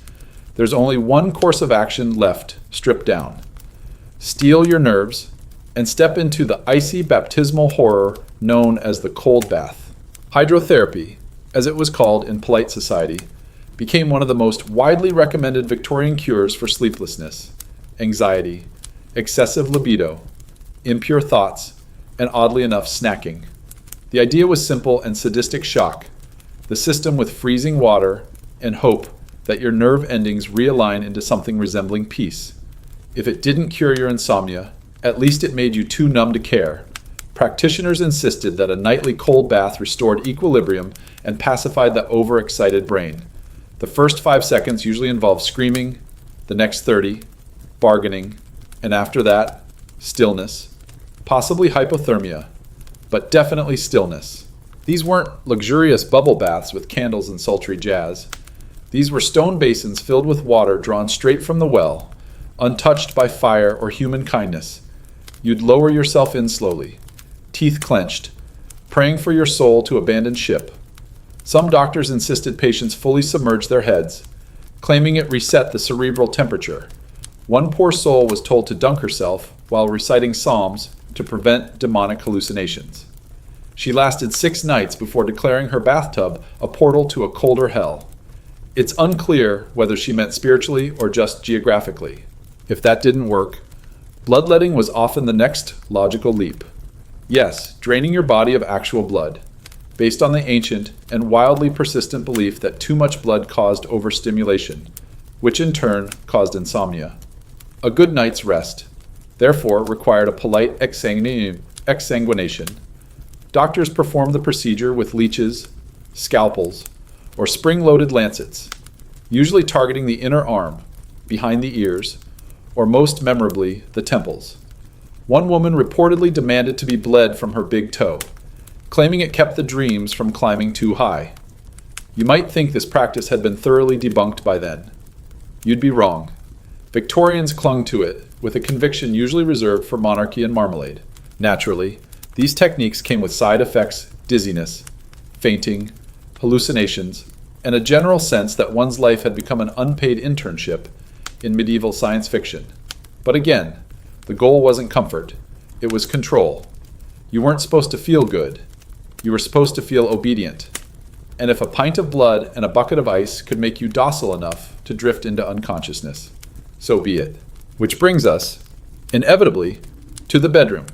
there's only one course of action left stripped down. Steel your nerves and step into the icy baptismal horror known as the cold bath. Hydrotherapy, as it was called in polite society, became one of the most widely recommended Victorian cures for sleeplessness, anxiety, excessive libido, impure thoughts, and oddly enough, snacking. The idea was simple and sadistic shock, the system with freezing water and hope that your nerve endings realign into something resembling peace. If it didn't cure your insomnia, at least it made you too numb to care. Practitioners insisted that a nightly cold bath restored equilibrium and pacified the overexcited brain. The first 5 seconds usually involve screaming, the next 30, bargaining, and after that, stillness, possibly hypothermia, but definitely stillness. These weren't luxurious bubble baths with candles and sultry jazz. These were stone basins filled with water drawn straight from the well, untouched by fire or human kindness. You'd lower yourself in slowly, teeth clenched, praying for your soul to abandon ship. Some doctors insisted patients fully submerge their heads, claiming it reset the cerebral temperature. One poor soul was told to dunk herself while reciting psalms to prevent demonic hallucinations. She lasted 6 nights before declaring her bathtub a portal to a colder hell. It's unclear whether she meant spiritually or just geographically. If that didn't work, bloodletting was often the next logical leap. Yes, draining your body of actual blood, based on the ancient and wildly persistent belief that too much blood caused overstimulation, which in turn caused insomnia. A good night's rest, therefore, required a polite exsanguination. Doctors performed the procedure with leeches, scalpels, or spring-loaded lancets, usually targeting the inner arm, behind the ears, or most memorably, the temples. One woman reportedly demanded to be bled from her big toe, claiming it kept the dreams from climbing too high. You might think this practice had been thoroughly debunked by then. You'd be wrong. Victorians clung to it, with a conviction usually reserved for monarchy and marmalade. Naturally, these techniques came with side effects, dizziness, fainting, hallucinations, and a general sense that one's life had become an unpaid internship in medieval science fiction. But again, the goal wasn't comfort, it was control. You weren't supposed to feel good, you were supposed to feel obedient. And if a pint of blood and a bucket of ice could make you docile enough to drift into unconsciousness, so be it. Which brings us, inevitably, to the bedroom.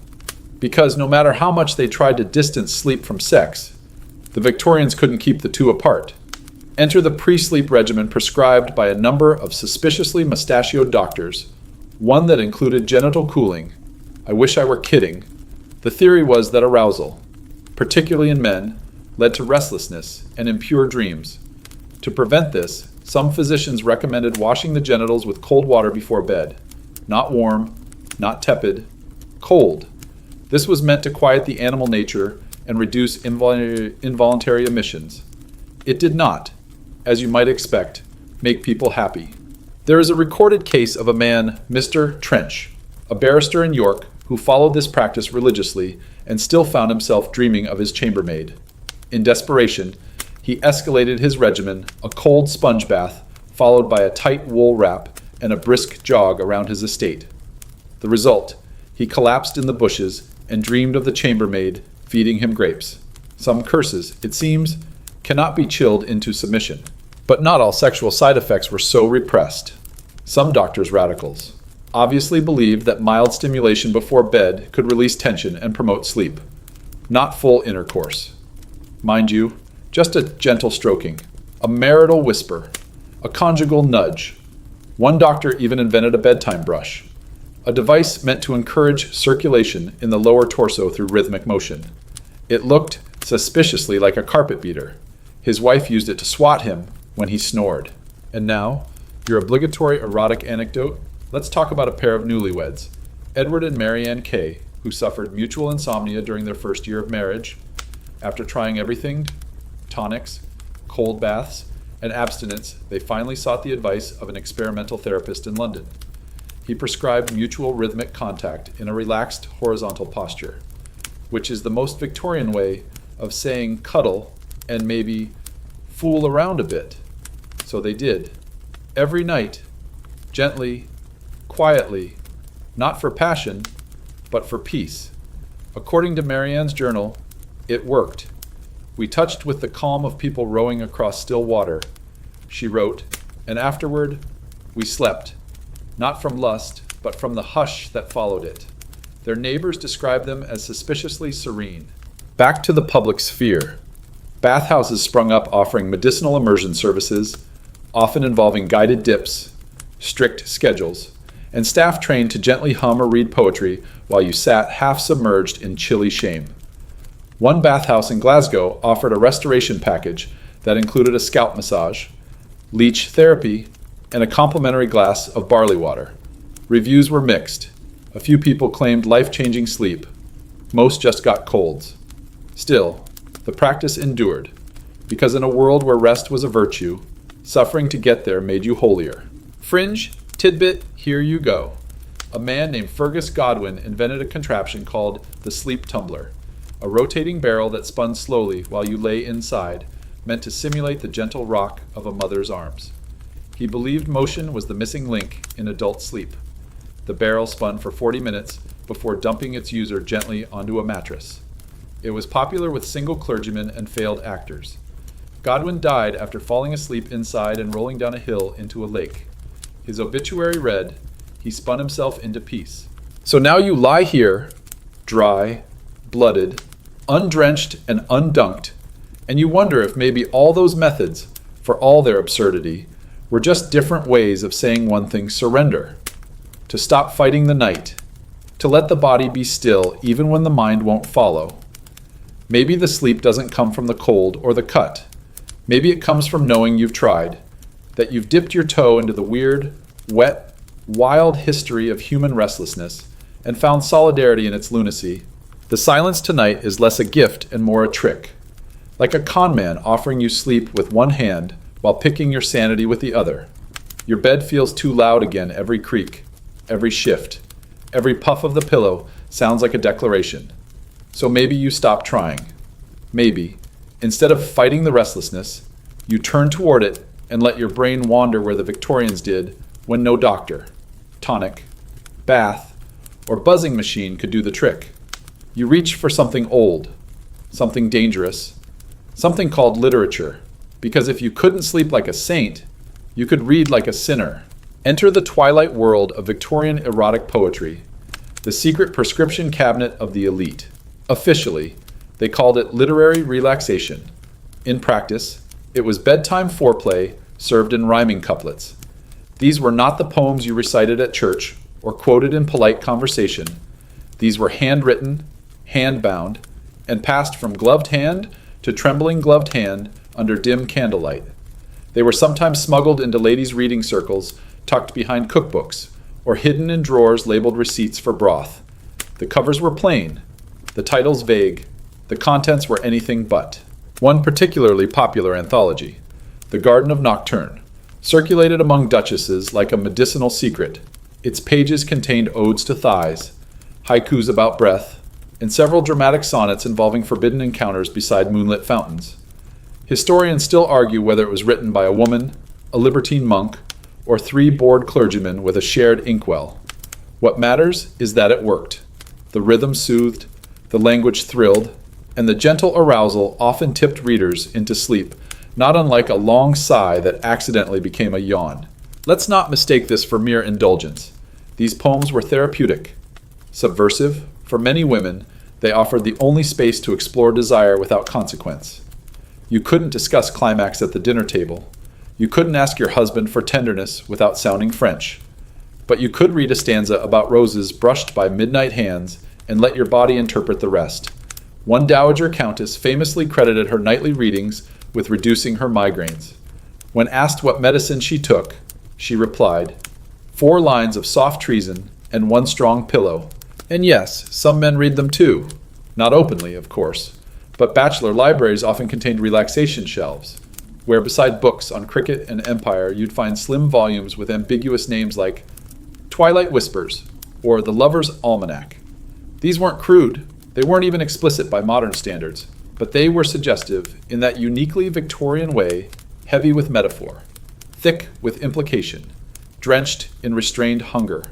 Because no matter how much they tried to distance sleep from sex, the Victorians couldn't keep the two apart. Enter the pre-sleep regimen prescribed by a number of suspiciously mustachioed doctors, one that included genital cooling. I wish I were kidding. The theory was that arousal, particularly in men, led to restlessness and impure dreams. To prevent this, some physicians recommended washing the genitals with cold water before bed. Not warm, not tepid, cold. This was meant to quiet the animal nature and reduce involuntary emissions. It did not, as you might expect, make people happy. There is a recorded case of a man, Mr. Trench, a barrister in York, who followed this practice religiously and still found himself dreaming of his chambermaid. In desperation, he escalated his regimen, a cold sponge bath, followed by a tight wool wrap and a brisk jog around his estate. The result, he collapsed in the bushes and dreamed of the chambermaid feeding him grapes. Some curses, it seems, cannot be chilled into submission. But not all sexual side effects were so repressed. Some doctors, radicals, obviously believed that mild stimulation before bed could release tension and promote sleep. Not full intercourse. Mind you, just a gentle stroking, a marital whisper, a conjugal nudge. One doctor even invented a bedtime brush, a device meant to encourage circulation in the lower torso through rhythmic motion. It looked suspiciously like a carpet beater. His wife used it to swat him when he snored. And now, your obligatory erotic anecdote. Let's talk about a pair of newlyweds, Edward and Mary Ann Kay, who suffered mutual insomnia during their first year of marriage. After trying everything, tonics, cold baths, and abstinence, they finally sought the advice of an experimental therapist in London. He prescribed mutual rhythmic contact in a relaxed horizontal posture, which is the most Victorian way of saying cuddle and maybe fool around a bit. So they did. Every night, gently, quietly, not for passion, but for peace. According to Marianne's journal, it worked. We touched with the calm of people rowing across still water, she wrote, and afterward, we slept, not from lust, but from the hush that followed it. Their neighbors described them as suspiciously serene. Back to the public sphere. Bathhouses sprung up offering medicinal immersion services, often involving guided dips, strict schedules, and staff trained to gently hum or read poetry while you sat half submerged in chilly shame. One bathhouse in Glasgow offered a restoration package that included a scalp massage, leech therapy, and a complimentary glass of barley water. Reviews were mixed. A few people claimed life-changing sleep. Most just got colds. Still, the practice endured, because in a world where rest was a virtue, suffering to get there made you holier. Fringe tidbit, here you go. A man named Fergus Godwin invented a contraption called the sleep tumbler, a rotating barrel that spun slowly while you lay inside, meant to simulate the gentle rock of a mother's arms. He believed motion was the missing link in adult sleep. The barrel spun for 40 minutes before dumping its user gently onto a mattress. It was popular with single clergymen and failed actors. Godwin died after falling asleep inside and rolling down a hill into a lake. His obituary read, "He spun himself into peace." So now you lie here, dry, blooded, undrenched and undunked, and you wonder if maybe all those methods, for all their absurdity, were just different ways of saying one thing: surrender. To stop fighting the night. To let the body be still even when the mind won't follow. Maybe the sleep doesn't come from the cold or the cut. Maybe it comes from knowing you've tried, that you've dipped your toe into the weird, wet, wild history of human restlessness and found solidarity in its lunacy. The silence tonight is less a gift and more a trick, like a con man offering you sleep with one hand while picking your sanity with the other. Your bed feels too loud again every creak, every shift, every puff of the pillow sounds like a declaration. So maybe you stop trying. Maybe, instead of fighting the restlessness, you turn toward it and let your brain wander where the Victorians did when no doctor, tonic, bath, or buzzing machine could do the trick. You reach for something old, something dangerous, something called literature, because if you couldn't sleep like a saint, you could read like a sinner. Enter the twilight world of Victorian erotic poetry, the secret prescription cabinet of the elite. Officially, they called it literary relaxation. In practice, it was bedtime foreplay served in rhyming couplets. These were not the poems you recited at church or quoted in polite conversation. These were handwritten, hand-bound, and passed from gloved hand to trembling gloved hand under dim candlelight. They were sometimes smuggled into ladies' reading circles tucked behind cookbooks or hidden in drawers labeled receipts for broth. The covers were plain, the titles vague, the contents were anything but. One particularly popular anthology, The Garden of Nocturne, circulated among duchesses like a medicinal secret. Its pages contained odes to thighs, haikus about breath, and several dramatic sonnets involving forbidden encounters beside moonlit fountains. Historians still argue whether it was written by a woman, a libertine monk, or 3 bored clergymen with a shared inkwell. What matters is that it worked. The rhythm soothed, the language thrilled, and the gentle arousal often tipped readers into sleep, not unlike a long sigh that accidentally became a yawn. Let's not mistake this for mere indulgence. These poems were therapeutic. Subversive, for many women, they offered the only space to explore desire without consequence. You couldn't discuss climax at the dinner table. You couldn't ask your husband for tenderness without sounding French. But you could read a stanza about roses brushed by midnight hands and let your body interpret the rest. One dowager countess famously credited her nightly readings with reducing her migraines. When asked what medicine she took, she replied, 4 lines of soft treason and 1 strong pillow. And yes, some men read them too. Not openly, of course, But bachelor libraries often contained relaxation shelves, where beside books on cricket and empire, you'd find slim volumes with ambiguous names like Twilight Whispers or The Lover's Almanac. These weren't crude, they weren't even explicit by modern standards, but they were suggestive in that uniquely Victorian way, heavy with metaphor, thick with implication, drenched in restrained hunger.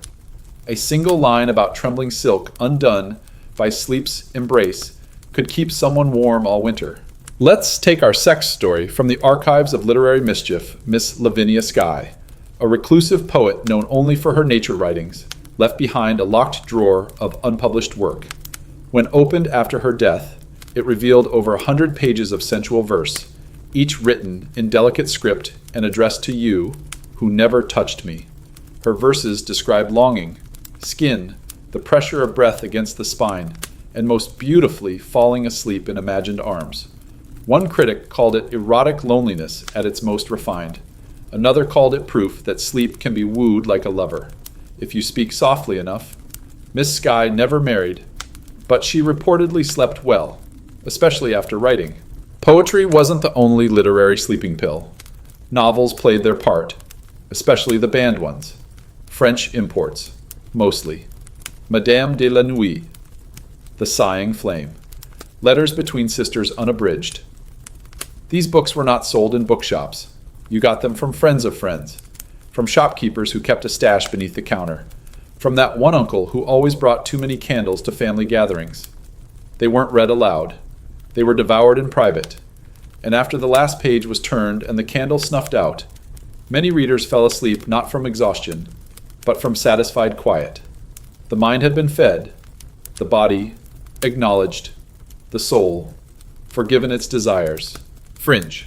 A single line about trembling silk undone by sleep's embrace could keep someone warm all winter. Let's take our sex story from the archives of literary mischief, Miss Lavinia Skye, a reclusive poet known only for her nature writings, left behind a locked drawer of unpublished work. When opened after her death, it revealed over 100 pages of sensual verse, each written in delicate script and addressed to you, who never touched me. Her verses describe longing, skin, the pressure of breath against the spine, and most beautifully falling asleep in imagined arms. One critic called it erotic loneliness at its most refined. Another called it proof that sleep can be wooed like a lover, if you speak softly enough. Miss Skye never married, but she reportedly slept well, especially after writing. Poetry wasn't the only literary sleeping pill. Novels played their part, especially the banned ones. French imports, mostly. Madame de la Nuit, The Sighing Flame, Letters Between Sisters Unabridged. These books were not sold in bookshops. You got them from friends of friends, from shopkeepers who kept a stash beneath the counter, from that one uncle who always brought too many candles to family gatherings. They weren't read aloud. They were devoured in private. And after the last page was turned and the candle snuffed out, many readers fell asleep not from exhaustion, but from satisfied quiet. The mind had been fed, the body acknowledged, the soul forgiven its desires. Fringe.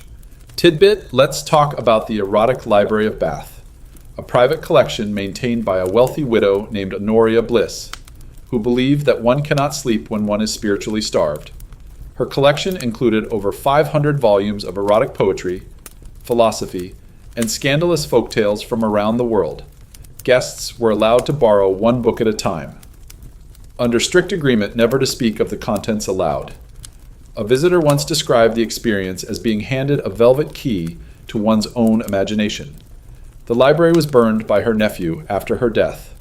Tidbit, let's talk about the Erotic Library of Bath, a private collection maintained by a wealthy widow named Honoria Bliss, who believed that one cannot sleep when one is spiritually starved. Her collection included over 500 volumes of erotic poetry, philosophy, and scandalous folktales from around the world. Guests were allowed to borrow one book at a time, under strict agreement never to speak of the contents aloud. A visitor once described the experience as being handed a velvet key to one's own imagination. The library was burned by her nephew after her death,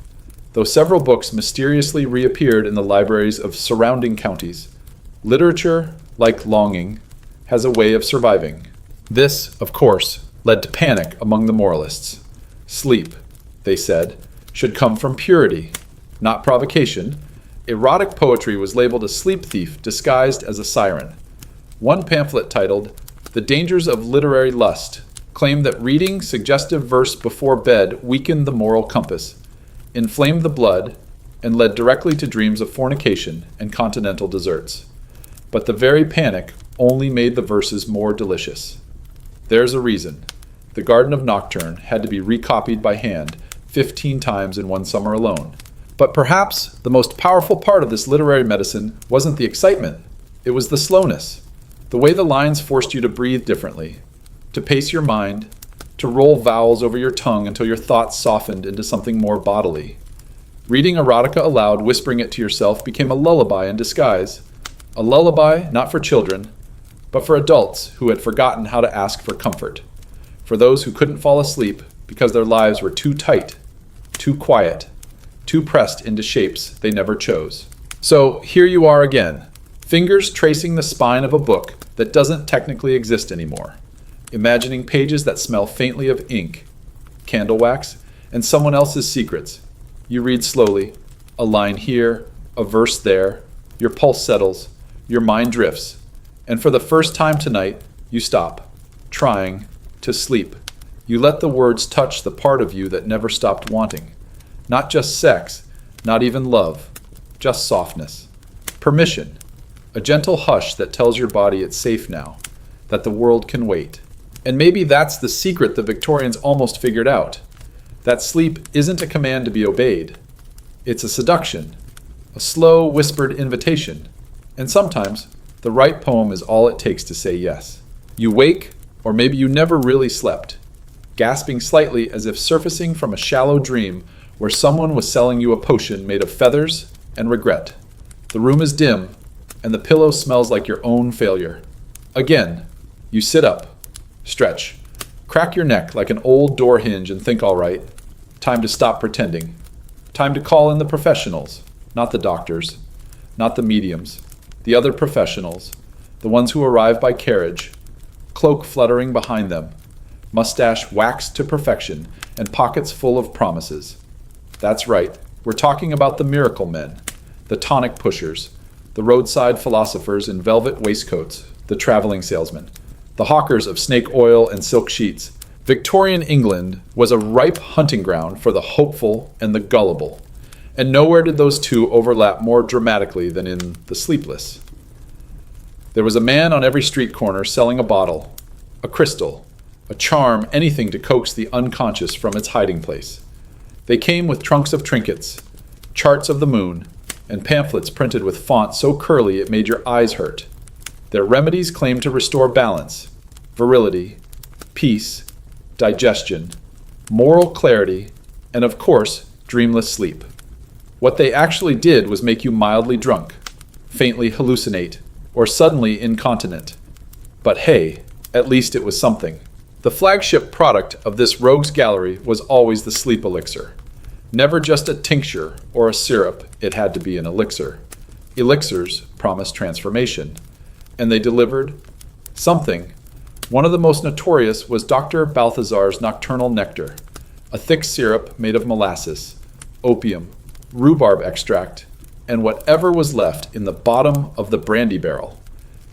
though several books mysteriously reappeared in the libraries of surrounding counties. Literature, like longing, has a way of surviving. This, of course, led to panic among the moralists. Sleep, they said, should come from purity, not provocation. Erotic poetry was labeled a sleep thief disguised as a siren. One pamphlet titled The Dangers of Literary Lust claimed that reading suggestive verse before bed weakened the moral compass, inflamed the blood, and led directly to dreams of fornication and continental desserts. But the very panic only made the verses more delicious. There's a reason. The Garden of Nocturne had to be recopied by hand 15 times in one summer alone. But perhaps the most powerful part of this literary medicine wasn't the excitement. It was the slowness. The way the lines forced you to breathe differently, to pace your mind, to roll vowels over your tongue until your thoughts softened into something more bodily. Reading erotica aloud, whispering it to yourself, became a lullaby in disguise. A lullaby not for children, but for adults who had forgotten how to ask for comfort. For those who couldn't fall asleep because their lives were too tight, too quiet, too pressed into shapes they never chose. So here you are again, fingers tracing the spine of a book that doesn't technically exist anymore, imagining pages that smell faintly of ink, candle wax, and someone else's secrets. You read slowly, a line here, a verse there, your pulse settles, your mind drifts, and for the first time tonight, you stop, trying to sleep. You let the words touch the part of you that never stopped wanting. Not just sex, not even love, just softness. Permission, a gentle hush that tells your body it's safe now, that the world can wait. And maybe that's the secret the Victorians almost figured out, that sleep isn't a command to be obeyed. It's a seduction, a slow, whispered invitation, and sometimes the right poem is all it takes to say yes. You wake, or maybe you never really slept, gasping slightly as if surfacing from a shallow dream where someone was selling you a potion made of feathers and regret. The room is dim, and the pillow smells like your own failure. Again, you sit up, stretch, crack your neck like an old door hinge and think, all right, time to stop pretending. Time to call in the professionals, not the doctors, not the mediums, the other professionals, the ones who arrive by carriage, cloak fluttering behind them, mustache waxed to perfection, and pockets full of promises. That's right, we're talking about the miracle men, the tonic pushers, the roadside philosophers in velvet waistcoats, the traveling salesmen, the hawkers of snake oil and silk sheets. Victorian England was a ripe hunting ground for the hopeful and the gullible, and nowhere did those two overlap more dramatically than in the sleepless. There was a man on every street corner selling a bottle, a crystal, a charm, anything to coax the unconscious from its hiding place. They came with trunks of trinkets, charts of the moon, and pamphlets printed with font so curly it made your eyes hurt. Their remedies claimed to restore balance, virility, peace, digestion, moral clarity, and of course, dreamless sleep. What they actually did was make you mildly drunk, faintly hallucinate, or suddenly incontinent. But hey, at least it was something. The flagship product of this rogues gallery was always the sleep elixir. Never just a tincture or a syrup, it had to be an elixir. Elixirs promised transformation, and they delivered something. One of the most notorious was Dr. Balthazar's Nocturnal nectar, a thick syrup made of molasses, opium, rhubarb extract, and whatever was left in the bottom of the brandy barrel.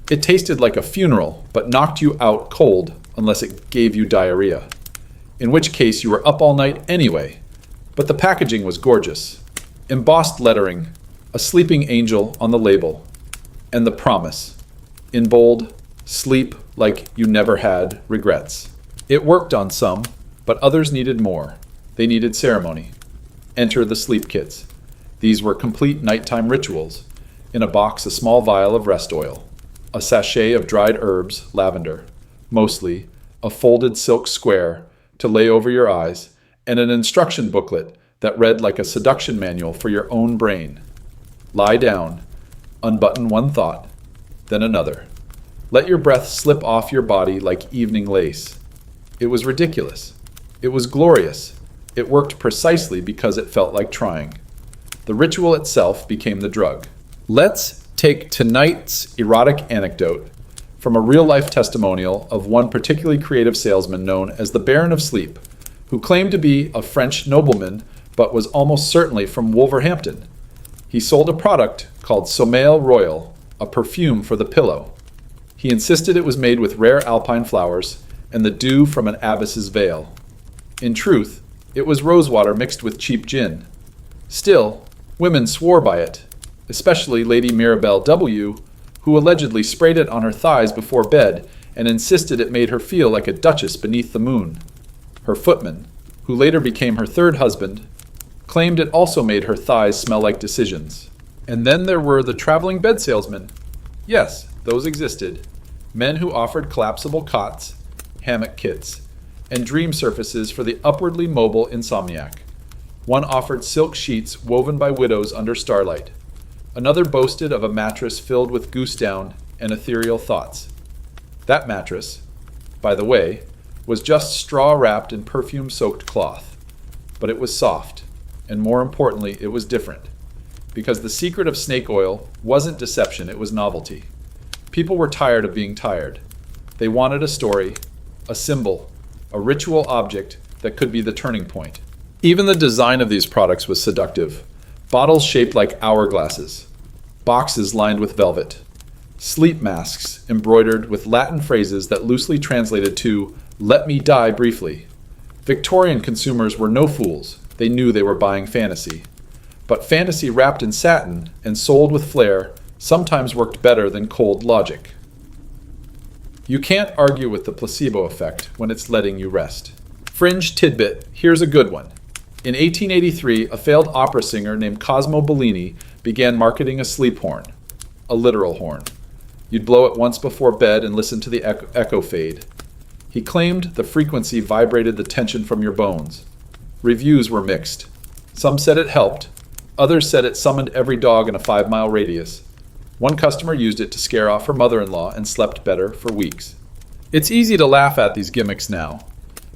It tasted like a funeral, but knocked you out cold unless it gave you diarrhea, in which case you were up all night anyway. But the packaging was gorgeous. Embossed lettering, a sleeping angel on the label, and the promise, in bold, sleep like you never had regrets. It worked on some, but others needed more. They needed ceremony. Enter the sleep kits. These were complete nighttime rituals. In a box, a small vial of rest oil, a sachet of dried herbs, lavender, mostly, a folded silk square to lay over your eyes, and an instruction booklet that read like a seduction manual for your own brain. Lie down, unbutton one thought, then another. Let your breath slip off your body like evening lace. It was ridiculous. It was glorious. It worked precisely because it felt like trying. The ritual itself became the drug. Let's take tonight's erotic anecdote from a real-life testimonial of one particularly creative salesman known as the Baron of Sleep, who claimed to be a French nobleman but was almost certainly from Wolverhampton. He sold a product called Sommeil Royal, a perfume for the pillow. He insisted it was made with rare alpine flowers and the dew from an abbess's veil. In truth, it was rosewater mixed with cheap gin. Still, women swore by it, especially Lady Mirabelle W., who allegedly sprayed it on her thighs before bed and insisted it made her feel like a duchess beneath the moon. Her footman, who later became her third husband, claimed it also made her thighs smell like decisions. And then there were the traveling bed salesmen. Yes, those existed. Men who offered collapsible cots, hammock kits, and dream surfaces for the upwardly mobile insomniac. One offered silk sheets woven by widows under starlight. Another boasted of a mattress filled with goose down and ethereal thoughts. That mattress, by the way, was just straw wrapped in perfume-soaked cloth. But it was soft, and more importantly, it was different. Because the secret of snake oil wasn't deception, it was novelty. People were tired of being tired. They wanted a story, a symbol, a ritual object that could be the turning point. Even the design of these products was seductive. Bottles shaped like hourglasses, boxes lined with velvet, sleep masks embroidered with Latin phrases that loosely translated to, "Let me die briefly." Victorian consumers were no fools. They knew they were buying fantasy. But fantasy wrapped in satin and sold with flair sometimes worked better than cold logic. You can't argue with the placebo effect when it's letting you rest. Fringe tidbit, here's a good one. In 1883, a failed opera singer named Cosmo Bellini began marketing a sleep horn, a literal horn. You'd blow it once before bed and listen to the echo fade. He claimed the frequency vibrated the tension from your bones. Reviews were mixed. Some said it helped. Others said it summoned every dog in a 5-mile radius. One customer used it to scare off her mother-in-law and slept better for weeks. It's easy to laugh at these gimmicks now,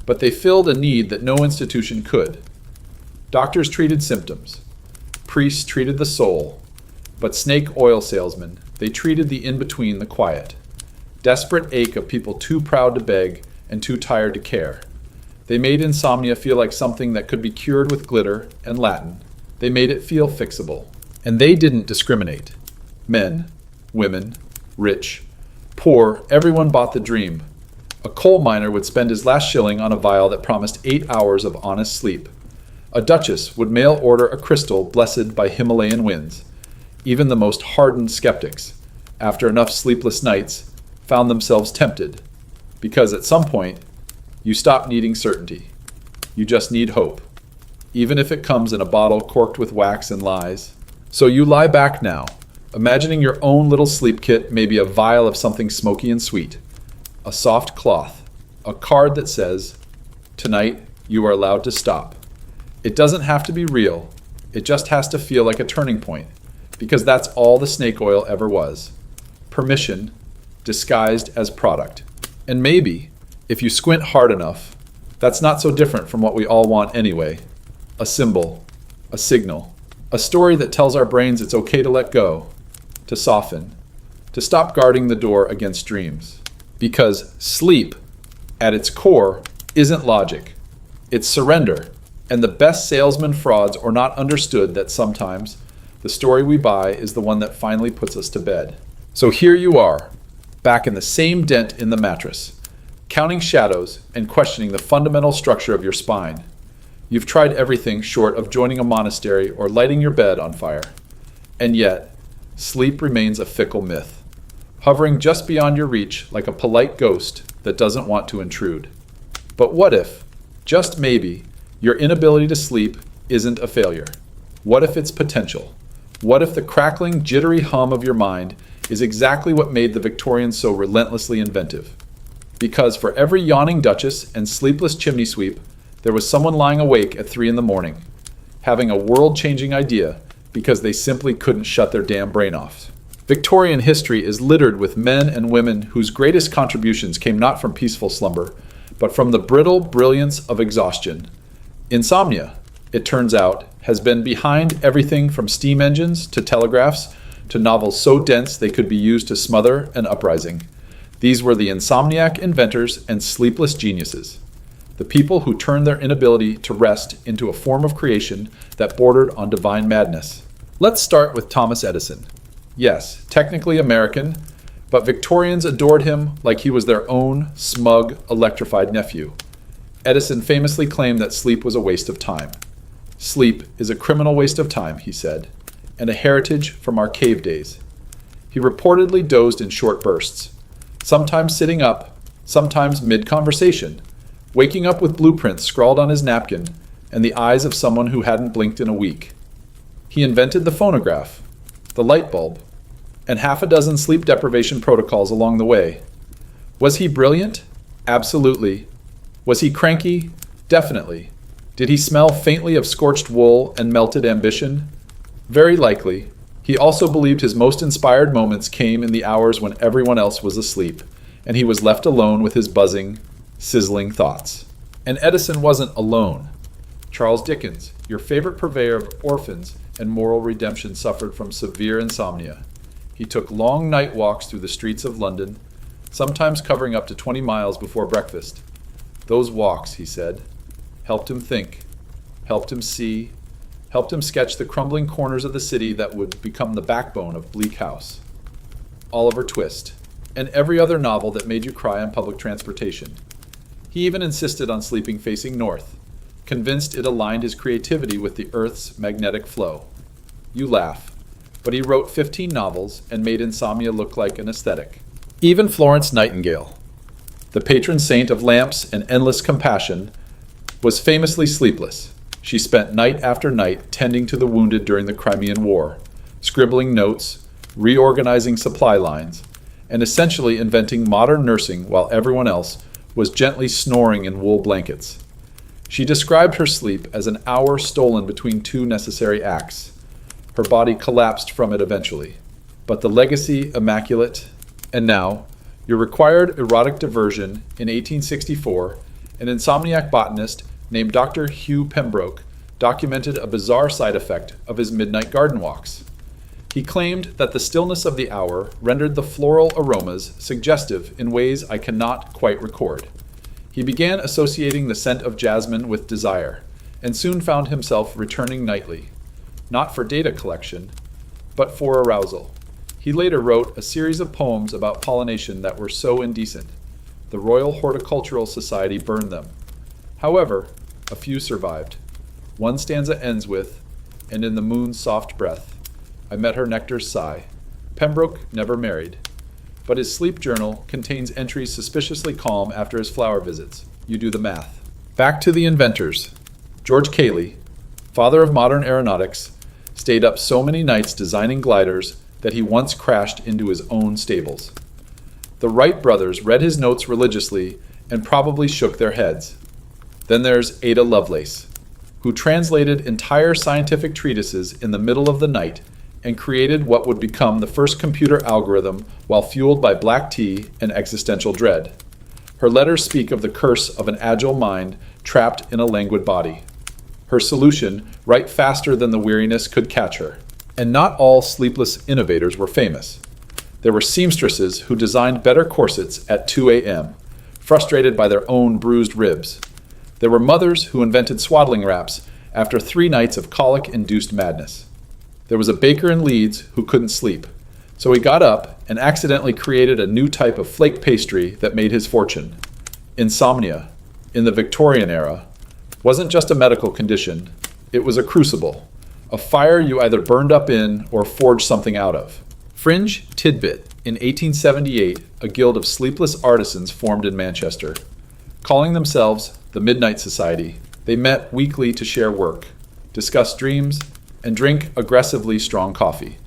but they filled a need that no institution could. Doctors treated symptoms. Priests treated the soul. But snake oil salesmen, they treated the in-between, the quiet. Desperate ache of people too proud to beg and too tired to care. They made insomnia feel like something that could be cured with glitter and Latin. They made it feel fixable. And they didn't discriminate. Men, women, rich, poor, everyone bought the dream. A coal miner would spend his last shilling on a vial that promised 8 hours of honest sleep. A duchess would mail order a crystal blessed by Himalayan winds. Even the most hardened skeptics, after enough sleepless nights, found themselves tempted. Because at some point, you stop needing certainty. You just need hope, even if it comes in a bottle corked with wax and lies. So you lie back now, imagining your own little sleep kit, maybe a vial of something smoky and sweet, a soft cloth, a card that says, "Tonight you are allowed to stop." It doesn't have to be real. It just has to feel like a turning point, because that's all the snake oil ever was. Permission, disguised as product. And maybe, if you squint hard enough, that's not so different from what we all want anyway. A symbol, a signal, a story that tells our brains it's okay to let go, to soften, to stop guarding the door against dreams. Because sleep, at its core, isn't logic. It's surrender. And the best salesman frauds are not understood that sometimes the story we buy is the one that finally puts us to bed. So here you are, back in the same dent in the mattress, counting shadows and questioning the fundamental structure of your spine. You've tried everything short of joining a monastery or lighting your bed on fire. And yet, sleep remains a fickle myth, hovering just beyond your reach like a polite ghost that doesn't want to intrude. But what if, just maybe, your inability to sleep isn't a failure? What if it's potential? What if the crackling, jittery hum of your mind is exactly what made the Victorians so relentlessly inventive? Because for every yawning duchess and sleepless chimney sweep, there was someone lying awake at 3 a.m, having a world-changing idea because they simply couldn't shut their damn brain off. Victorian history is littered with men and women whose greatest contributions came not from peaceful slumber, but from the brittle brilliance of exhaustion. Insomnia, it turns out, has been behind everything from steam engines to telegraphs to novels so dense they could be used to smother an uprising. These were the insomniac inventors and sleepless geniuses, the people who turned their inability to rest into a form of creation that bordered on divine madness. Let's start with Thomas Edison. Yes, technically American, but Victorians adored him like he was their own smug, electrified nephew. Edison famously claimed that sleep was a waste of time. Sleep is a criminal waste of time, he said, and a heritage from our cave days. He reportedly dozed in short bursts, sometimes sitting up, sometimes mid-conversation, waking up with blueprints scrawled on his napkin and the eyes of someone who hadn't blinked in a week. He invented the phonograph, the light bulb, and half a dozen sleep deprivation protocols along the way. Was he brilliant? Absolutely. Was he cranky? Definitely. Did he smell faintly of scorched wool and melted ambition? Very likely. He also believed his most inspired moments came in the hours when everyone else was asleep, and he was left alone with his buzzing, sizzling thoughts. And Edison wasn't alone. Charles Dickens, your favorite purveyor of orphans and moral redemption, suffered from severe insomnia. He took long night walks through the streets of London, sometimes covering up to 20 miles before breakfast. Those walks, he said, helped him think, helped him see, helped him sketch the crumbling corners of the city that would become the backbone of Bleak House. Oliver Twist, and every other novel that made you cry on public transportation. He even insisted on sleeping facing north, convinced it aligned his creativity with the Earth's magnetic flow. You laugh, but he wrote 15 novels and made insomnia look like an aesthetic. Even Florence Nightingale, the patron saint of lamps and endless compassion, was famously sleepless. She spent night after night tending to the wounded during the Crimean War, scribbling notes, reorganizing supply lines, and essentially inventing modern nursing while everyone else was gently snoring in wool blankets. She described her sleep as an hour stolen between two necessary acts. Her body collapsed from it eventually. but the legacy immaculate. And now, your required erotic diversion in 1864, an insomniac botanist named Dr. Hugh Pembroke documented a bizarre side effect of his midnight garden walks. He claimed that the stillness of the hour rendered the floral aromas suggestive in ways I cannot quite record. He began associating the scent of jasmine with desire, and soon found himself returning nightly, not for data collection, but for arousal. He later wrote a series of poems about pollination that were so indecent, the Royal Horticultural Society burned them. However, a few survived. One stanza ends with, "And in the moon's soft breath, I met her nectar's sigh." Pembroke never married, but his sleep journal contains entries suspiciously calm after his flower visits. You do the math. Back to the inventors. George Cayley, father of modern aeronautics, stayed up so many nights designing gliders that he once crashed into his own stables. The Wright brothers read his notes religiously and probably shook their heads. Then there's Ada Lovelace, who translated entire scientific treatises in the middle of the night and created what would become the first computer algorithm while fueled by black tea and existential dread. Her letters speak of the curse of an agile mind trapped in a languid body. Her solution, write faster than the weariness could catch her. And not all sleepless innovators were famous. There were seamstresses who designed better corsets at 2 a.m., frustrated by their own bruised ribs. There were mothers who invented swaddling wraps after 3 nights of colic-induced madness. There was a baker in Leeds who couldn't sleep, so he got up and accidentally created a new type of flake pastry that made his fortune. Insomnia, in the Victorian era, wasn't just a medical condition, it was a crucible, a fire you either burned up in or forged something out of. Fringe Tidbit, in 1878, a guild of sleepless artisans formed in Manchester. Calling themselves the Midnight Society, they met weekly to share work, discuss dreams, and drink aggressively strong coffee.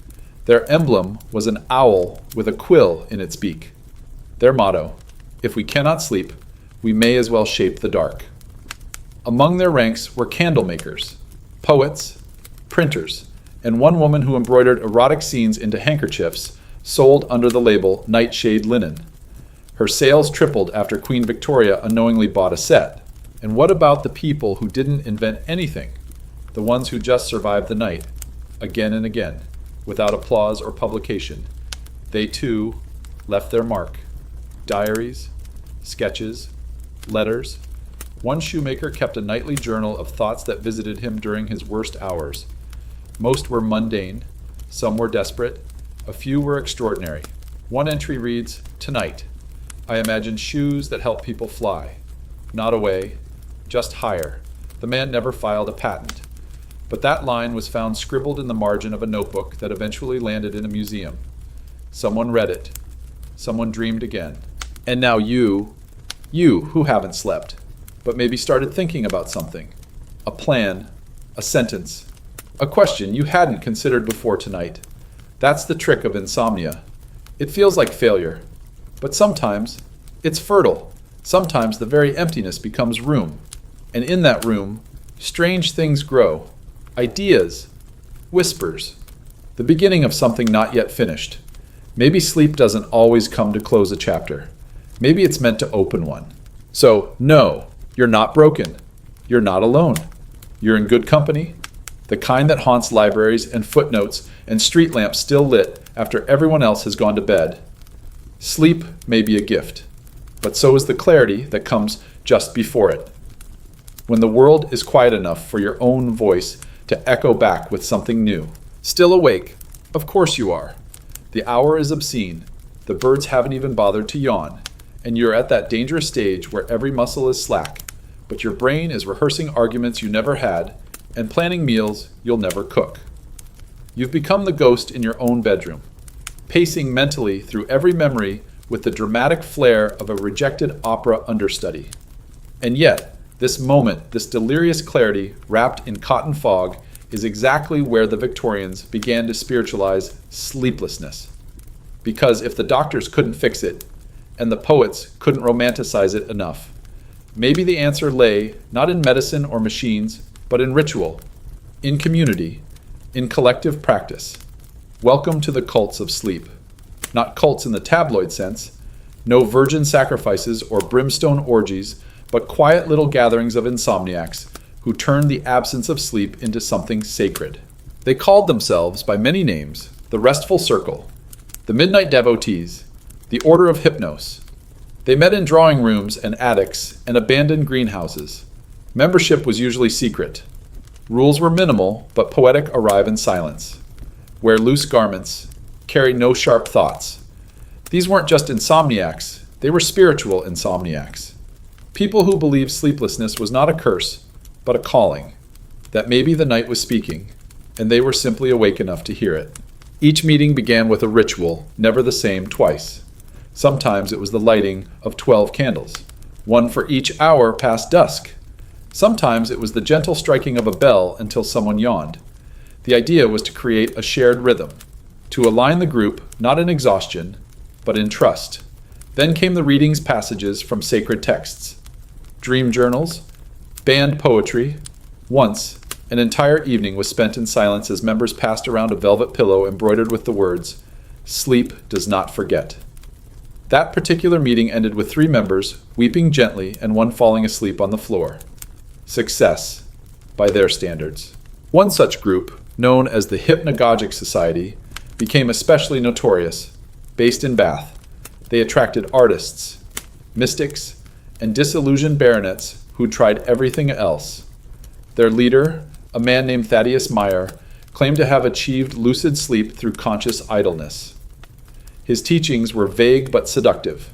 Their emblem was an owl with a quill in its beak. Their motto, "If we cannot sleep, we may as well shape the dark." Among their ranks were candle makers, poets, printers, and one woman who embroidered erotic scenes into handkerchiefs sold under the label Nightshade Linen. Her sales tripled after Queen Victoria unknowingly bought a set. And what about the people who didn't invent anything? The ones who just survived the night, again and again, without applause or publication. They too left their mark. Diaries, sketches, letters. One shoemaker kept a nightly journal of thoughts that visited him during his worst hours. Most were mundane, some were desperate, a few were extraordinary. One entry reads, "Tonight, I imagine shoes that help people fly. Not away, just higher." The man never filed a patent. But that line was found scribbled in the margin of a notebook that eventually landed in a museum. Someone read it. Someone dreamed again. And now you who haven't slept, but maybe started thinking about something. A plan, a sentence, a question you hadn't considered before tonight. That's the trick of insomnia. It feels like failure, but sometimes it's fertile. Sometimes the very emptiness becomes room. And in that room, strange things grow. Ideas, whispers, the beginning of something not yet finished. Maybe sleep doesn't always come to close a chapter. Maybe it's meant to open one. So, no, you're not broken. You're not alone. You're in good company, the kind that haunts libraries and footnotes and street lamps still lit after everyone else has gone to bed. Sleep may be a gift, but so is the clarity that comes just before it. When the world is quiet enough for your own voice to echo back with something new. Still awake? Of course you are. The hour is obscene. The birds haven't even bothered to yawn. And you're at that dangerous stage where every muscle is slack, but your brain is rehearsing arguments you never had and planning meals you'll never cook. You've become the ghost in your own bedroom, pacing mentally through every memory with the dramatic flair of a rejected opera understudy. And yet, this moment, this delirious clarity wrapped in cotton fog, is exactly where the Victorians began to spiritualize sleeplessness. Because if the doctors couldn't fix it, and the poets couldn't romanticize it enough, maybe the answer lay not in medicine or machines, but in ritual, in community, in collective practice. Welcome to the cults of sleep. Not cults in the tabloid sense, no virgin sacrifices or brimstone orgies, but quiet little gatherings of insomniacs who turned the absence of sleep into something sacred. They called themselves by many names: the Restful Circle, the Midnight Devotees, the Order of Hypnos. They met in drawing rooms and attics and abandoned greenhouses. Membership was usually secret. Rules were minimal, but poetic. Arrive in silence. Wear loose garments. Carry no sharp thoughts. These weren't just insomniacs, they were spiritual insomniacs. People who believed sleeplessness was not a curse, but a calling, that maybe the night was speaking, and they were simply awake enough to hear it. Each meeting began with a ritual, never the same twice. Sometimes it was the lighting of 12 candles, one for each hour past dusk. Sometimes it was the gentle striking of a bell until someone yawned. The idea was to create a shared rhythm, to align the group not in exhaustion, but in trust. Then came the readings passages from sacred texts, dream journals, banned poetry. Once, an entire evening was spent in silence as members passed around a velvet pillow embroidered with the words, "Sleep does not forget." That particular meeting ended with 3 members weeping gently and one falling asleep on the floor. Success, by their standards. One such group, known as the Hypnagogic Society, became especially notorious. Based in Bath, they attracted artists, mystics, and disillusioned baronets who tried everything else. Their leader, a man named Thaddeus Meyer, claimed to have achieved lucid sleep through conscious idleness. His teachings were vague but seductive.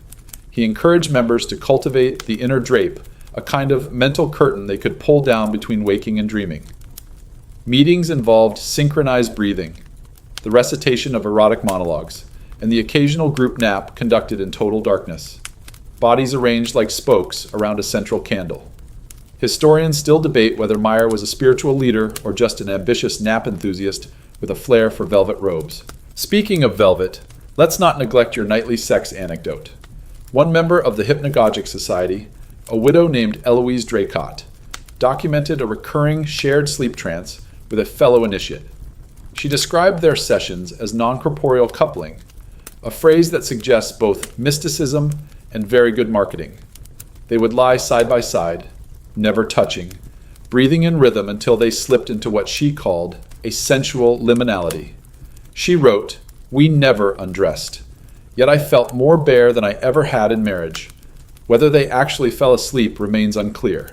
He encouraged members to cultivate the inner drape, a kind of mental curtain they could pull down between waking and dreaming. Meetings involved synchronized breathing, the recitation of erotic monologues, and the occasional group nap conducted in total darkness, bodies arranged like spokes around a central candle. Historians still debate whether Meyer was a spiritual leader or just an ambitious nap enthusiast with a flair for velvet robes. Speaking of velvet, let's not neglect your nightly sex anecdote. One member of the Hypnagogic Society, a widow named Eloise Draycott, documented a recurring shared sleep trance with a fellow initiate. She described their sessions as non-corporeal coupling, a phrase that suggests both mysticism and very good marketing. They would lie side by side, never touching, breathing in rhythm until they slipped into what she called a sensual liminality. She wrote, "We never undressed, yet I felt more bare than I ever had in marriage. Whether they actually fell asleep remains unclear."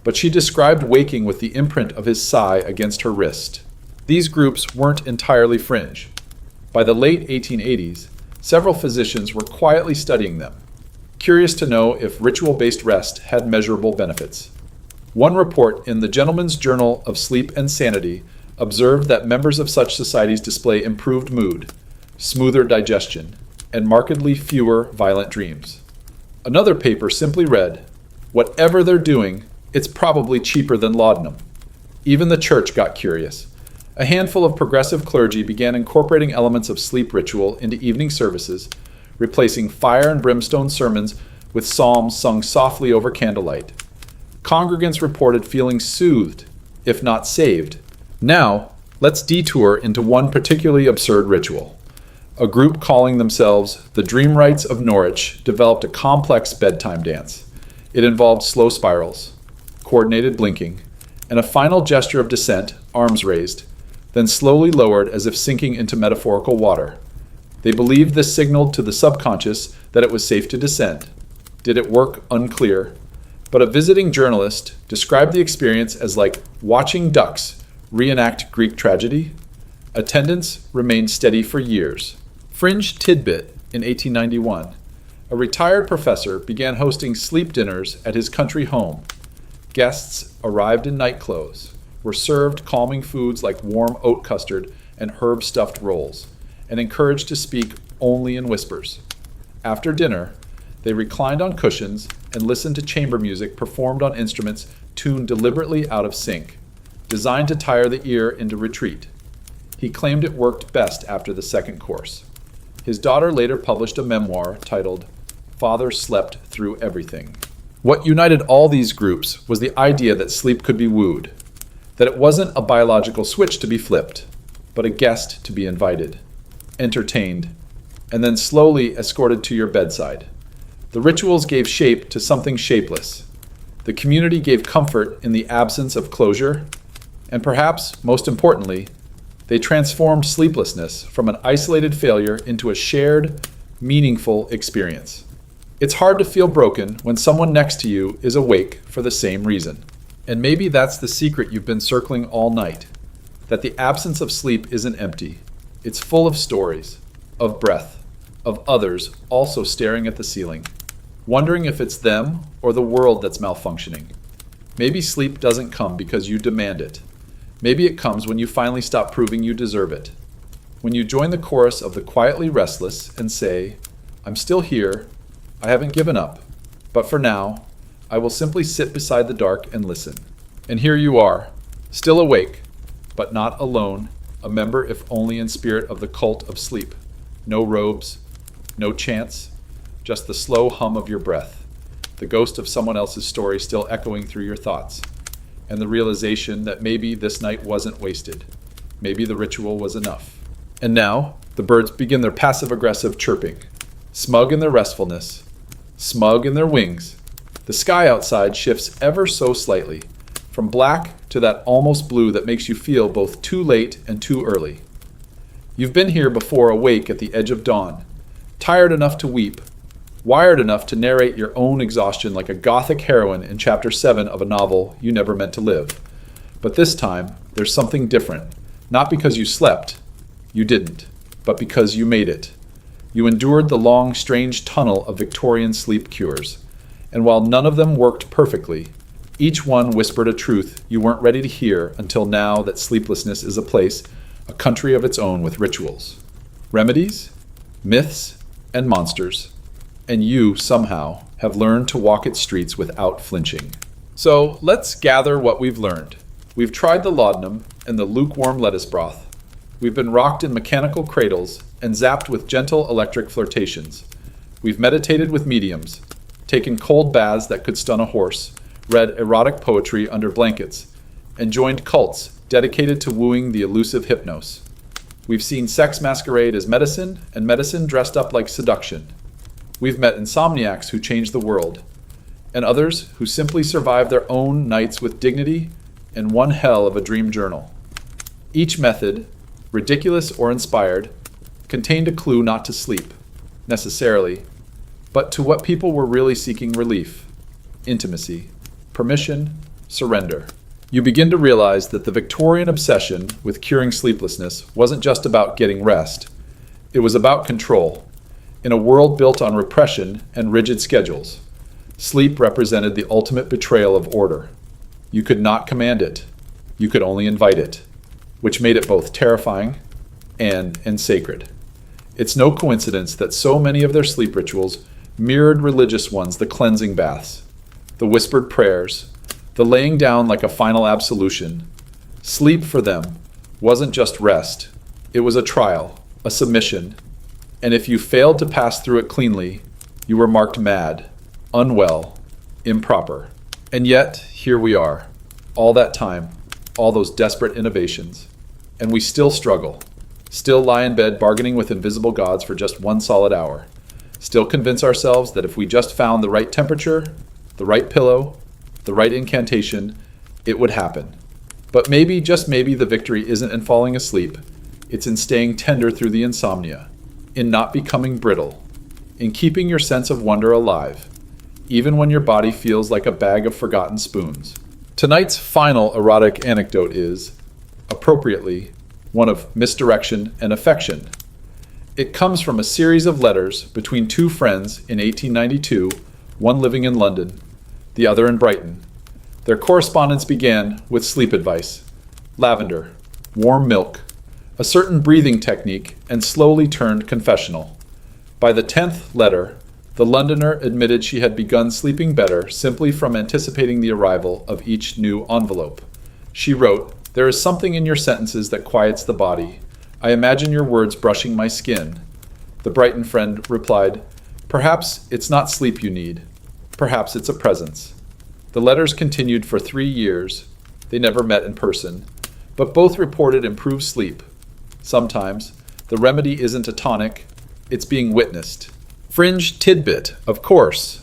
But she described waking with the imprint of his sigh against her wrist. These groups weren't entirely fringe. By the late 1880s, several physicians were quietly studying them, curious to know if ritual-based rest had measurable benefits. One report in the Gentleman's Journal of Sleep and Sanity observed that members of such societies display improved mood, smoother digestion, and markedly fewer violent dreams. Another paper simply read, "Whatever they're doing, it's probably cheaper than laudanum." Even the church got curious. A handful of progressive clergy began incorporating elements of sleep ritual into evening services, replacing fire and brimstone sermons with psalms sung softly over candlelight. Congregants reported feeling soothed, if not saved. Now, let's detour into one particularly absurd ritual. A group calling themselves the Dream Rites of Norwich developed a complex bedtime dance. It involved slow spirals, coordinated blinking, and a final gesture of descent, arms raised, then slowly lowered as if sinking into metaphorical water. They believed this signaled to the subconscious that it was safe to descend. Did it work? Unclear. But a visiting journalist described the experience as like watching ducks reenact Greek tragedy. Attendance remained steady for years. Fringe tidbit in 1891. A retired professor began hosting sleep dinners at his country home. Guests arrived in night clothes, were served calming foods like warm oat custard and herb-stuffed rolls, and encouraged to speak only in whispers. After dinner, they reclined on cushions and listened to chamber music performed on instruments tuned deliberately out of sync, designed to tire the ear into retreat. He claimed it worked best after the second course. His daughter later published a memoir titled, "Father Slept Through Everything." What united all these groups was the idea that sleep could be wooed, that it wasn't a biological switch to be flipped. but a guest to be invited, entertained, and then slowly escorted to your bedside. The rituals gave shape to something shapeless. The community gave comfort in the absence of closure, and perhaps, most importantly, they transformed sleeplessness from an isolated failure into a shared, meaningful experience. It's hard to feel broken when someone next to you is awake for the same reason. And maybe that's the secret you've been circling all night, that the absence of sleep isn't empty. It's full of stories, of breath, of others also staring at the ceiling, wondering if it's them or the world that's malfunctioning. Maybe sleep doesn't come because you demand it. Maybe it comes when you finally stop proving you deserve it. When you join the chorus of the quietly restless and say, "I'm still here, I haven't given up, but for now, I will simply sit beside the dark and listen." And here you are, still awake, but not alone, a member if only in spirit of the cult of sleep. No robes, no chants, just the slow hum of your breath, the ghost of someone else's story still echoing through your thoughts, and the realization that maybe this night wasn't wasted. Maybe the ritual was enough. And now, the birds begin their passive-aggressive chirping, smug in their restfulness, smug in their wings. The sky outside shifts ever so slightly, from black to that almost blue that makes you feel both too late and too early. You've been here before, awake at the edge of dawn, tired enough to weep, wired enough to narrate your own exhaustion like a gothic heroine in chapter 7 of a novel you never meant to live. But this time, there's something different. Not because you slept, you didn't, but because you made it. You endured the long, strange tunnel of Victorian sleep cures, and while none of them worked perfectly, each one whispered a truth you weren't ready to hear until now that sleeplessness is a place, a country of its own with rituals, remedies, myths, and monsters, and you, somehow, have learned to walk its streets without flinching. So, let's gather what we've learned. We've tried the laudanum and the lukewarm lettuce broth. We've been rocked in mechanical cradles and zapped with gentle electric flirtations. We've meditated with mediums, taken cold baths that could stun a horse, read erotic poetry under blankets, and joined cults dedicated to wooing the elusive hypnos. We've seen sex masquerade as medicine, and medicine dressed up like seduction. We've met insomniacs who changed the world, and others who simply survived their own nights with dignity and one hell of a dream journal. Each method, ridiculous or inspired, contained a clue not to sleep, necessarily, but to what people were really seeking: relief, intimacy, permission, surrender. You begin to realize that the Victorian obsession with curing sleeplessness wasn't just about getting rest. It was about control. In a world built on repression and rigid schedules, sleep represented the ultimate betrayal of order. You could not command it. You could only invite it, which made it both terrifying and sacred. It's no coincidence that so many of their sleep rituals mirrored religious ones: the cleansing baths, the whispered prayers, the laying down like a final absolution. Sleep for them wasn't just rest. It was a trial, a submission, and if you failed to pass through it cleanly, you were marked mad, unwell, improper. And yet, here we are, all that time, all those desperate innovations, and we still struggle, still lie in bed bargaining with invisible gods for just one solid hour, still convince ourselves that if we just found the right temperature, the right pillow, the right incantation, it would happen. But maybe, just maybe, the victory isn't in falling asleep. It's in staying tender through the insomnia, in not becoming brittle, in keeping your sense of wonder alive, even when your body feels like a bag of forgotten spoons. Tonight's final erotic anecdote is, appropriately, one of misdirection and affection. It comes from a series of letters between two friends in 1892, one living in London, the other in Brighton. Their correspondence began with sleep advice: lavender, warm milk, a certain breathing technique, and slowly turned confessional. By the 10th letter, the Londoner admitted she had begun sleeping better simply from anticipating the arrival of each new envelope. She wrote, "There is something in your sentences that quiets the body. I imagine your words brushing my skin." The Brighton friend replied, "Perhaps it's not sleep you need. Perhaps it's a presence." The letters continued for 3 years. They never met in person, but both reported improved sleep, Sometimes, the remedy isn't a tonic, it's being witnessed. Fringe tidbit, of course.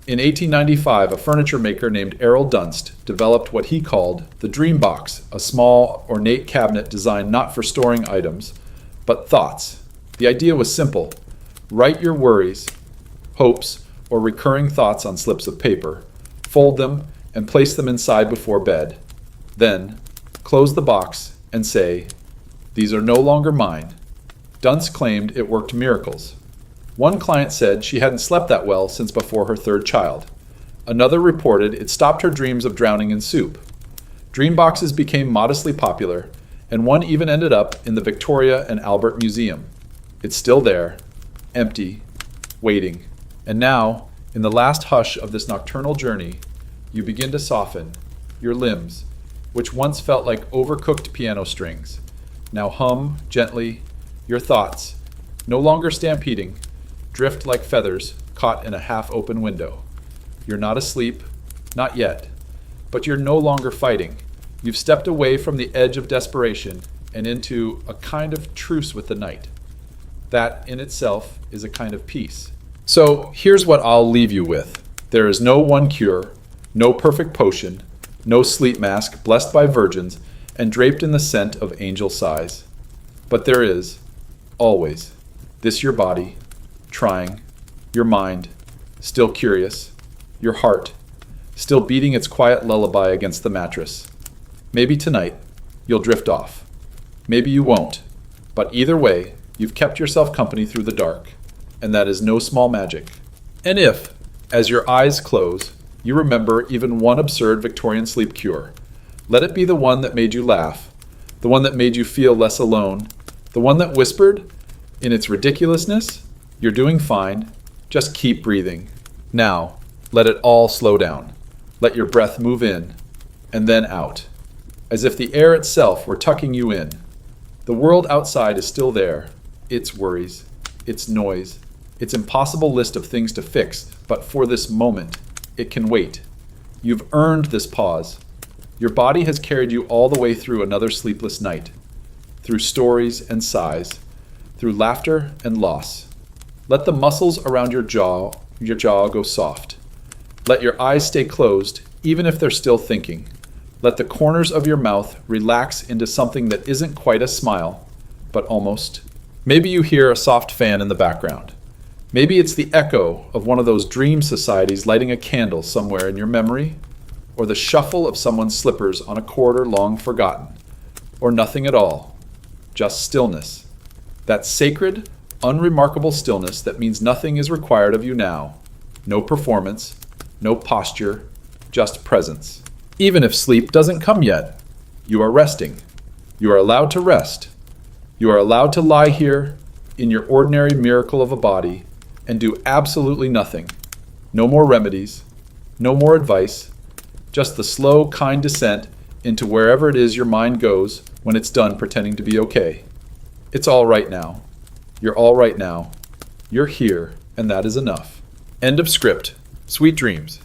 In 1895, a furniture maker named Errol Dunst developed what he called the dream box, a small, ornate cabinet designed not for storing items, but thoughts. The idea was simple. Write your worries, hopes, or recurring thoughts on slips of paper, fold them, and place them inside before bed. Then, close the box and say, "These are no longer mine." Dunst claimed it worked miracles. One client said she hadn't slept that well since before her third child. Another reported it stopped her dreams of drowning in soup. Dream boxes became modestly popular, and one even ended up in the Victoria and Albert Museum. It's still there, empty, waiting. And now, in the last hush of this nocturnal journey, you begin to soften. Your limbs, which once felt like overcooked piano strings, now hum gently. Your thoughts, no longer stampeding, drift like feathers caught in a half-open window. You're not asleep, not yet, but you're no longer fighting. You've stepped away from the edge of desperation and into a kind of truce with the night. That, in itself, is a kind of peace. So, here's what I'll leave you with. There is no one cure, no perfect potion, no sleep mask blessed by virgins and draped in the scent of angel sighs. But there is, always, this your body, trying, your mind, still curious, your heart, still beating its quiet lullaby against the mattress. Maybe tonight, you'll drift off. Maybe you won't. But either way, you've kept yourself company through the dark, and that is no small magic. And if, as your eyes close, you remember even one absurd Victorian sleep cure, let it be the one that made you laugh, the one that made you feel less alone, the one that whispered, in its ridiculousness, "You're doing fine, just keep breathing." Now, let it all slow down. Let your breath move in, and then out, as if the air itself were tucking you in. The world outside is still there, its worries, its noise, its impossible list of things to fix, but for this moment, it can wait. You've earned this pause. Your body has carried you all the way through another sleepless night, through stories and sighs, through laughter and loss. Let the muscles around your jaw go soft. Let your eyes stay closed, even if they're still thinking. Let the corners of your mouth relax into something that isn't quite a smile, but almost. Maybe you hear a soft fan in the background. Maybe it's the echo of one of those dream societies lighting a candle somewhere in your memory, or the shuffle of someone's slippers on a corridor long forgotten, or nothing at all, just stillness. That sacred, unremarkable stillness that means nothing is required of you now. No performance, no posture, just presence. Even if sleep doesn't come yet, you are resting. You are allowed to rest. You are allowed to lie here in your ordinary miracle of a body and do absolutely nothing. No more remedies, no more advice, just the slow, kind descent into wherever it is your mind goes when it's done pretending to be okay. It's all right now. You're all right now. You're here, and that is enough. End of script. Sweet dreams.